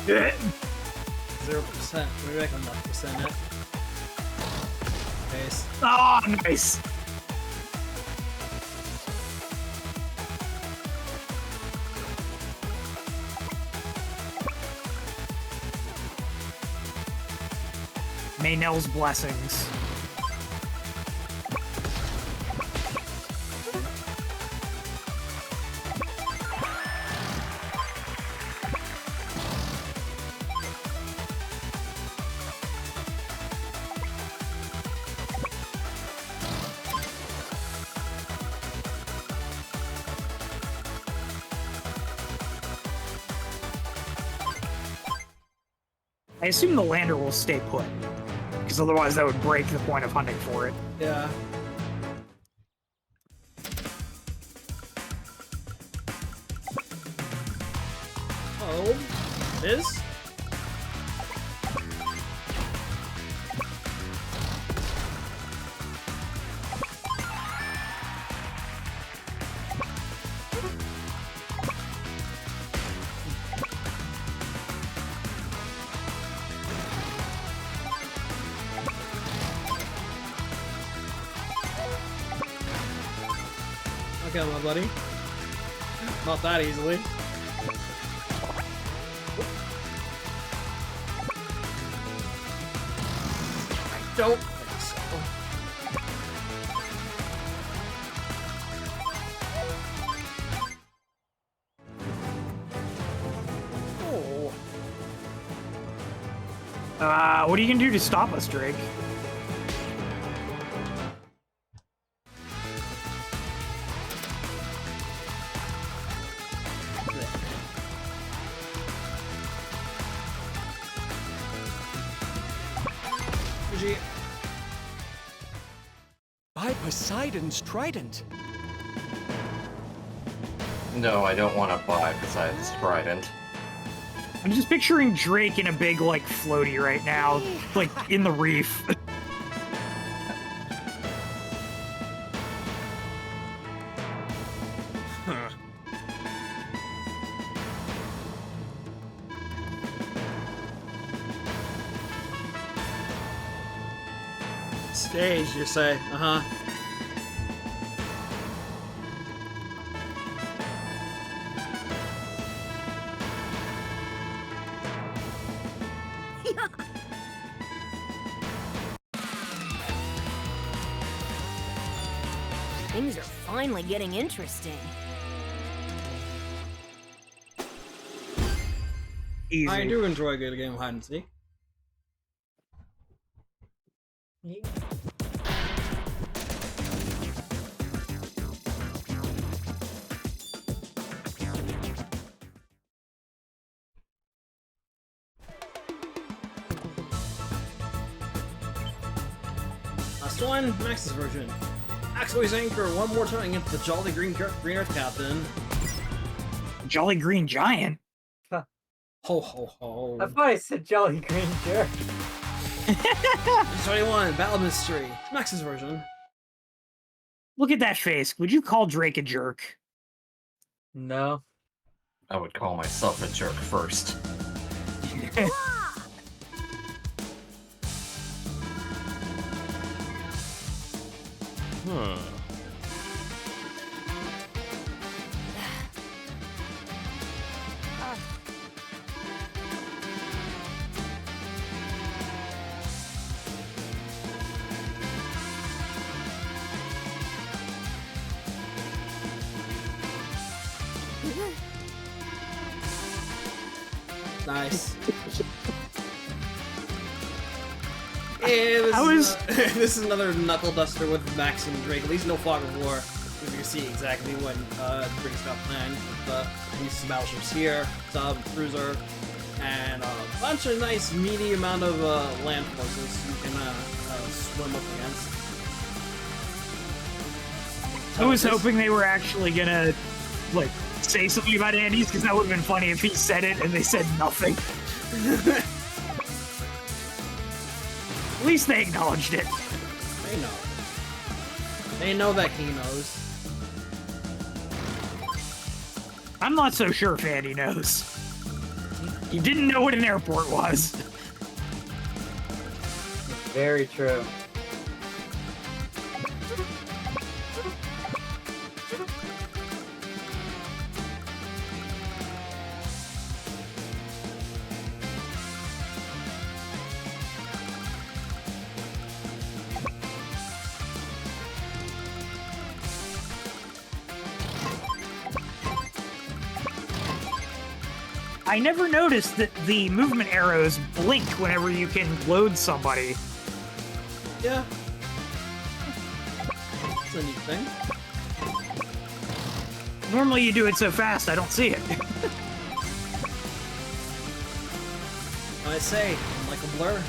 Yeah. 0%. Maybe I can 1% it. Base. Oh, nice. Maynell's blessings. I assume the lander will stay put, because otherwise that would break the point of hunting for it. Yeah. Oh, is? Okay, my buddy. Not that easily. I don't think so. Oh. What are you gonna do to stop us, Drake? By Poseidon's trident. No, I don't want to buy Poseidon's trident. I'm just picturing Drake in a big, like, floaty right now, like, in the reef. Stage, you say? Uh-huh. Things are finally getting interesting. Easy. I do enjoy a good game of hide and seek. Last one, Max's version. Max always anchor one more time against the Jolly Green Earth Captain. Jolly Green Giant? Ho ho ho. I thought I said Jolly Green Jerk. 21, Battle Mystery. Max's version. Look at that face. Would you call Drake a jerk? No. I would call myself a jerk first. Nice. Yeah, this is another knuckle duster with Max and Drake. At least no fog of war. You can see exactly when Drake's got planned with these battleships here, sub, cruiser, and a bunch of nice meaty amount of land forces you can swim up against. I was hoping they were actually gonna, like, say something about Andes, because that would have been funny if he said it and they said nothing. At least they acknowledged it. They know. They know that he knows. I'm not so sure if Andy knows. He didn't know what an airport was. Very true. I never noticed that the movement arrows blink whenever you can load somebody. Yeah. That's a neat thing. Normally you do it so fast, I don't see it. Oh I say? Like a blur.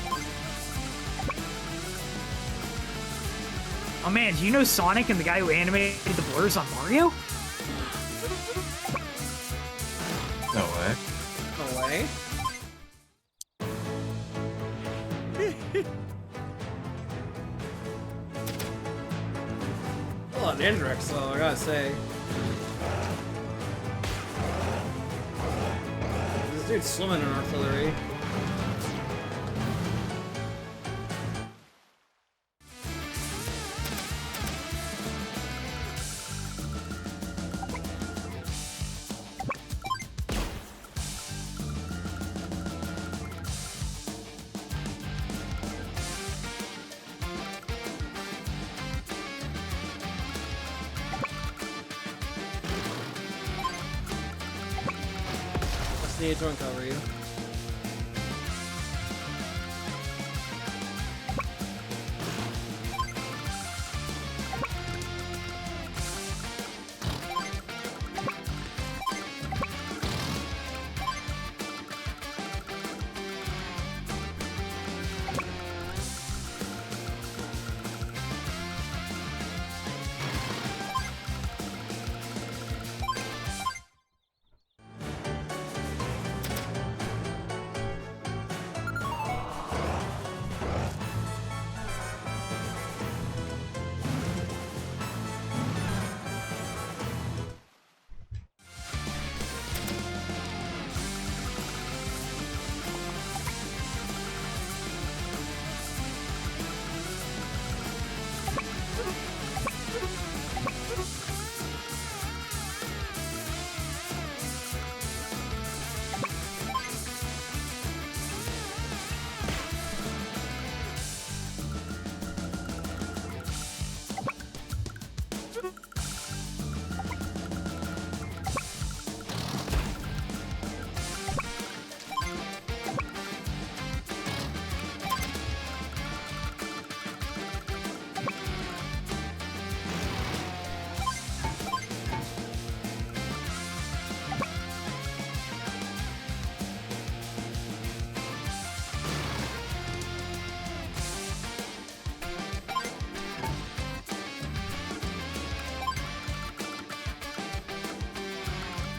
Oh man, do you know Sonic and the guy who animated the blurs on Mario? No way. No way. A lot of indirects, though, I gotta say. This dude's swimming in artillery. Need to uncover you.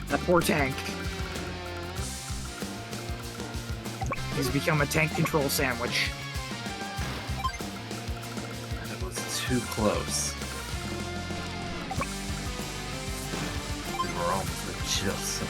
That poor tank. He's become a tank control sandwich. That was too close. We were almost just.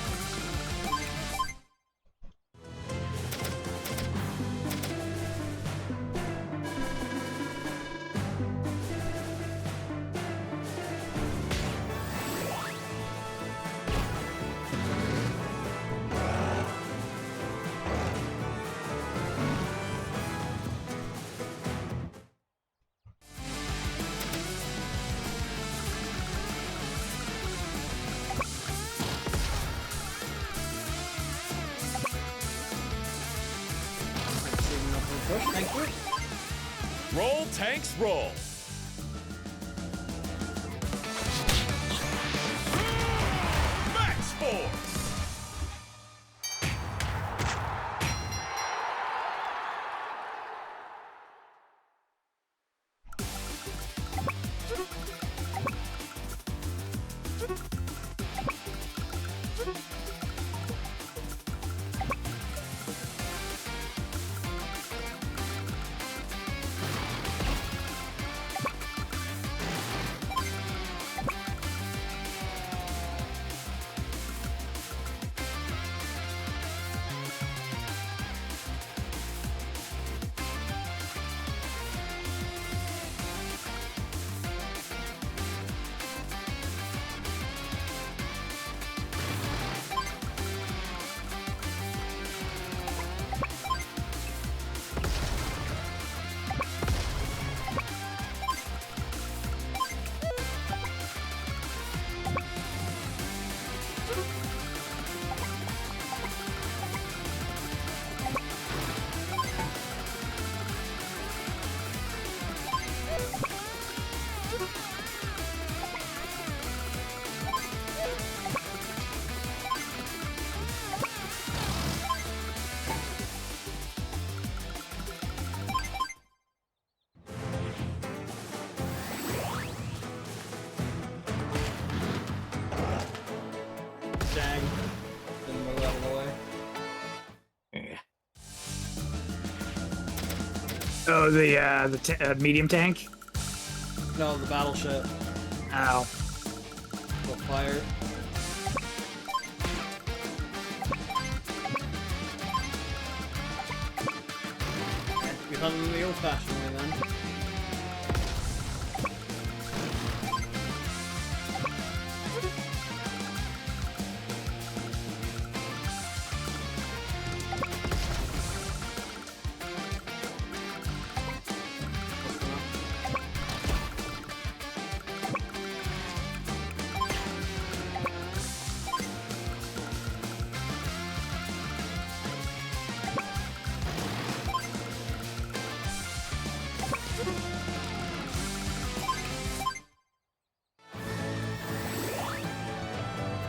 Thank you. Roll, tanks, roll. Max force. Oh, the medium tank. No, the battleship. Ow. Will fire. We hunt them the old-fashioned way then.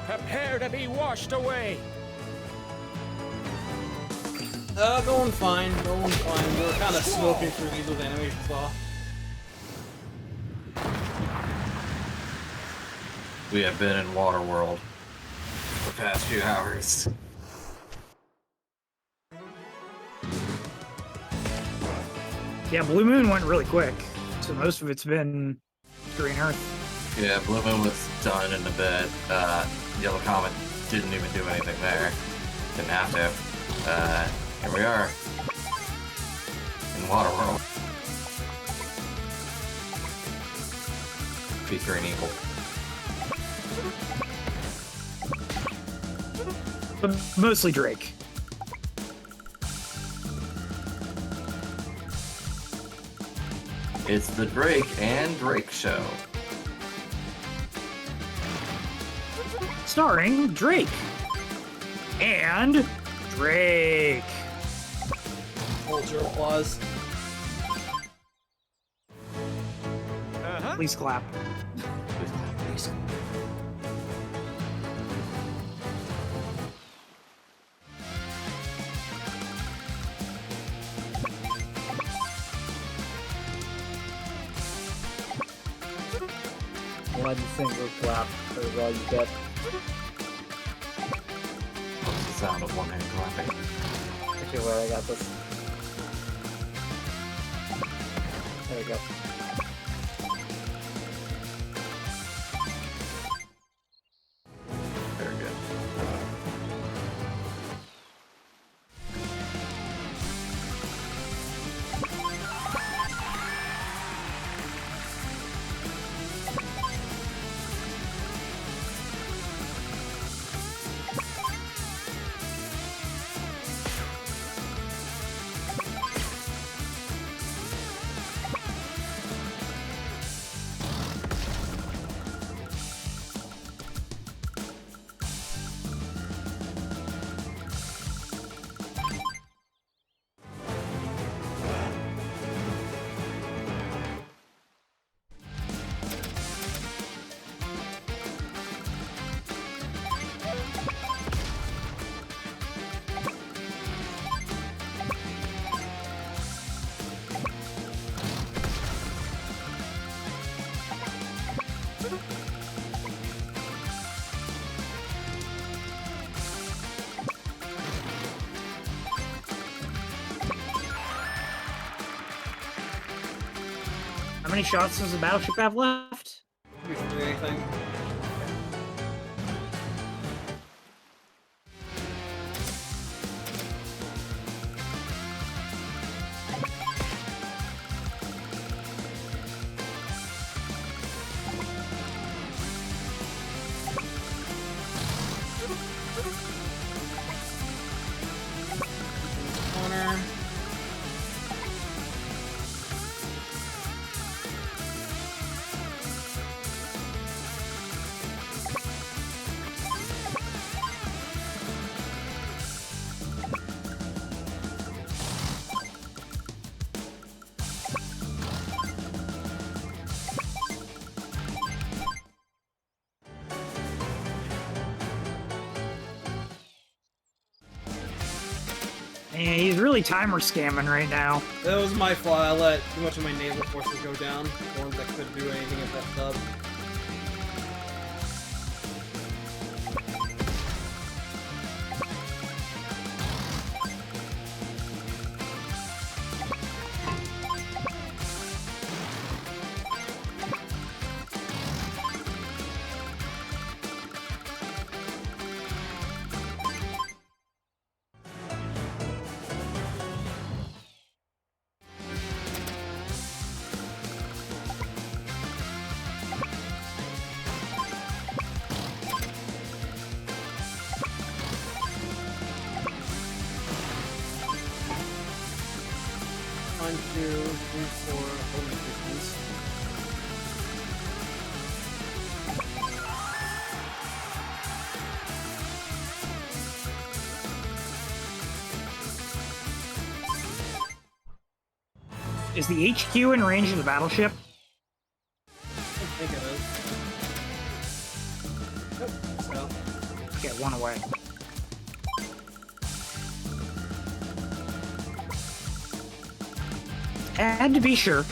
Prepare to be washed away. Going fine, going fine. We're kind of smoking through these with animations off. We have been in Waterworld for the past few hours. Yeah, Blue Moon went really quick, so most of it's been Green Earth. Yeah, Blue Moon was done in a bit. Yellow Comet didn't even do anything there. Didn't have to. Here we are. In Waterworld. Featuring Eagle. But mostly Drake. It's the Drake and Drake show. Starring Drake. And Drake. Hold your applause. Please clap. Please. One single clap is all you get. What's the sound of one hand clapping? Actually, where I got this. There we go. Very good. How many shots does the battleship have left? Before anything. Corner. Yeah, he's really timer scamming right now. That was my fault. I let too much of my naval forces go down. The ones that couldn't do anything at that sub. Is the HQ in range of the battleship? I think it is. Yep, so. Get one away. Had to be sure.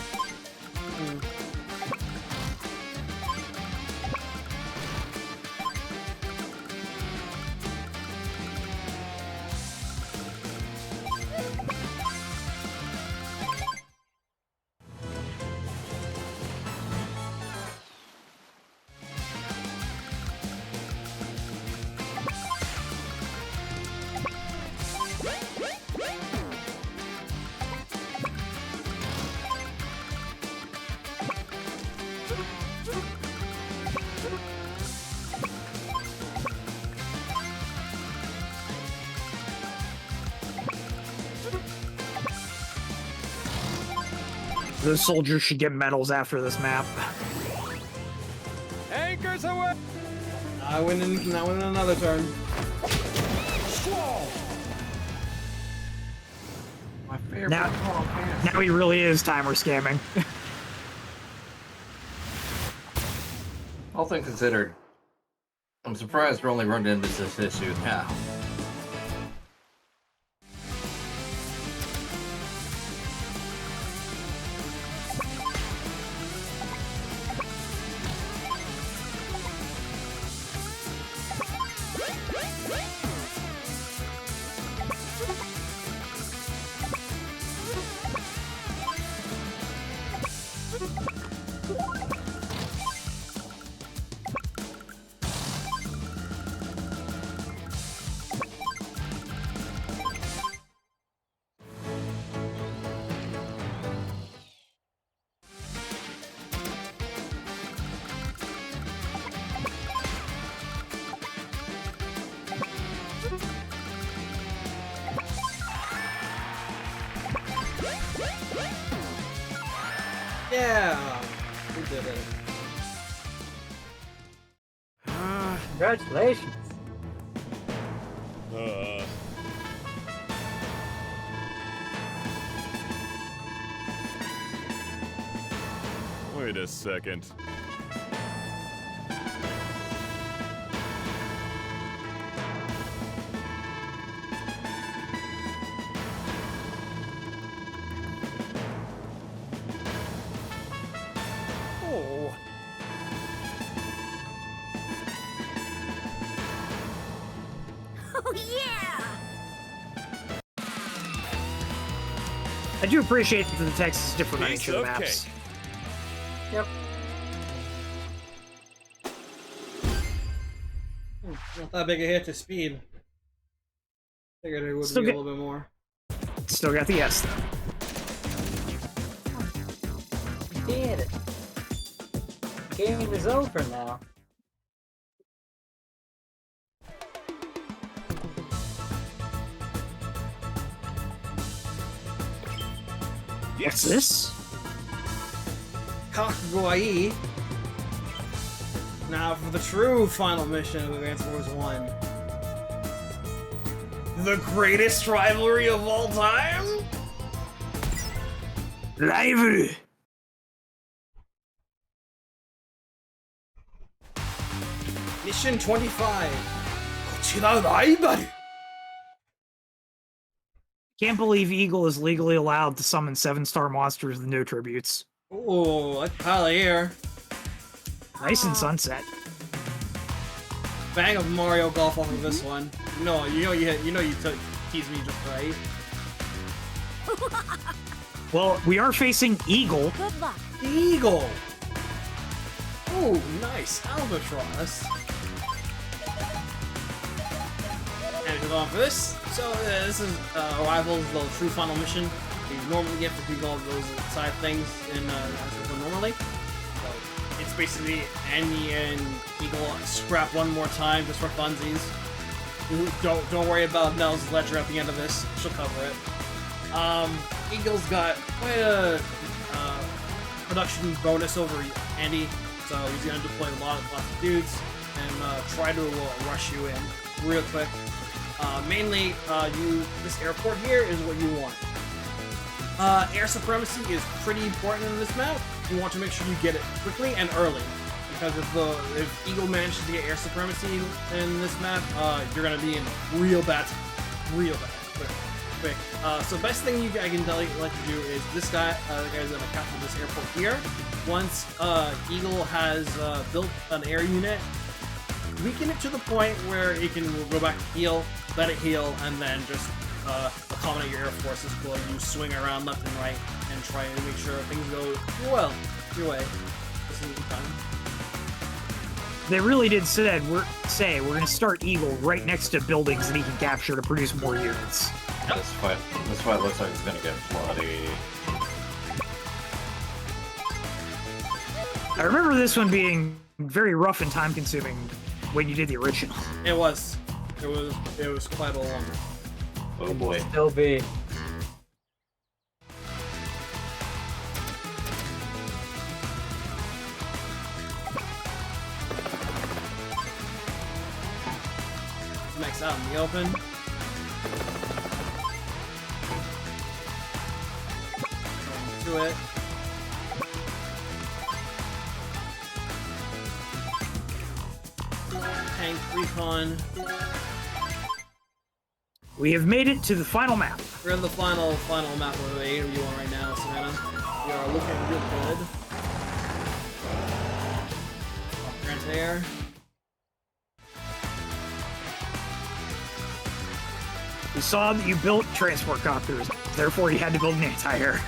The soldiers should get medals after this map. Anchors away! I win another turn. My favorite. Now he really is timer scamming. All things considered, I'm surprised we're only running into this issue now. Yeah, we did it. Congratulations. Wait a second. Oh. Oh yeah! I do appreciate that the text is different on Piece each of the of maps. cake. Yep. Not that big a hit to speed. Figured it would Still be a get- little bit more. Still got the S though. Did it. Game is over now. What's this? Kakugai. Now for the true final mission of Advance Wars 1. The greatest rivalry of all time? Raibaru! Mission 25. こちらライバル. Can't believe Eagle is legally allowed to summon 7-star monsters with no tributes. Ooh, that's pile here. Nice and Sunset. Bang of Mario Golf off of this one. No, you teased me just right. Well, we are facing Eagle. Good luck. The Eagle. Ooh, nice Albatross. And we're going for this. So this is Arrival's the true final mission. You normally get to do all those side things in normally. So it's basically Andy and Eagle scrap one more time just for funsies. Don't worry about Nell's ledger at the end of this. She'll cover it. Eagle's got quite a production bonus over Andy, so he's gonna deploy lots of dudes and try to rush you in real quick. Mainly, this airport here is what you want. Air supremacy is pretty important in this map. You want to make sure you get it quickly and early. Because if Eagle manages to get air supremacy in this map, you're gonna be in real bad, quick. So best thing I can let you do is this guy, the guy's gonna capture this airport here. Once Eagle has built an air unit, weaken it to the point where it can go back to heal, let it heal, and then just accommodate your air forces while you swing around left and right and try to make sure things go well your way. This is the time. They really did say we're gonna start Eagle right next to buildings that he can capture to produce more units. This fight looks like it's gonna get bloody. I remember this one being very rough and time consuming when you did the original. It was quite a long. Oh boy. Still be. Max out in the open. Going to it. Tank recon. We have made it to the final map. We're in the final map of AW1 right now, Savannah. We are looking real good. Grant air. We saw that you built transport copters, therefore you had to build an anti-air.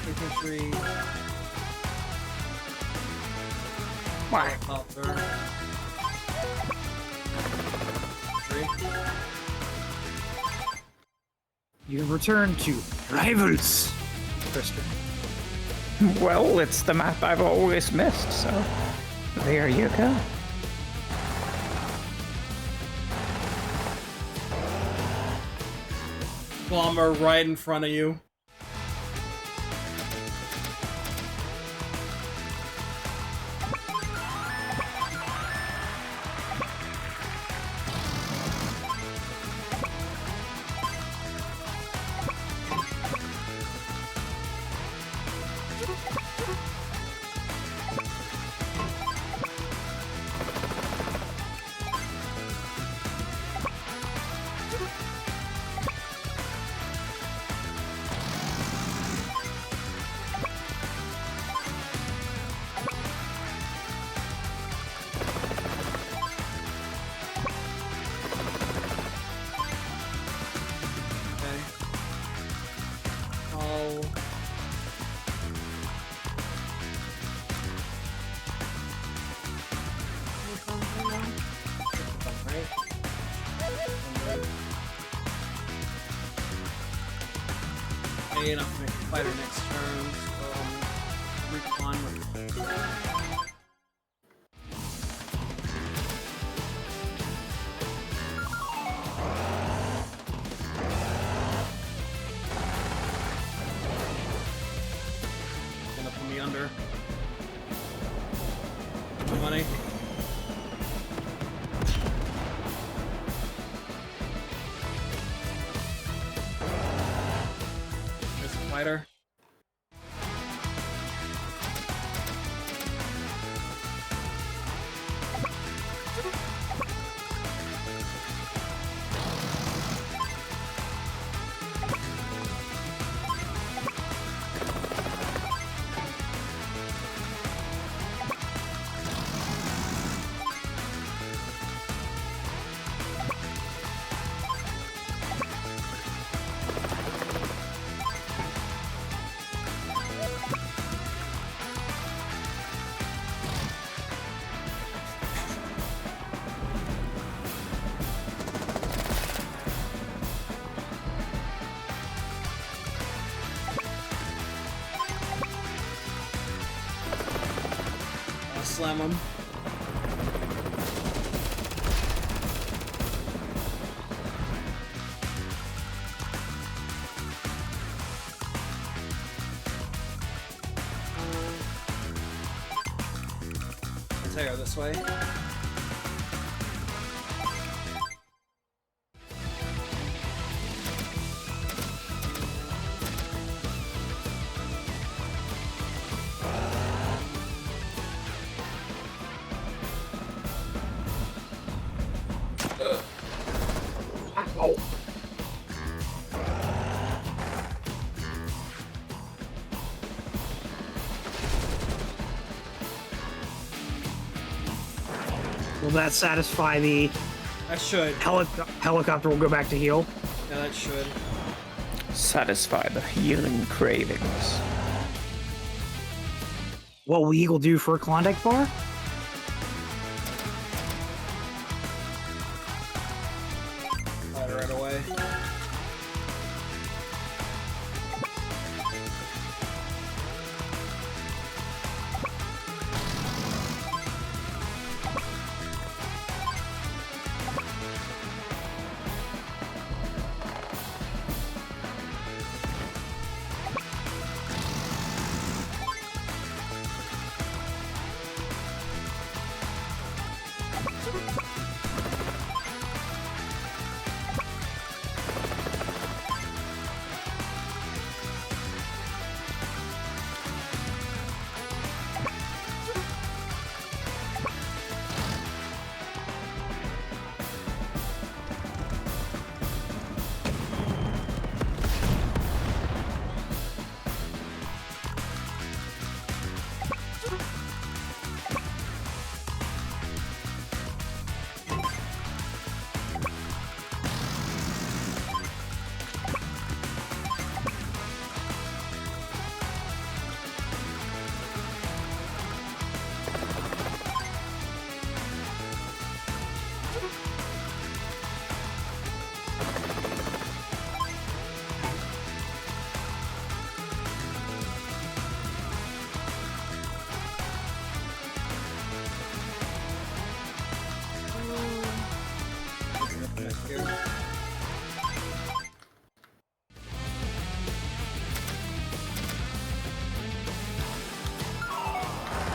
Infantry. Helicopter. You have returned to Rivals, Christian. Well, it's the map I've always missed, so there you go. Bomber right in front of you. Enough to make a fighter next turn, so recon with gonna put me under. My money. Fighter. Slam him. Tear this way. Will that satisfy the That should. helicopter? Will go back to heal. Yeah, that should. Satisfy the healing cravings. What will Eagle do for a Klondike bar? Right away.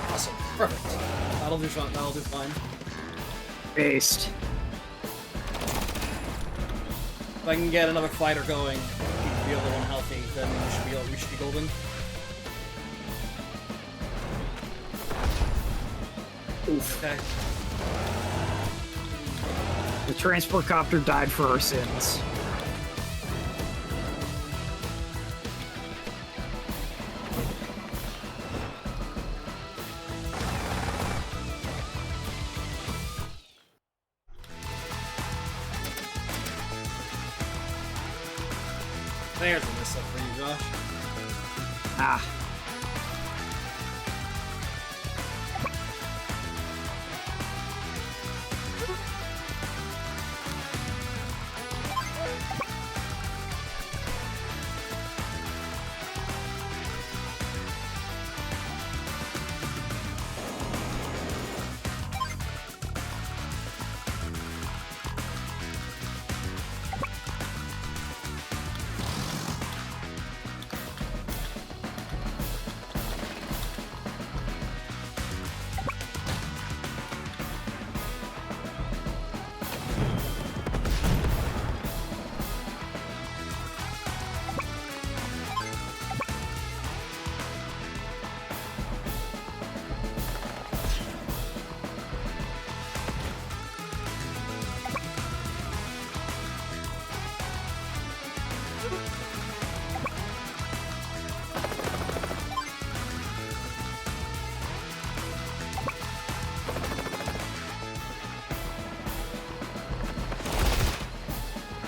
Awesome. Perfect. That'll do fine. That'll do fine. Based. If I can get another fighter going, keep the other one healthy, then we should be golden. Oof. Okay. The transport copter died for our sins. There's a miss up for you, Josh. Ah.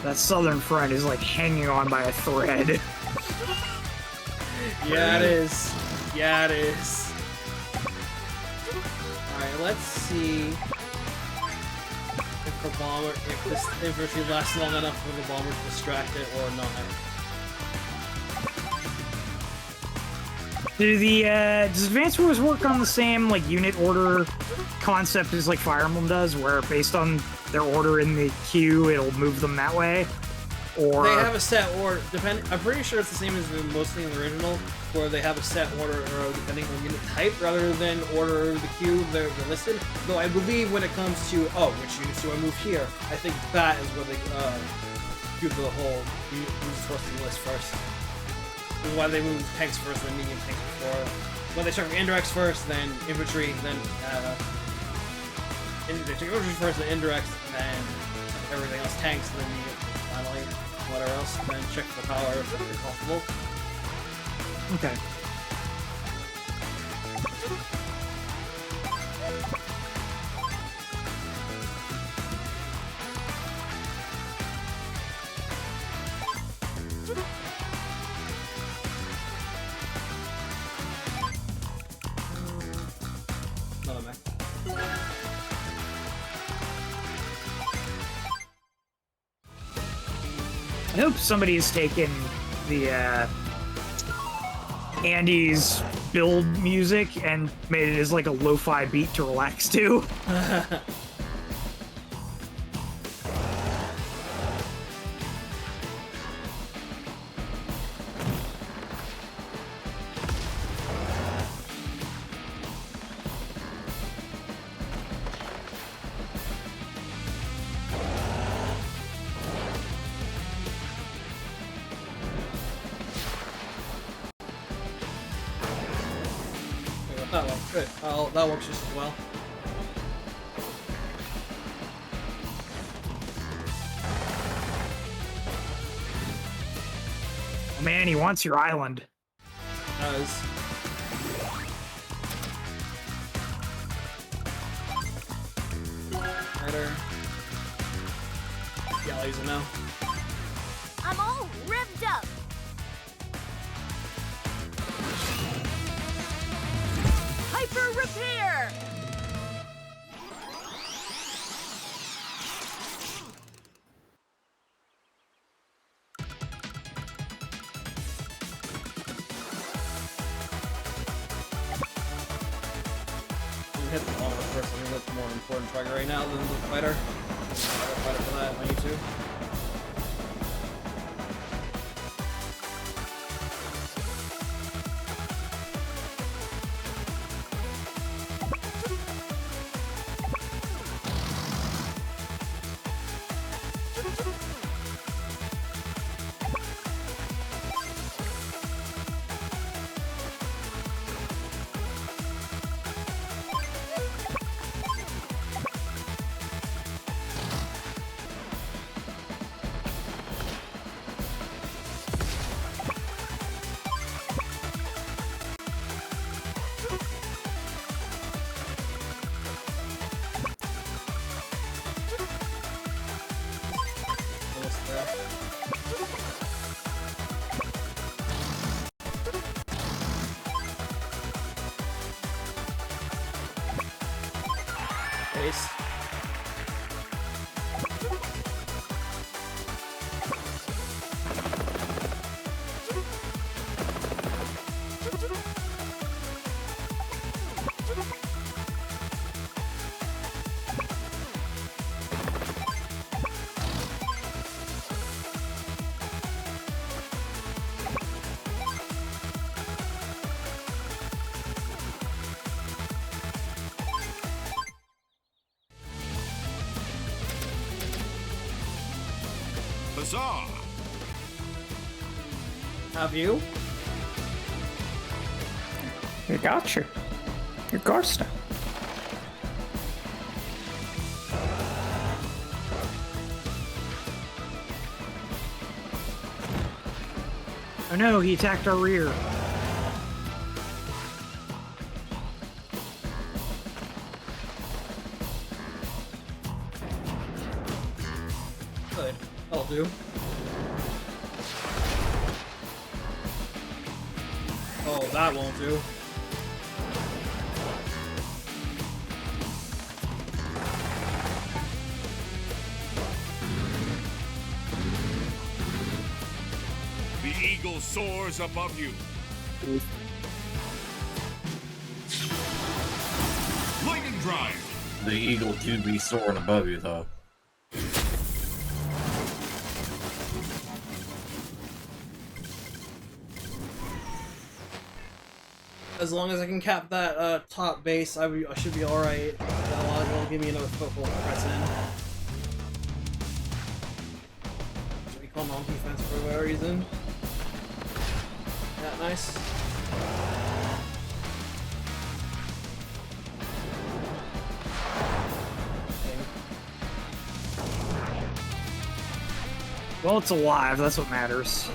That southern front is like hanging on by a thread. Yeah, it is. Yeah, it is. Alright, let's see if the bomber, if this infantry lasts long enough for the bomber to distract it or not. Do the does Advance Wars work on the same like unit order concept as like Fire Emblem does, where based on their order in the queue, it'll move them that way? or They have a set order. I'm pretty sure it's the same as mostly in the original, where they have a set order depending on unit type rather than order of the queue they're listed. Though I believe when it comes to which units do I move here, I think that is where they do the whole who's supposed to list first. This is why they move tanks first, then medium tanks before. When they start with indirects first, then infantry, then they take infantry first, then indirects, then everything else tanks, and then medium finally whatever else, and then check for power if they're possible. okay. Another mech. I hope somebody has taken the Andy's build music and made it as like a lo-fi beat to relax to. That one, good. That works just as well. Oh, man, he wants your island. Does. Rider. Yeah, I'll use it now. I'm all revved up. Hyper repair. Hit the ball first. I think that's the more important target right now than the fighter. Fighter for that. I need to. Almost there. Base. Huzzah! Have you? You got you. Your Garsta. Oh no, he attacked our rear. Good. I'll do. Oh, that won't do. The eagle soars above you. Lightning drive. The eagle do be soaring above you, though. As long as I can cap that top base, I should be alright. That'll give me another foothold to press in. Should we call non-defense for whatever reason? Yeah, nice. Well, it's alive. That's what matters.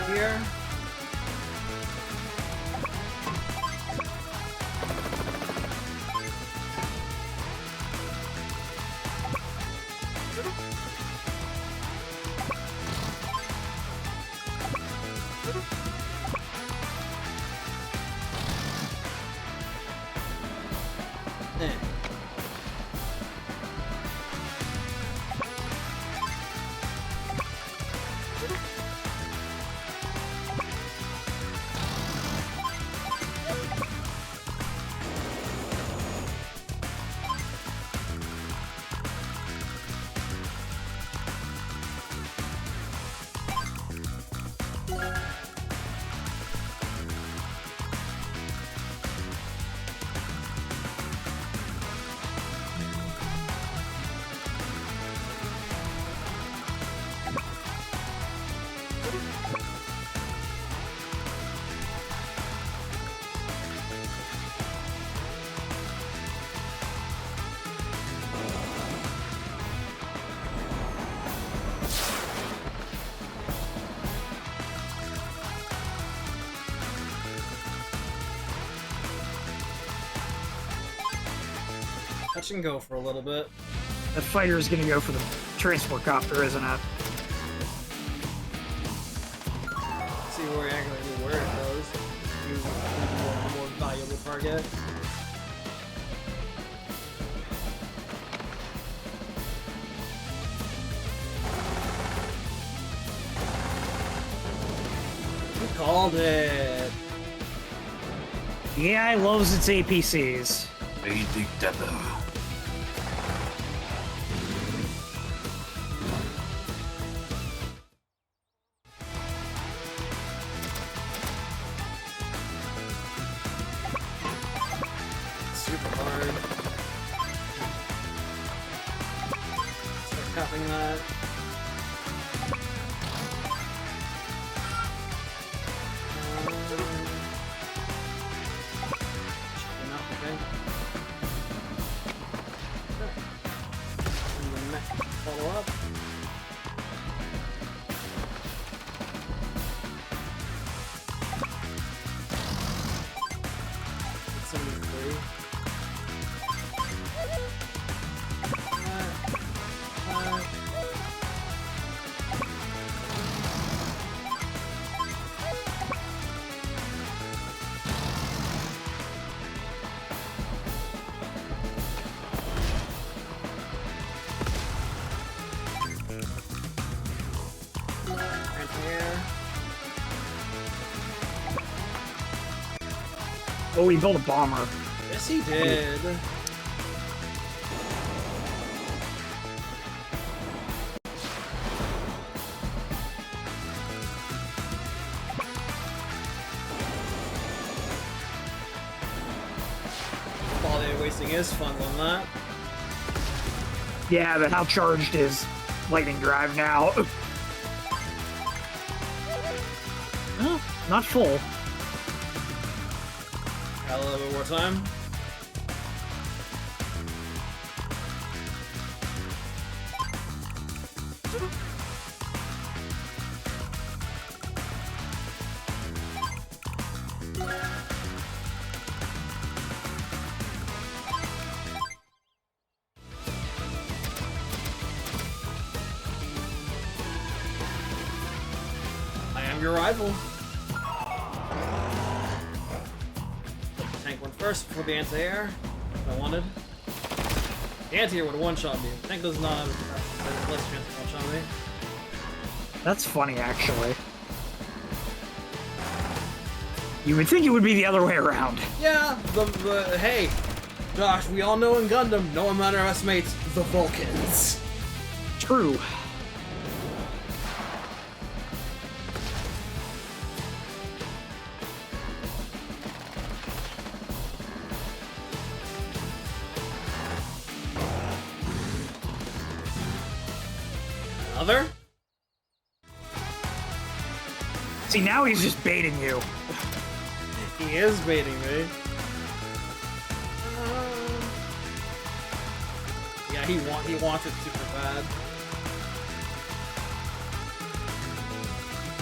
Here. Touch and go for a little bit. The fighter is going to go for the transport copter, isn't it? See where it goes. You the more valuable target. You called it. The AI loves its APCs. They dig together. dropping that. Enough, okay. And then next, follow up. It's 73. Oh, he built a bomber. Yes, he did. Quality wasting his funds on that. Yeah, but how charged is lightning drive now? Oh, not full. A little bit more time. I am your rival. Tank went first before the anti-air. What I wanted. The anti-air would one-shot me. Tank does not have less chance to one-shot me. That's funny, actually. You would think it would be the other way around. Yeah, hey, Josh, we all know in Gundam, no one underestimates the Vulcans. True. Another? See, now he's just baiting you. He is baiting me. Yeah, he wants it super bad.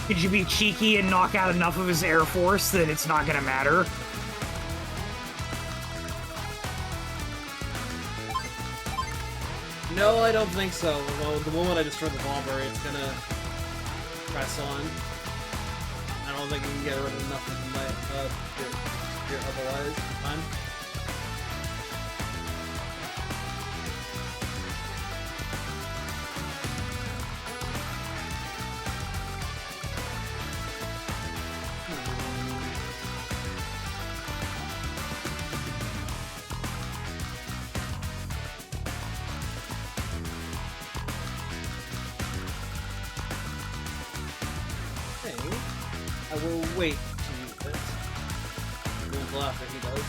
Could you be cheeky and knock out enough of his Air Force that it's not gonna matter? No, I don't think so. Well, the moment I destroy the bomber, it's gonna press on. I don't think we can get rid of enough of my gear otherwise. Fine. I will wait to use it. Until after he does.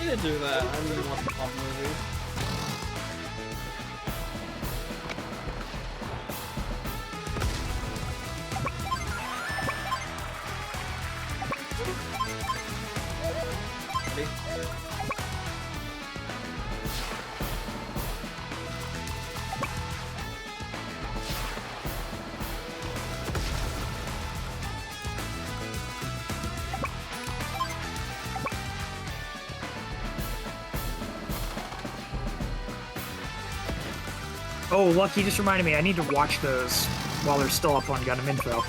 He didn't do that. I didn't watch the pop movie. Oh, Lucky just reminded me, I need to watch those while they're still up on Gundam Info.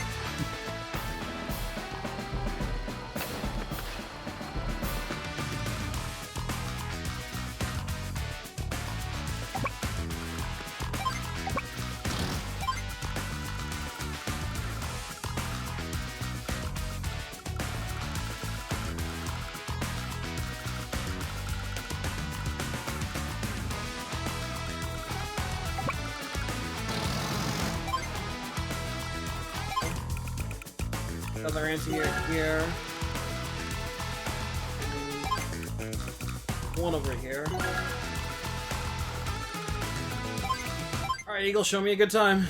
Another anti-air here. One over here. Alright, Eagle, show me a good time.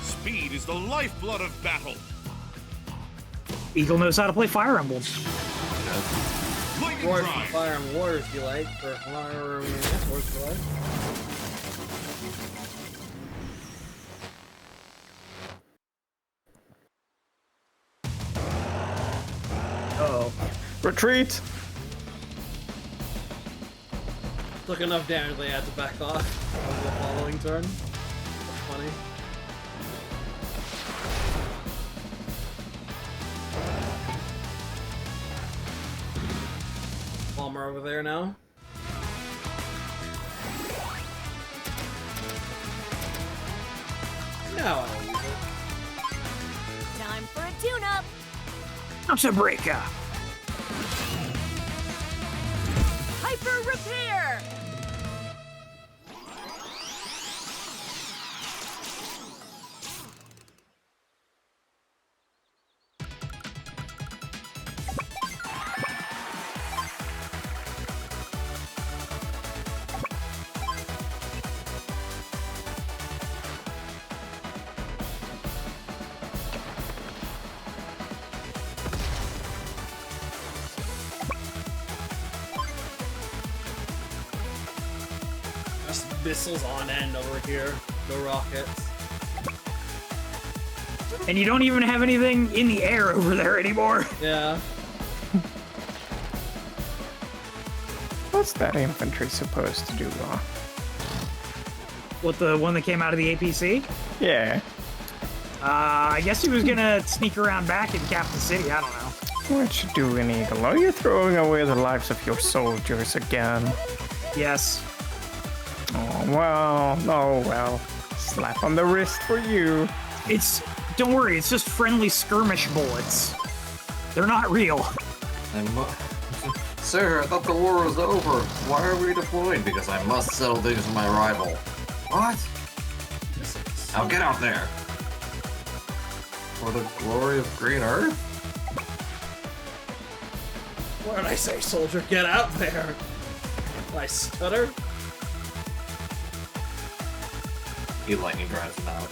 Speed is the lifeblood of battle. Eagle knows how to play Fire Emblem. Lightning Or drive. Fire and Warriors if you like, or Fire and Warriors if you like. Uh-oh. Retreat! Took enough damage they had to back off on the following turn. That's funny. Bomber over there now. Now I'll use it. Time for a tune-up. I'm a breaker. Hyper repair. Just missiles on end over here. No rockets. And you don't even have anything in the air over there anymore. Yeah. What's that infantry supposed to do, What, the one that came out of the APC? Yeah. I guess he was gonna sneak around back and cap the city, I don't know. What you doing, Eagle? Are you throwing away the lives of your soldiers again? Yes. Oh, well. Oh, well. Slap on the wrist for you. Don't worry, it's just friendly skirmish bullets. They're not real. Sir, I thought the war was over. Why are we deployed? Because I must settle things with my rival. What? Now get out there. For the glory of Green Earth? What did I say, soldier? Get out there! Did I stutter? He lightning drives him out.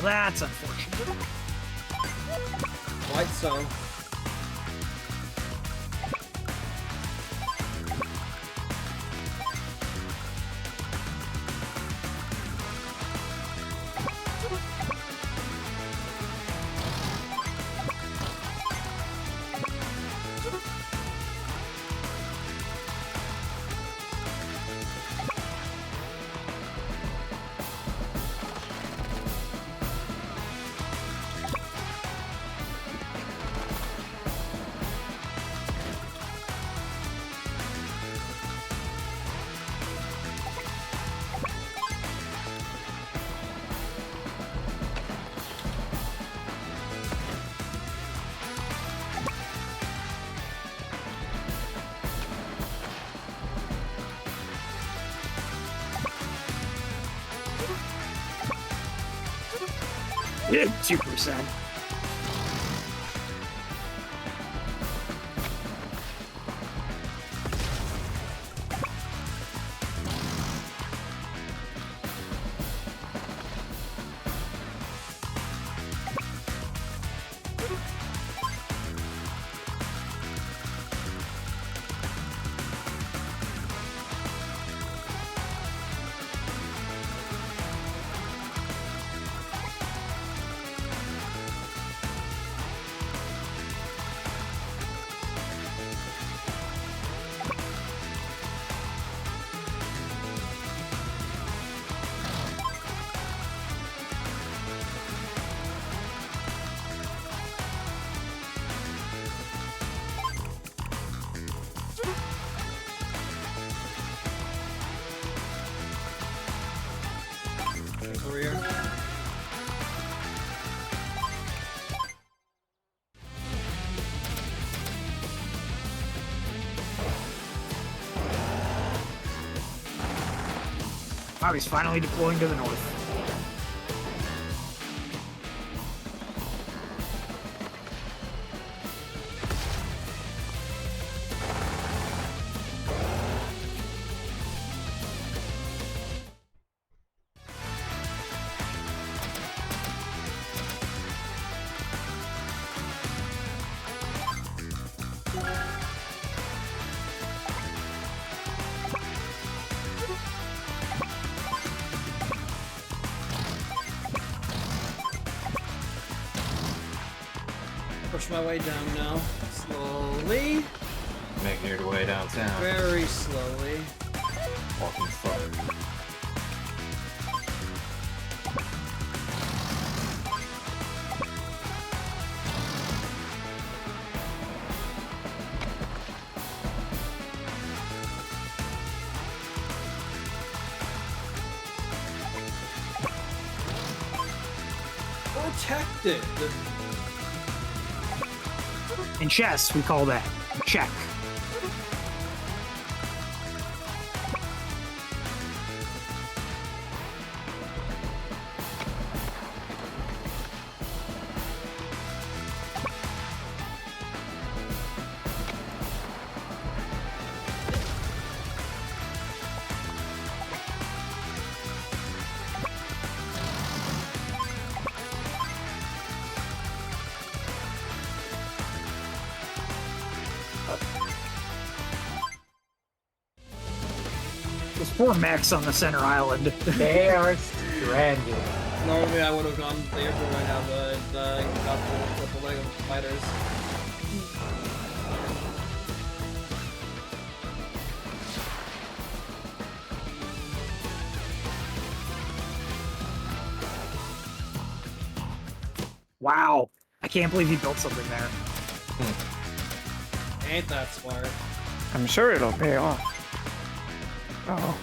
Well, that's unfortunate. Quite so. 2%. Over here. Wow, he's finally deploying to the north. Push my way down now. Slowly. Making your way downtown. Very slowly. Walking forward. Protected. In chess, we call that check. Those poor mechs on the center island. They are stranded. Normally I would have gone there, but I have got the triple leg of fighters. Wow. I can't believe he built something there. Ain't that smart. I'm sure it'll pay off. Oh.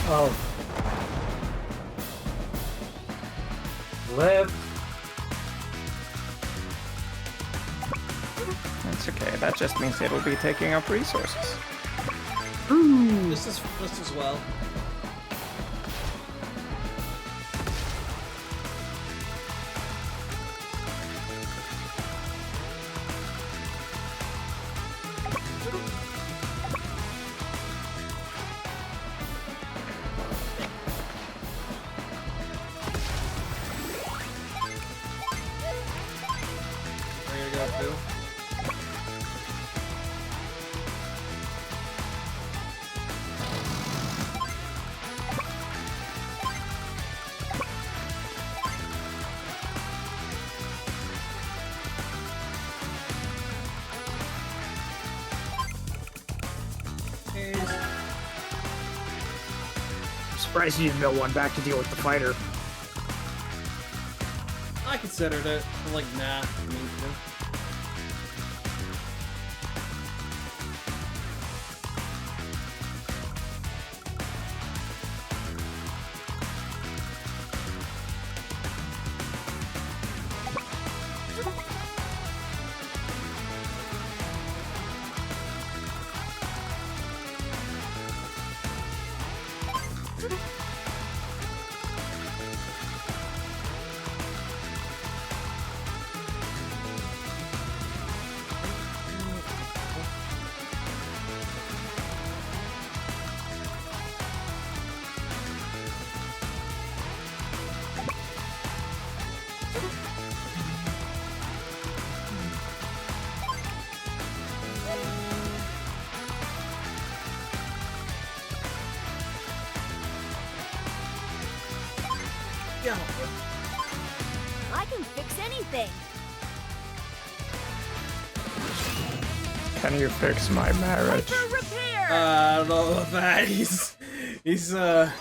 Oh. Live. That's okay. That just means it'll be taking up resources. This is just as well. Ready to go too? I'm surprised you didn't build one back to deal with the fighter. I considered it. I'm like, nah. I mean, Yeah. I can fix anything. Can you fix my marriage? For repair. I don't know about that. He's not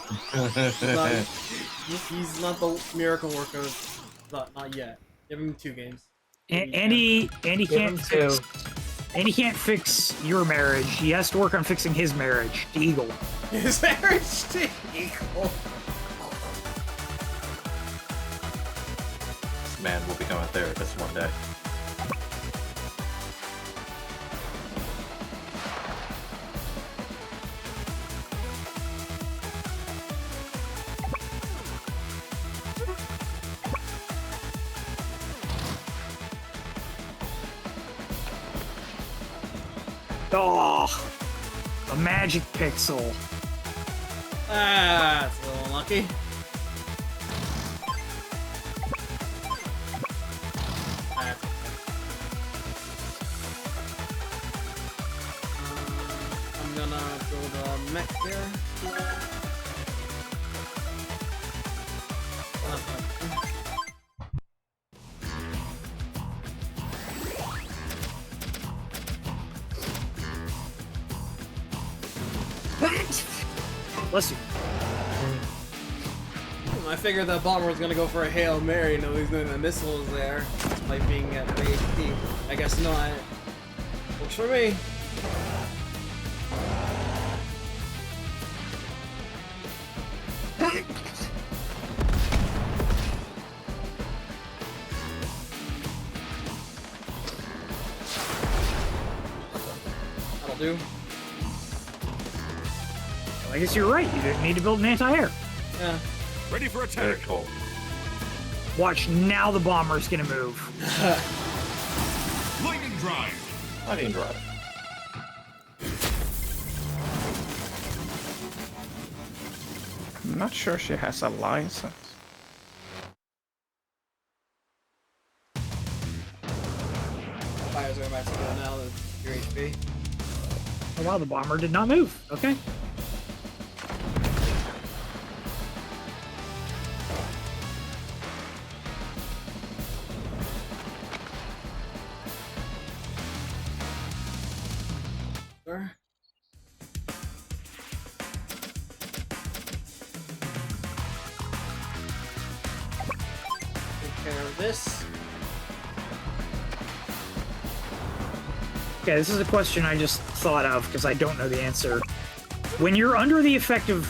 the miracle worker. Not yet. Give him 2 games. Andy can't fix. Andy can't fix your marriage. He has to work on fixing his marriage to Eagle. His marriage to Eagle. This man will become a therapist one day. Oh, a magic pixel. Ah, that's a little unlucky. That's okay. I'm gonna build a mech here. Bless you. I figured that bomber was gonna go for a Hail Mary, no, he's doing the missiles there, despite being at 3 HP. I guess not. Works for me. That'll do. I guess you're right. You didn't need to build an anti-air. Yeah. Ready for attack. Very cool. Watch, now the bomber's gonna move. Lightning drive. Lightning drive. I'm not sure she has a license. Fires are about to go now, that's your HP. Oh wow, the bomber did not move. Okay. Sure. Take care of this. Okay, this is a question I just thought of because I don't know the answer. When you're under the effect of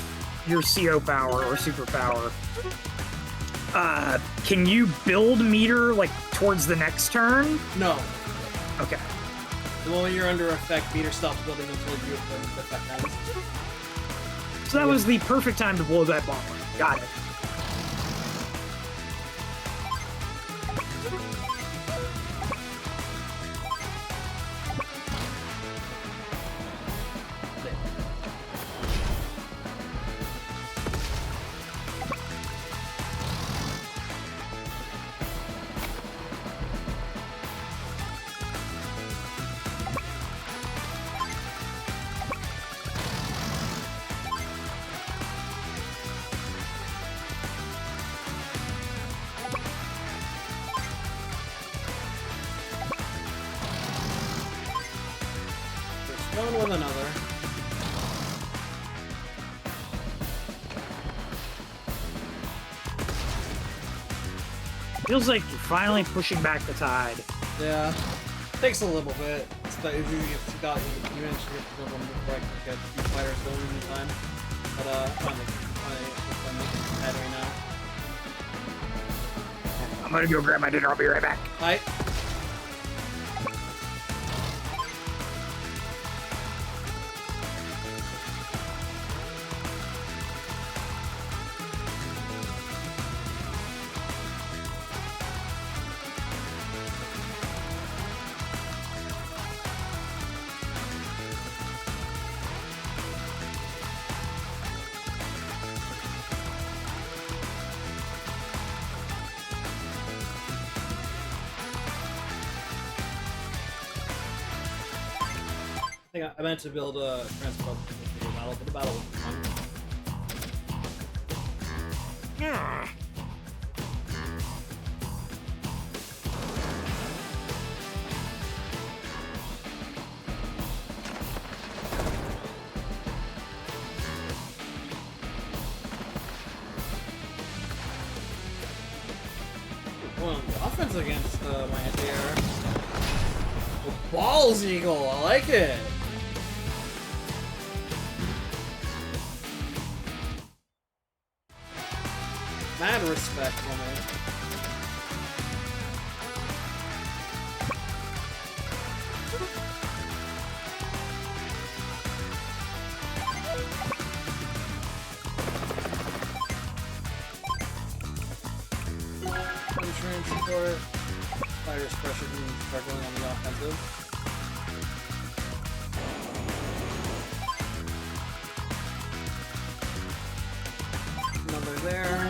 your CO power or superpower, can you build meter like towards the next turn? No. Okay. The moment you're under effect, meter stops building until you the effect ends. So that was the perfect time to blow that bomber. Got it. One with another. Feels like you're finally pushing back the tide. Yeah. Takes a little bit. It's like you eventually get to build them before I can get 2 fighters going in time. But finally making head right now. I'm gonna go grab my dinner. I'll be right back. Hi. I meant to build a transport for the battle, but the battle was fun. on the offense against my anti-air. Balls Eagle, I like it. Mad respect for me. Punishment support. Fighters pressure and struggling on the offensive. Another there.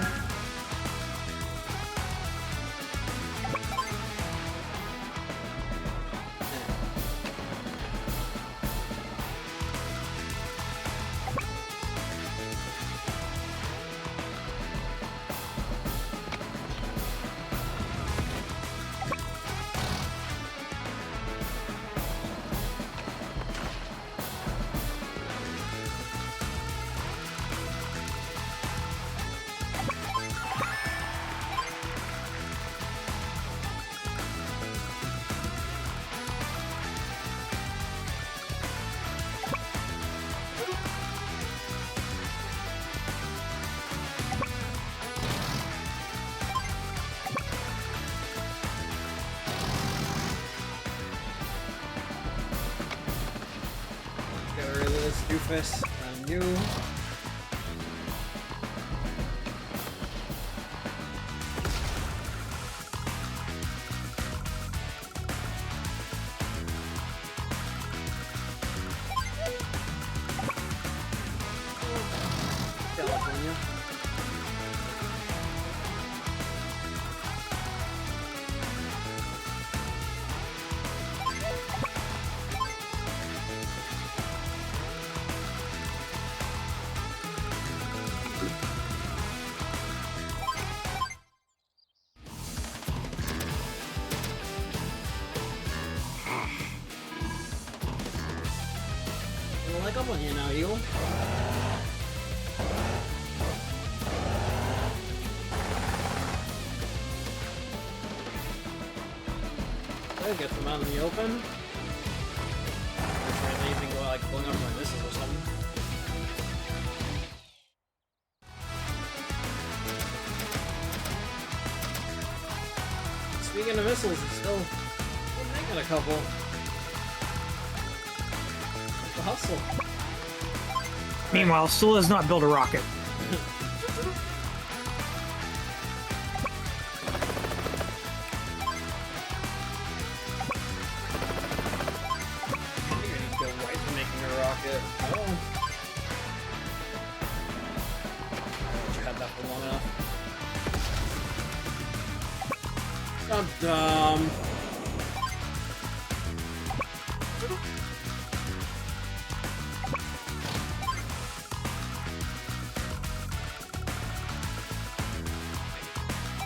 Get rid of this doofus on you. California. Like up on you now, Eagle. That gets them out in the open. I'm trying to even go like going up my missiles or something. Speaking of missiles, it's still making a couple. The hustle. Meanwhile, still has not built a rocket. I'm dumb.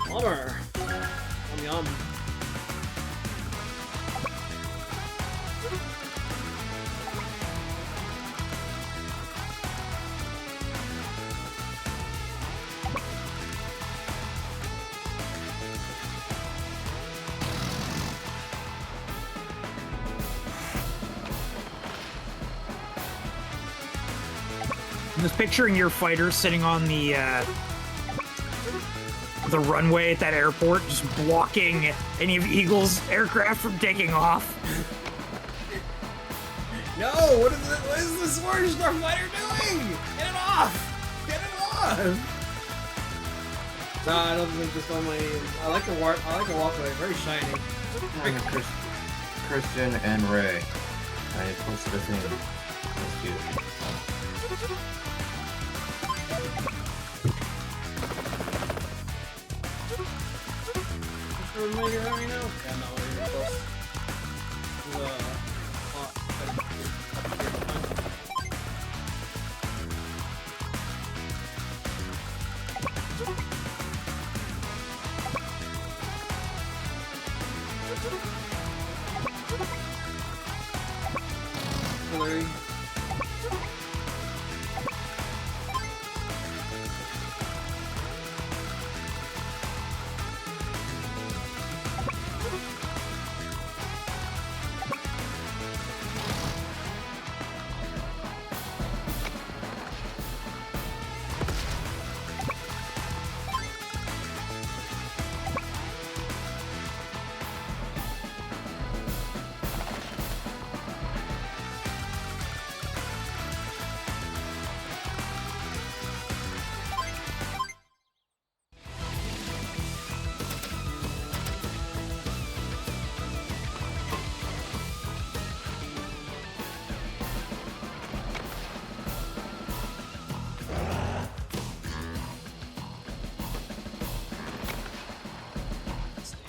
Bummer. Yum yum. I'm just picturing your fighter sitting on the runway at that airport, just blocking any of Eagle's aircraft from taking off. No, what is this Orange Star fighter doing? Get it off! Get it off! Nah, I don't think this on my. I like the walkway, very shiny. Christian and Ray. I posted a thing. That's cute. Where am I right now? Yeah, no, we're even close. Hillary.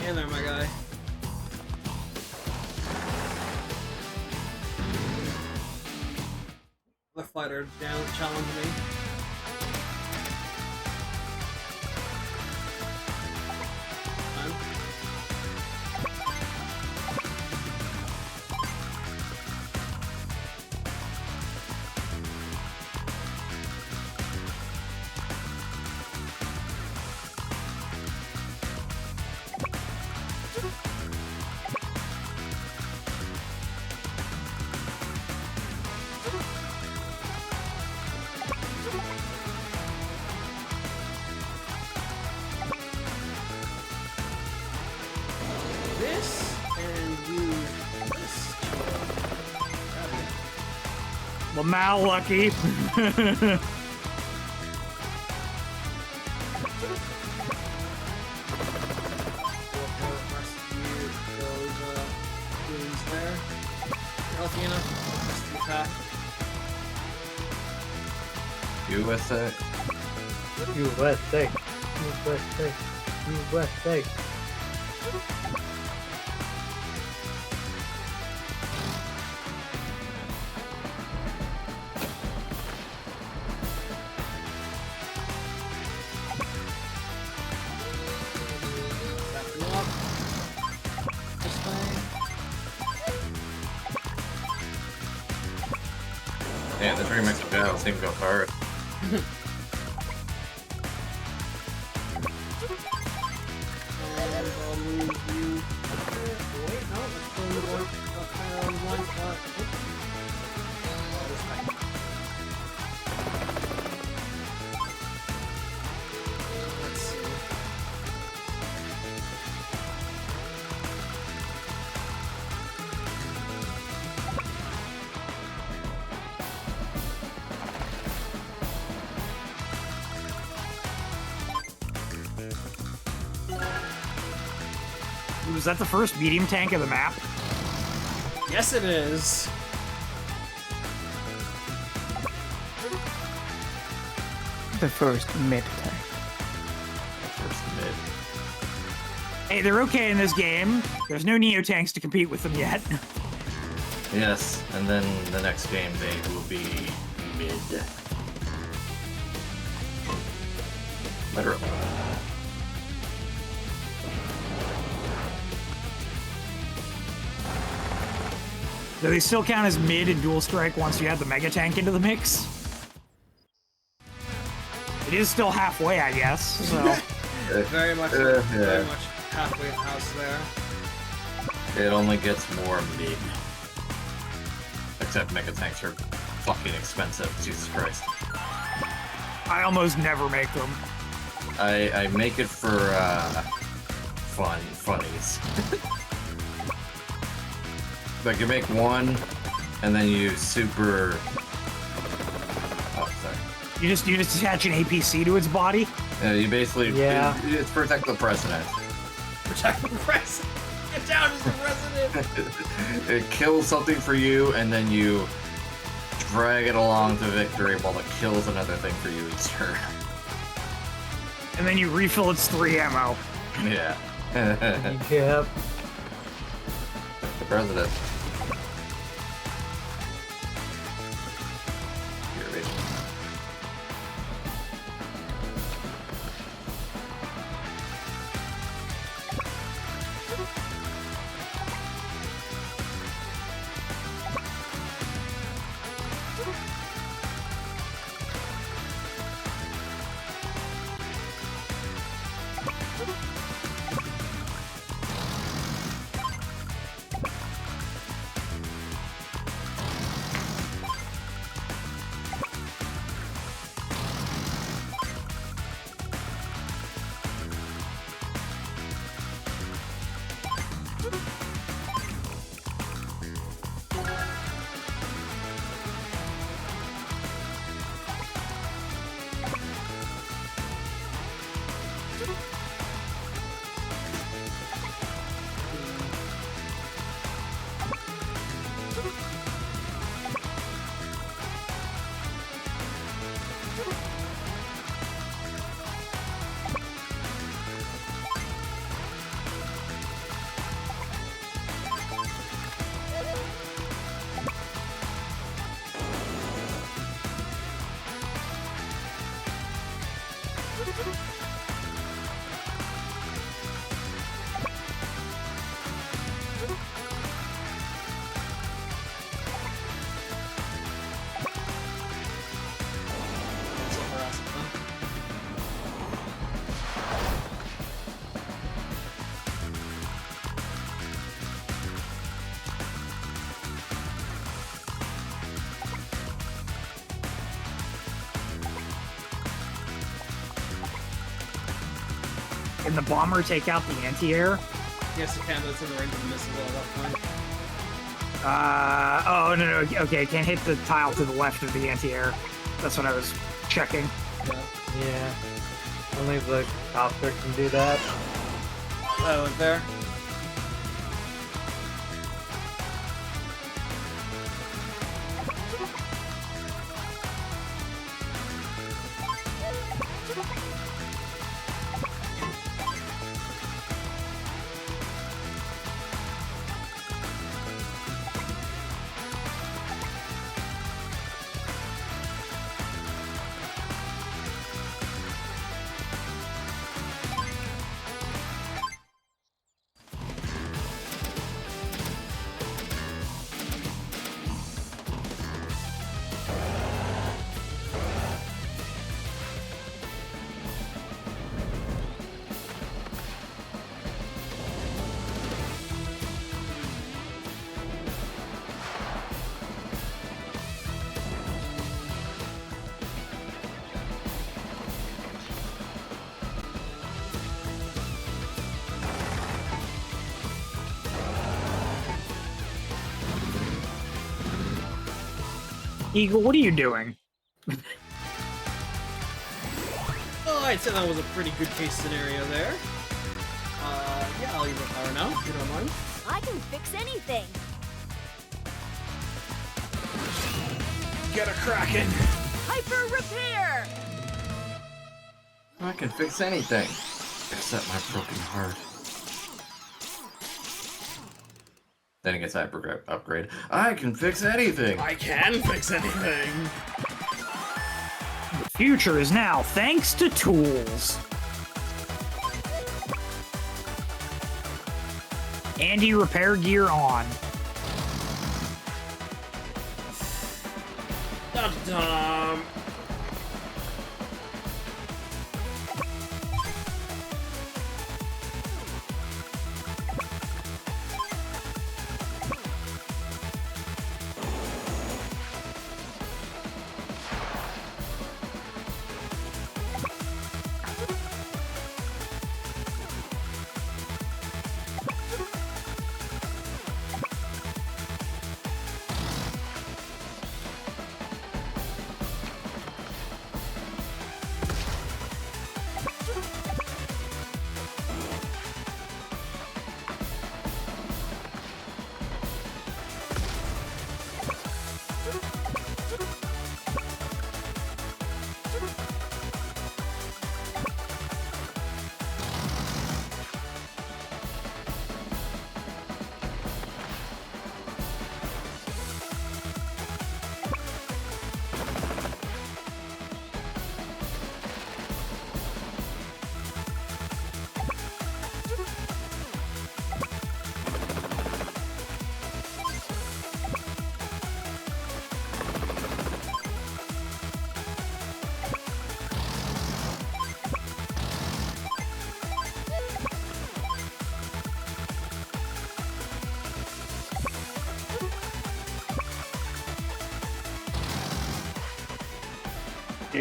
Hey there, my guy. The fighter down challenge me. This and use this. Lamau lucky. Healthy enough. Attack. USA. USA. USA. USA. Yeah, this remix of Battle seemed to go hard. I'll move you. Wait, no, let's go one spot. Let's see. Was that the first medium tank of the map? Yes, it is. The first mid tank. First mid. Hey, they're okay in this game. There's no Neo tanks to compete with them yet. Yes, and then the next game they will be mid. Literally. Do they still count as mid in Dual Strike once you add the Mega Tank into the mix? It is still halfway, I guess, so... Very much halfway house there. It only gets more mid. Except Mega Tanks are fucking expensive, Jesus Christ. I almost never make them. I make it for, funnies. Like, you make one, and then you super... Oh, sorry. You just attach an APC to its body? You basically... Yeah. It's protect the president. Protect the president! Get down, Mr. President! It kills something for you, and then you drag it along to victory while it kills another thing for you each turn. And then you refill its 3 ammo. Yeah. Yep. The president. Here, baby. Can the bomber take out the anti-air? Yes, it can, but it's in the range of the missile at that point. Oh, no, okay, can't hit the tile to the left of the anti-air. That's what I was checking. Yeah. Only the copter can do that. Oh, went there. Eagle, what are you doing? Well, I'd say that was a pretty good case scenario there. Yeah, I'll use the power now, if you don't mind. I can fix anything. Get a cracking. Hyper repair. I can fix anything except my broken heart. Then it gets hyper upgrade. I can fix anything. I can fix anything. The future is now thanks to tools. Andy repair gear on. Dum-dum.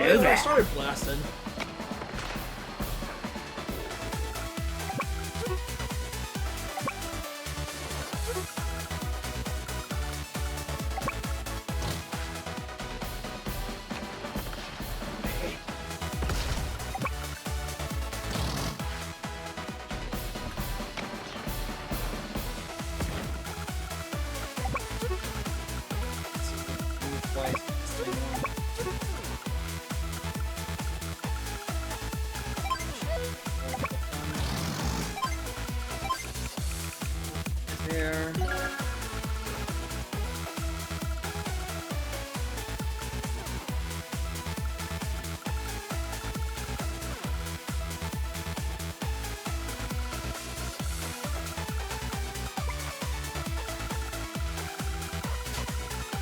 I started blasting. There.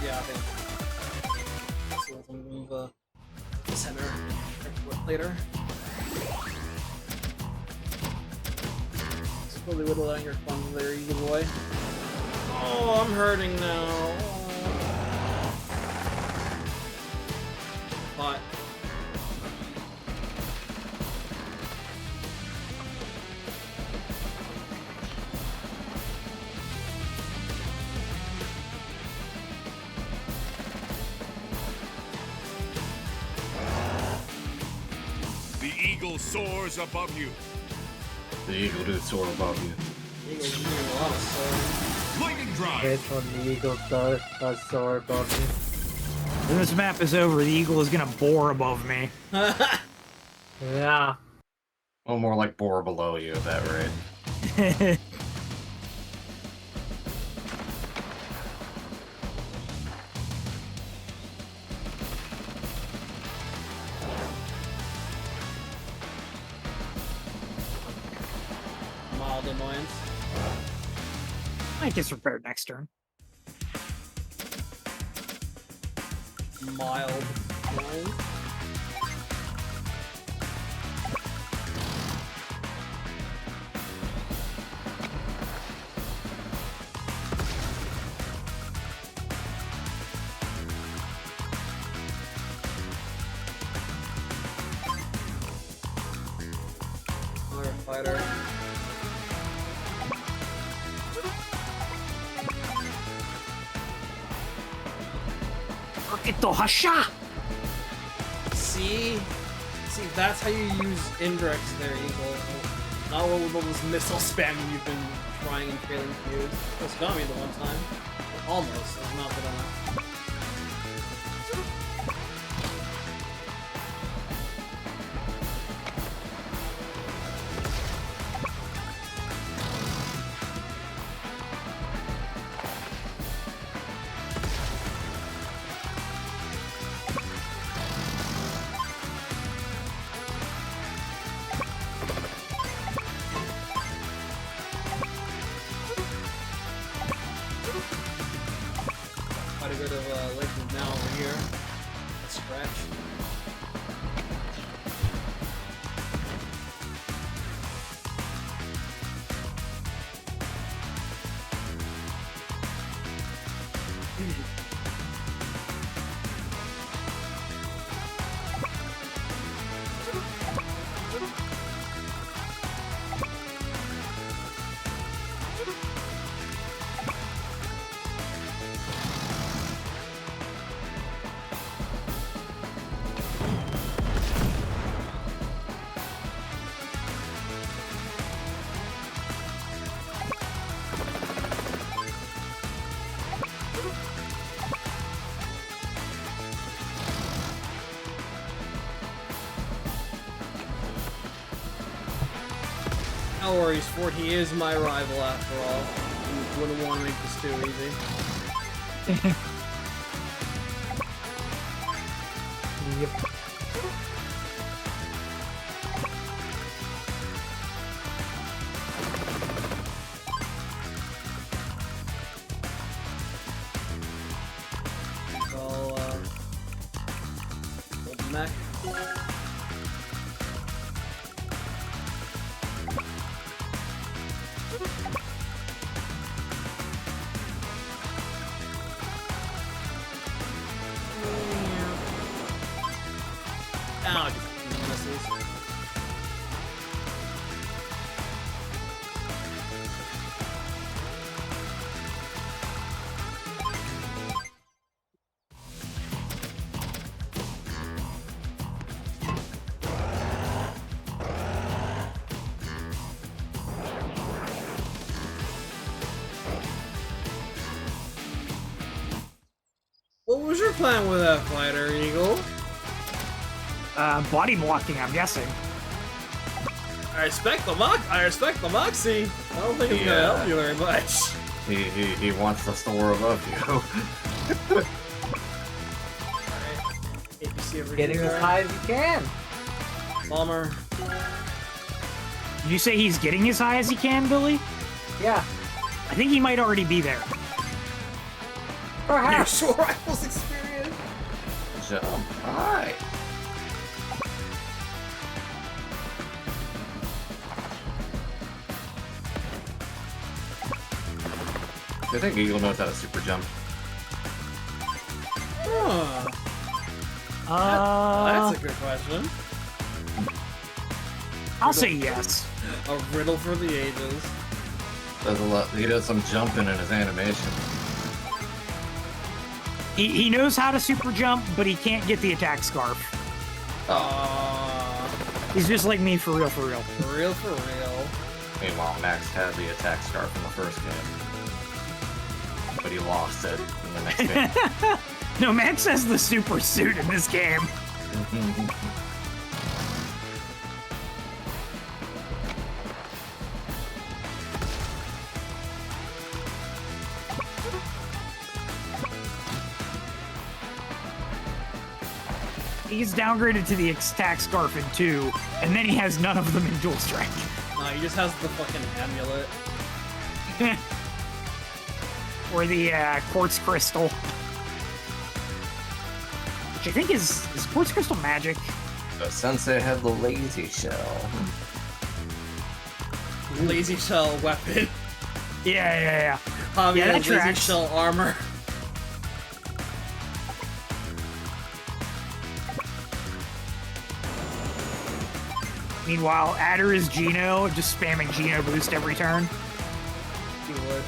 Yeah, I think. So we'll move the center later. Slowly whittle down your funds there, you boy. Oh, I'm hurting now. But eagle soars above you. The eagle do soar above you. Eagles are doing a lot of soaring. Lightning drive. Wait when the eagle does soar above me. When this map is over, the eagle is gonna bore above me. Yeah. Well, more like bore below you at that rate. Mild annoyance. Might get repaired next turn. Mild annoyance. Fighter. Rocket to Hasha! See, that's how you use indirects there, Eagle. Not all of those missile spamming you've been trying and failing to use. Almost got me the one time. Almost. It's not good enough. Quite a bit of legend now over here. A scratch. No worries, Fort, he is my rival after all. You wouldn't want to make this too easy. Yep. Well, old mech. Ow, just misses. What was your plan with that fighter, Eagle? Body blocking, I'm guessing. I respect the moxie. I don't think it's gonna help you very much. He wants to soar above you. APC over Getting here. as high as you can. Bomber. Did you say he's getting as high as he can, Billy? Yeah. I think he might already be there. Perhaps. Short rifles experience. Jump high. I think Eagle knows how to super jump. Huh. That's a good question. I'll say yes. A riddle for the ages. Does a lot. He does some jumping in his animation. He knows how to super jump, but he can't get the attack scarf. He's just like me, for real, for real. For real, for real. Meanwhile, Max had the attack scarf in the first game, but he lost it in the next game. No, Max has the super suit in this game. He's downgraded to the attack scarf in 2, and then he has none of them in dual strike. No, he just has the fucking amulet. Or the quartz crystal. Which I think is quartz crystal magic. The Sensei had the lazy shell. Lazy shell weapon. Yeah. Javi Yeah, that has lazy tracks. shell armor. Meanwhile, Adder is Geno, just spamming Geno boost every turn. He would.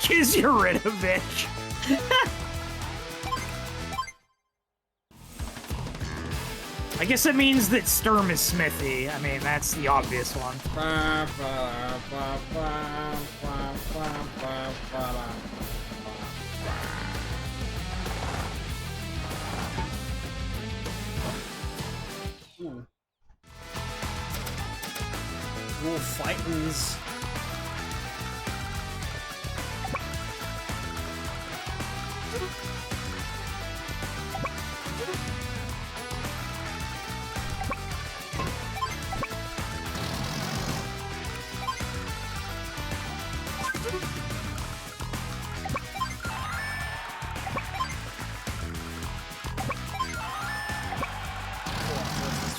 Kiss Yuritovich. I guess that means that Sturm is Smithy. I mean, that's the obvious one. Ooh, fightins'.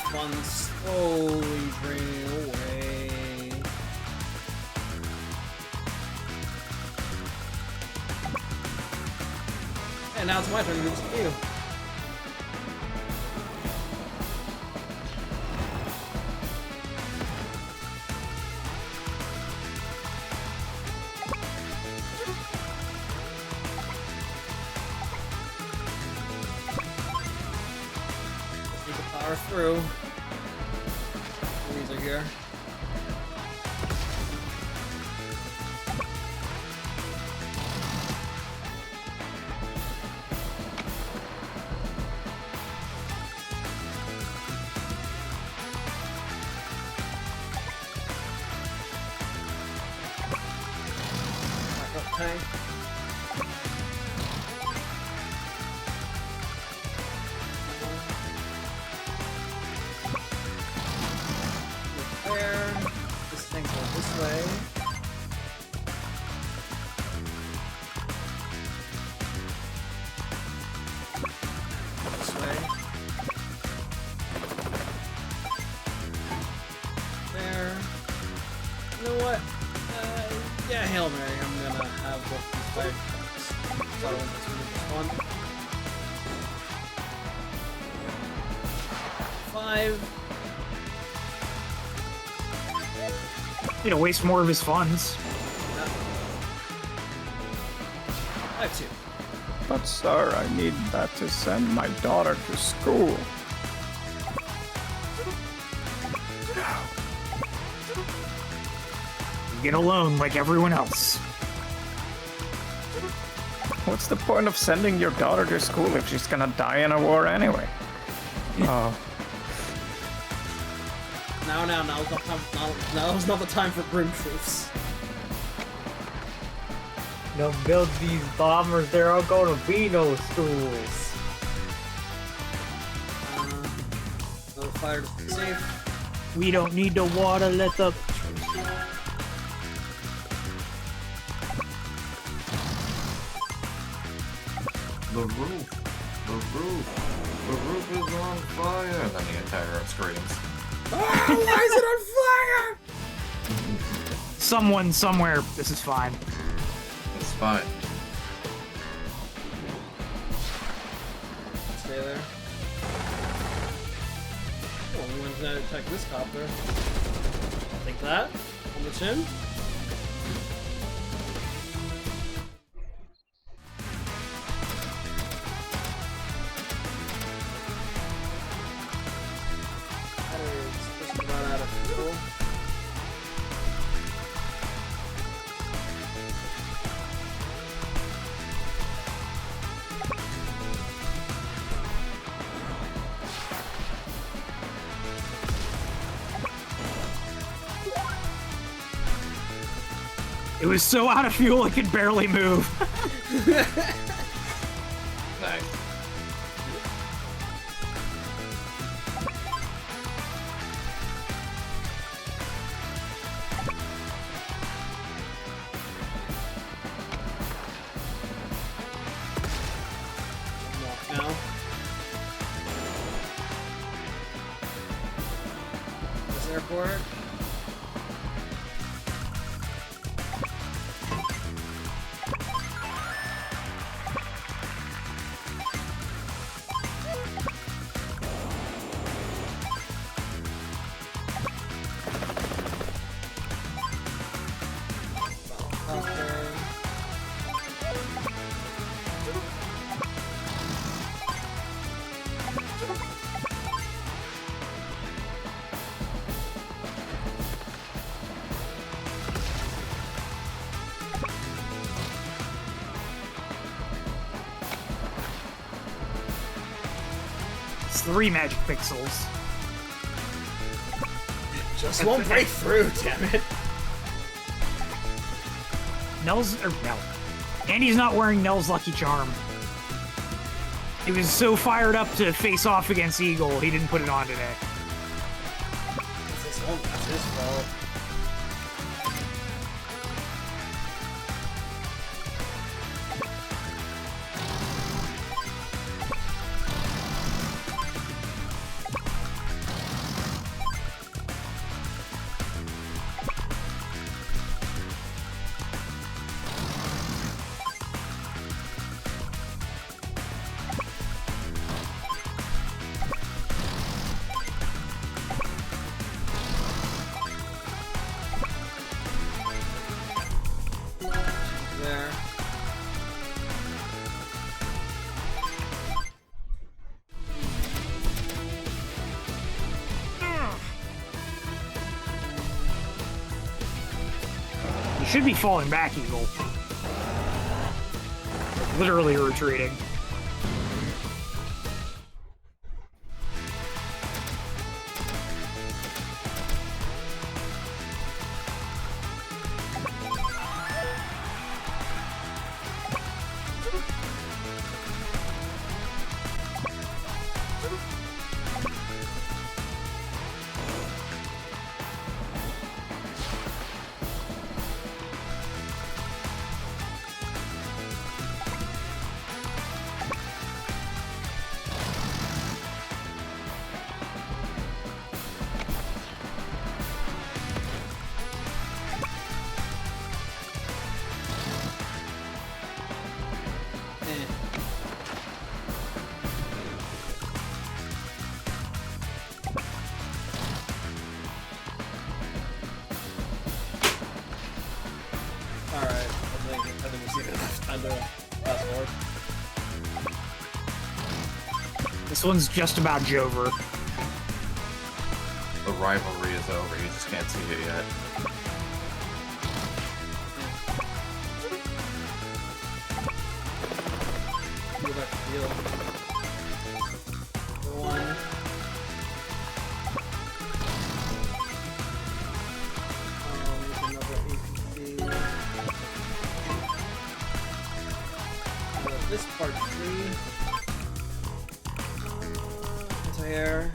Fun slowly drain away. And now it's my turn to do this with you. Just need to power through. These are here. Backup tank. There. This thing goes this way. This way. There. You know what? Yeah, Hail Mary. I'm gonna have both these flags. So I won't just move this one. 5. You know, waste more of his funds. 5-2. But sir, I need that to send my daughter to school. Get a loan like everyone else. What's the point of sending your daughter to school if she's gonna die in a war anyway? Oh. Now's not the time for grim truths. No, build these bombers. They're all going to be no schools. Another fire to be safe. We don't need the water, let the... The roof is on fire. And then the entire room screams. Oh, why is it on fire? Someone, somewhere, this is fine. It's fine. stay there. Oh, I'm going to attack this copter. I'll take that on the chin. That is just about out of fuel. It was so out of fuel it could barely move. Nice. Walk now. This airport. It's 3 magic pixels. Just won't break through, damn it. Nell's or Nell. Andy's not wearing Nell's Lucky Charm. He was so fired up to face off against Eagle, he didn't put it on today. That's his fault. There. You should be falling back, Eagle. Literally retreating. Alright, I think we see enough time to fast forward. This one's just about Jover. The rivalry is over. You just can't see it yet. Go back to field. One. Another APC. This part 3. Anti-air.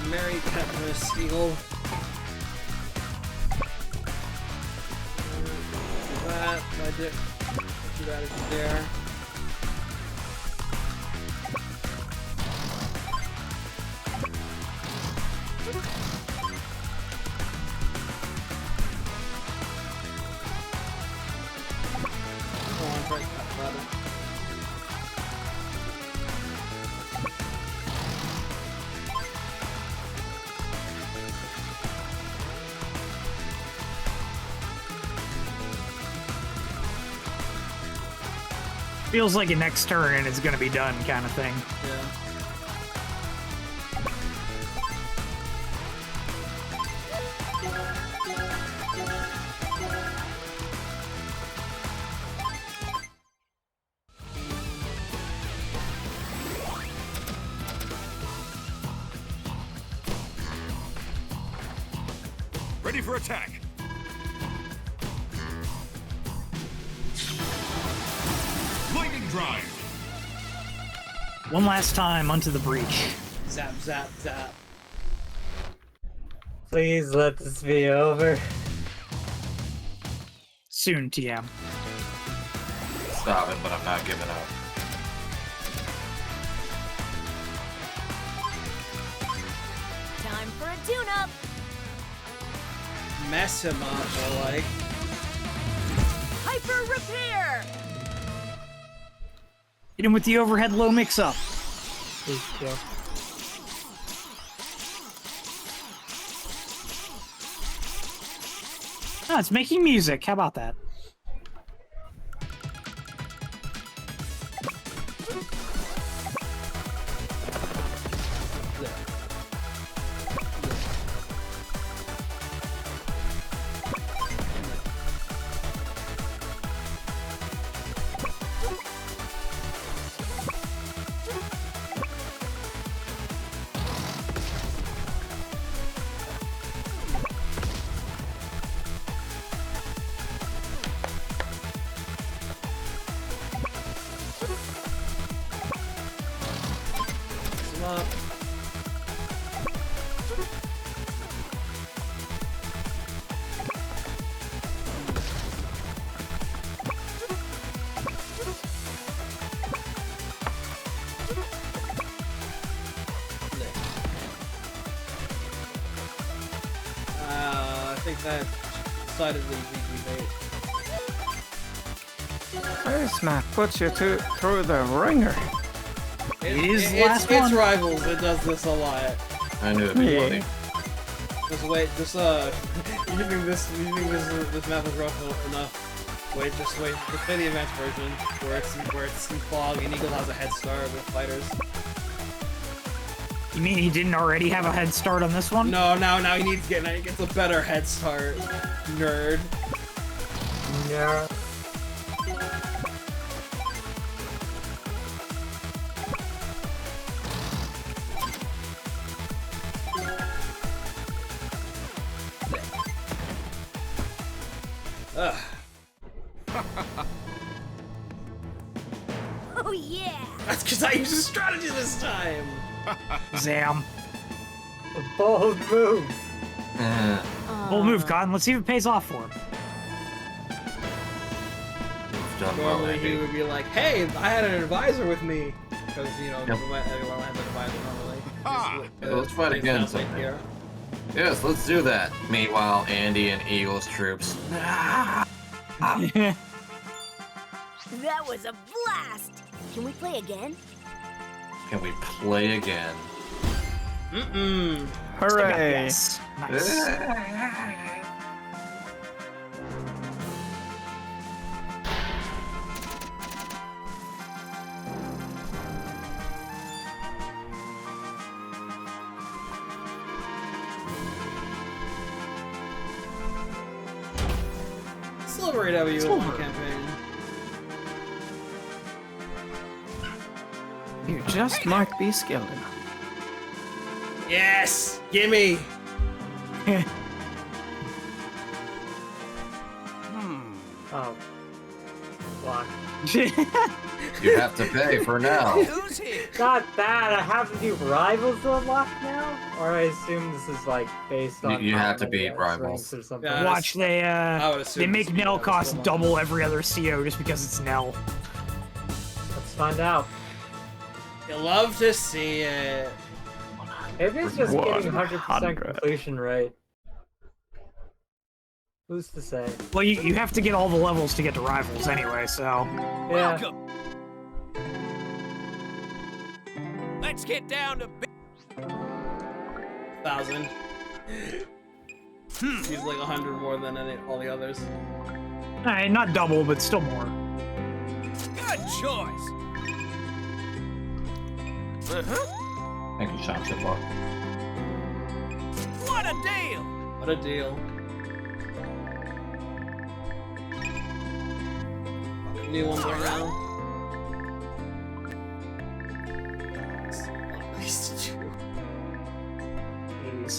Mary Kris Eagle. did. Do that if you're there. Feels like a next turn and it's gonna be done kind of thing. Yeah. Ready for attack. Lightning drive. One last time onto the breach. Zap, zap, zap. Please let this be over. Soon, TM. Stop it, but I'm not giving up. Time for a tune-up. Mess him up, I like. Hyper repair. Hit him with the overhead low mix-up. Please kill. Ah, it's making music. How about that? Up. I think that decidedly GG bait. This map puts you through the ringer. It is the last It's one. Rivals, it does this a lot. I knew it'd be Yeah. funny. Just wait, just you think this map is rough enough. Wait, just play the advanced version where it's in fog and Eagle has a head start with fighters. You mean he didn't already have a head start on this one? No, now he gets a better head start. Nerd. No. Ugh. Oh yeah. That's because I used a strategy this time. Zam. A bold move. Bold move, Cotton. Let's see if it pays off for him. Done well, Normally he Andy. would be like, "Hey, I had an advisor with me," because Yep. everyone has an advisor normally. Ah, Just, let's fight things again happen sometime. here. Yes, let's do that. Meanwhile, Andy and Eagle's troops. That was a blast. Can we play again? Can we play again? Hooray! Yes. Nice. Silver AW1 campaign. You just might be skilled enough. Yes, gimme. Oh. block. You have to pay for now. Who's here? Not bad. I have to do rivals to unlock now, or I assume this is like based on. You how have to many beat X rivals. ranks or something. Yeah. Watch, I would they assume make this would be Nell that cost still. double every other CO just because it's Nell. Let's find out. You love to see it. Maybe it's just getting 100% 100. completion rate. Who's to say? Well, you have to get all the levels to get to Rivals anyway, so... Yeah. Welcome. Let's get down to 1,000. He's like 100 more than all the others. Alright, not double, but still more. good choice. Thank you, Sean Shiplock. What a deal! What a deal. New one right now. At least two. Jeez.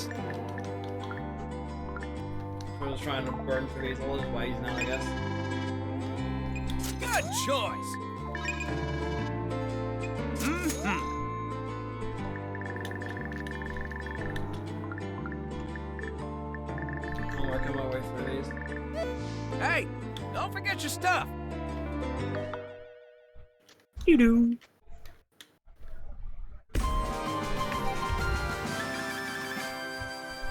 I was trying to burn through these. I'll just buy these now, I guess. Good choice. I'm working my way through these. Hey, don't forget your stuff. You do.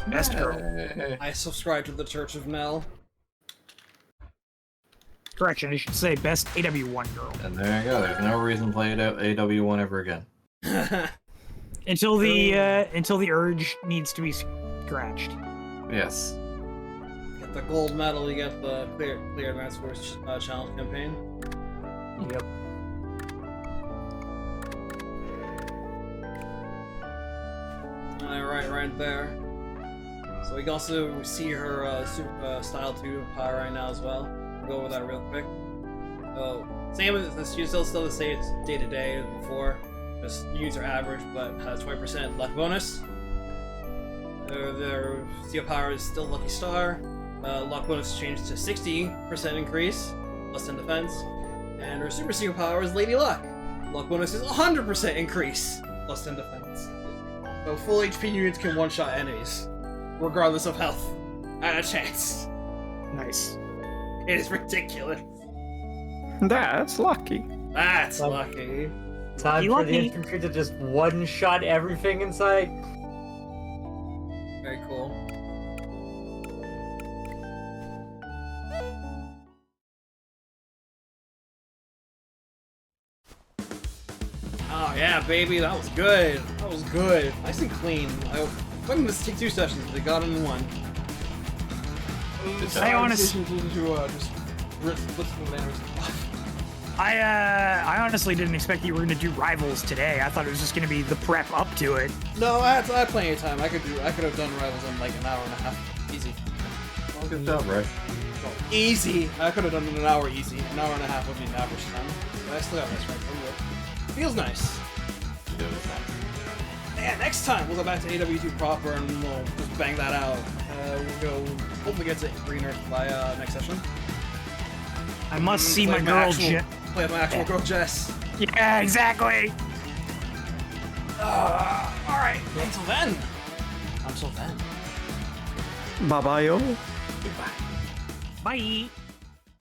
Best girl. I subscribe to the Church of Nell. Correction, I should say best AW1 girl. And there you go. There's no reason to play AW1 ever again. Until the urge needs to be scratched. Yes. Get the gold medal, you get the clear advanced force challenge campaign. Yep. Right there. So we can also see her super style 2 power right now as well. We'll go over that real quick. So same as this, she's still the same day to day as before. Just units are average, but has 20% luck bonus. Their steel power is still Lucky Star. Luck bonus changed to 60% increase, plus 10 defense. And her super steel power is Lady Luck. Luck bonus is 100% increase, plus 10 defense. So full HP units can one-shot enemies, regardless of health, at a chance. Nice. It is ridiculous. That's lucky. That's lucky. Time You for lucky. the infantry to just one-shot everything in sight. Very cool. Oh yeah, baby, that was good. That was good. Nice and clean. I think this take 2 sessions, but they got it in one. I honestly, I honestly didn't expect that you were going to do Rivals today. I thought it was just going to be the prep up to it. No, I had plenty of time. I could have done Rivals in like an hour and a half. Easy. Good job, Ray. Easy. I could have done it in an hour easy. An hour and a half would be an average time. But I still got my strength. I'm good. Feels nice. Yeah, next time we'll go back to AW2 proper and we'll just bang that out. We'll go hopefully get to Greener by next session. I must see Play my girl, actual, play my actual girl Jess. Yeah, exactly. Alright, until then. Bye-bye, yo. Goodbye. Bye.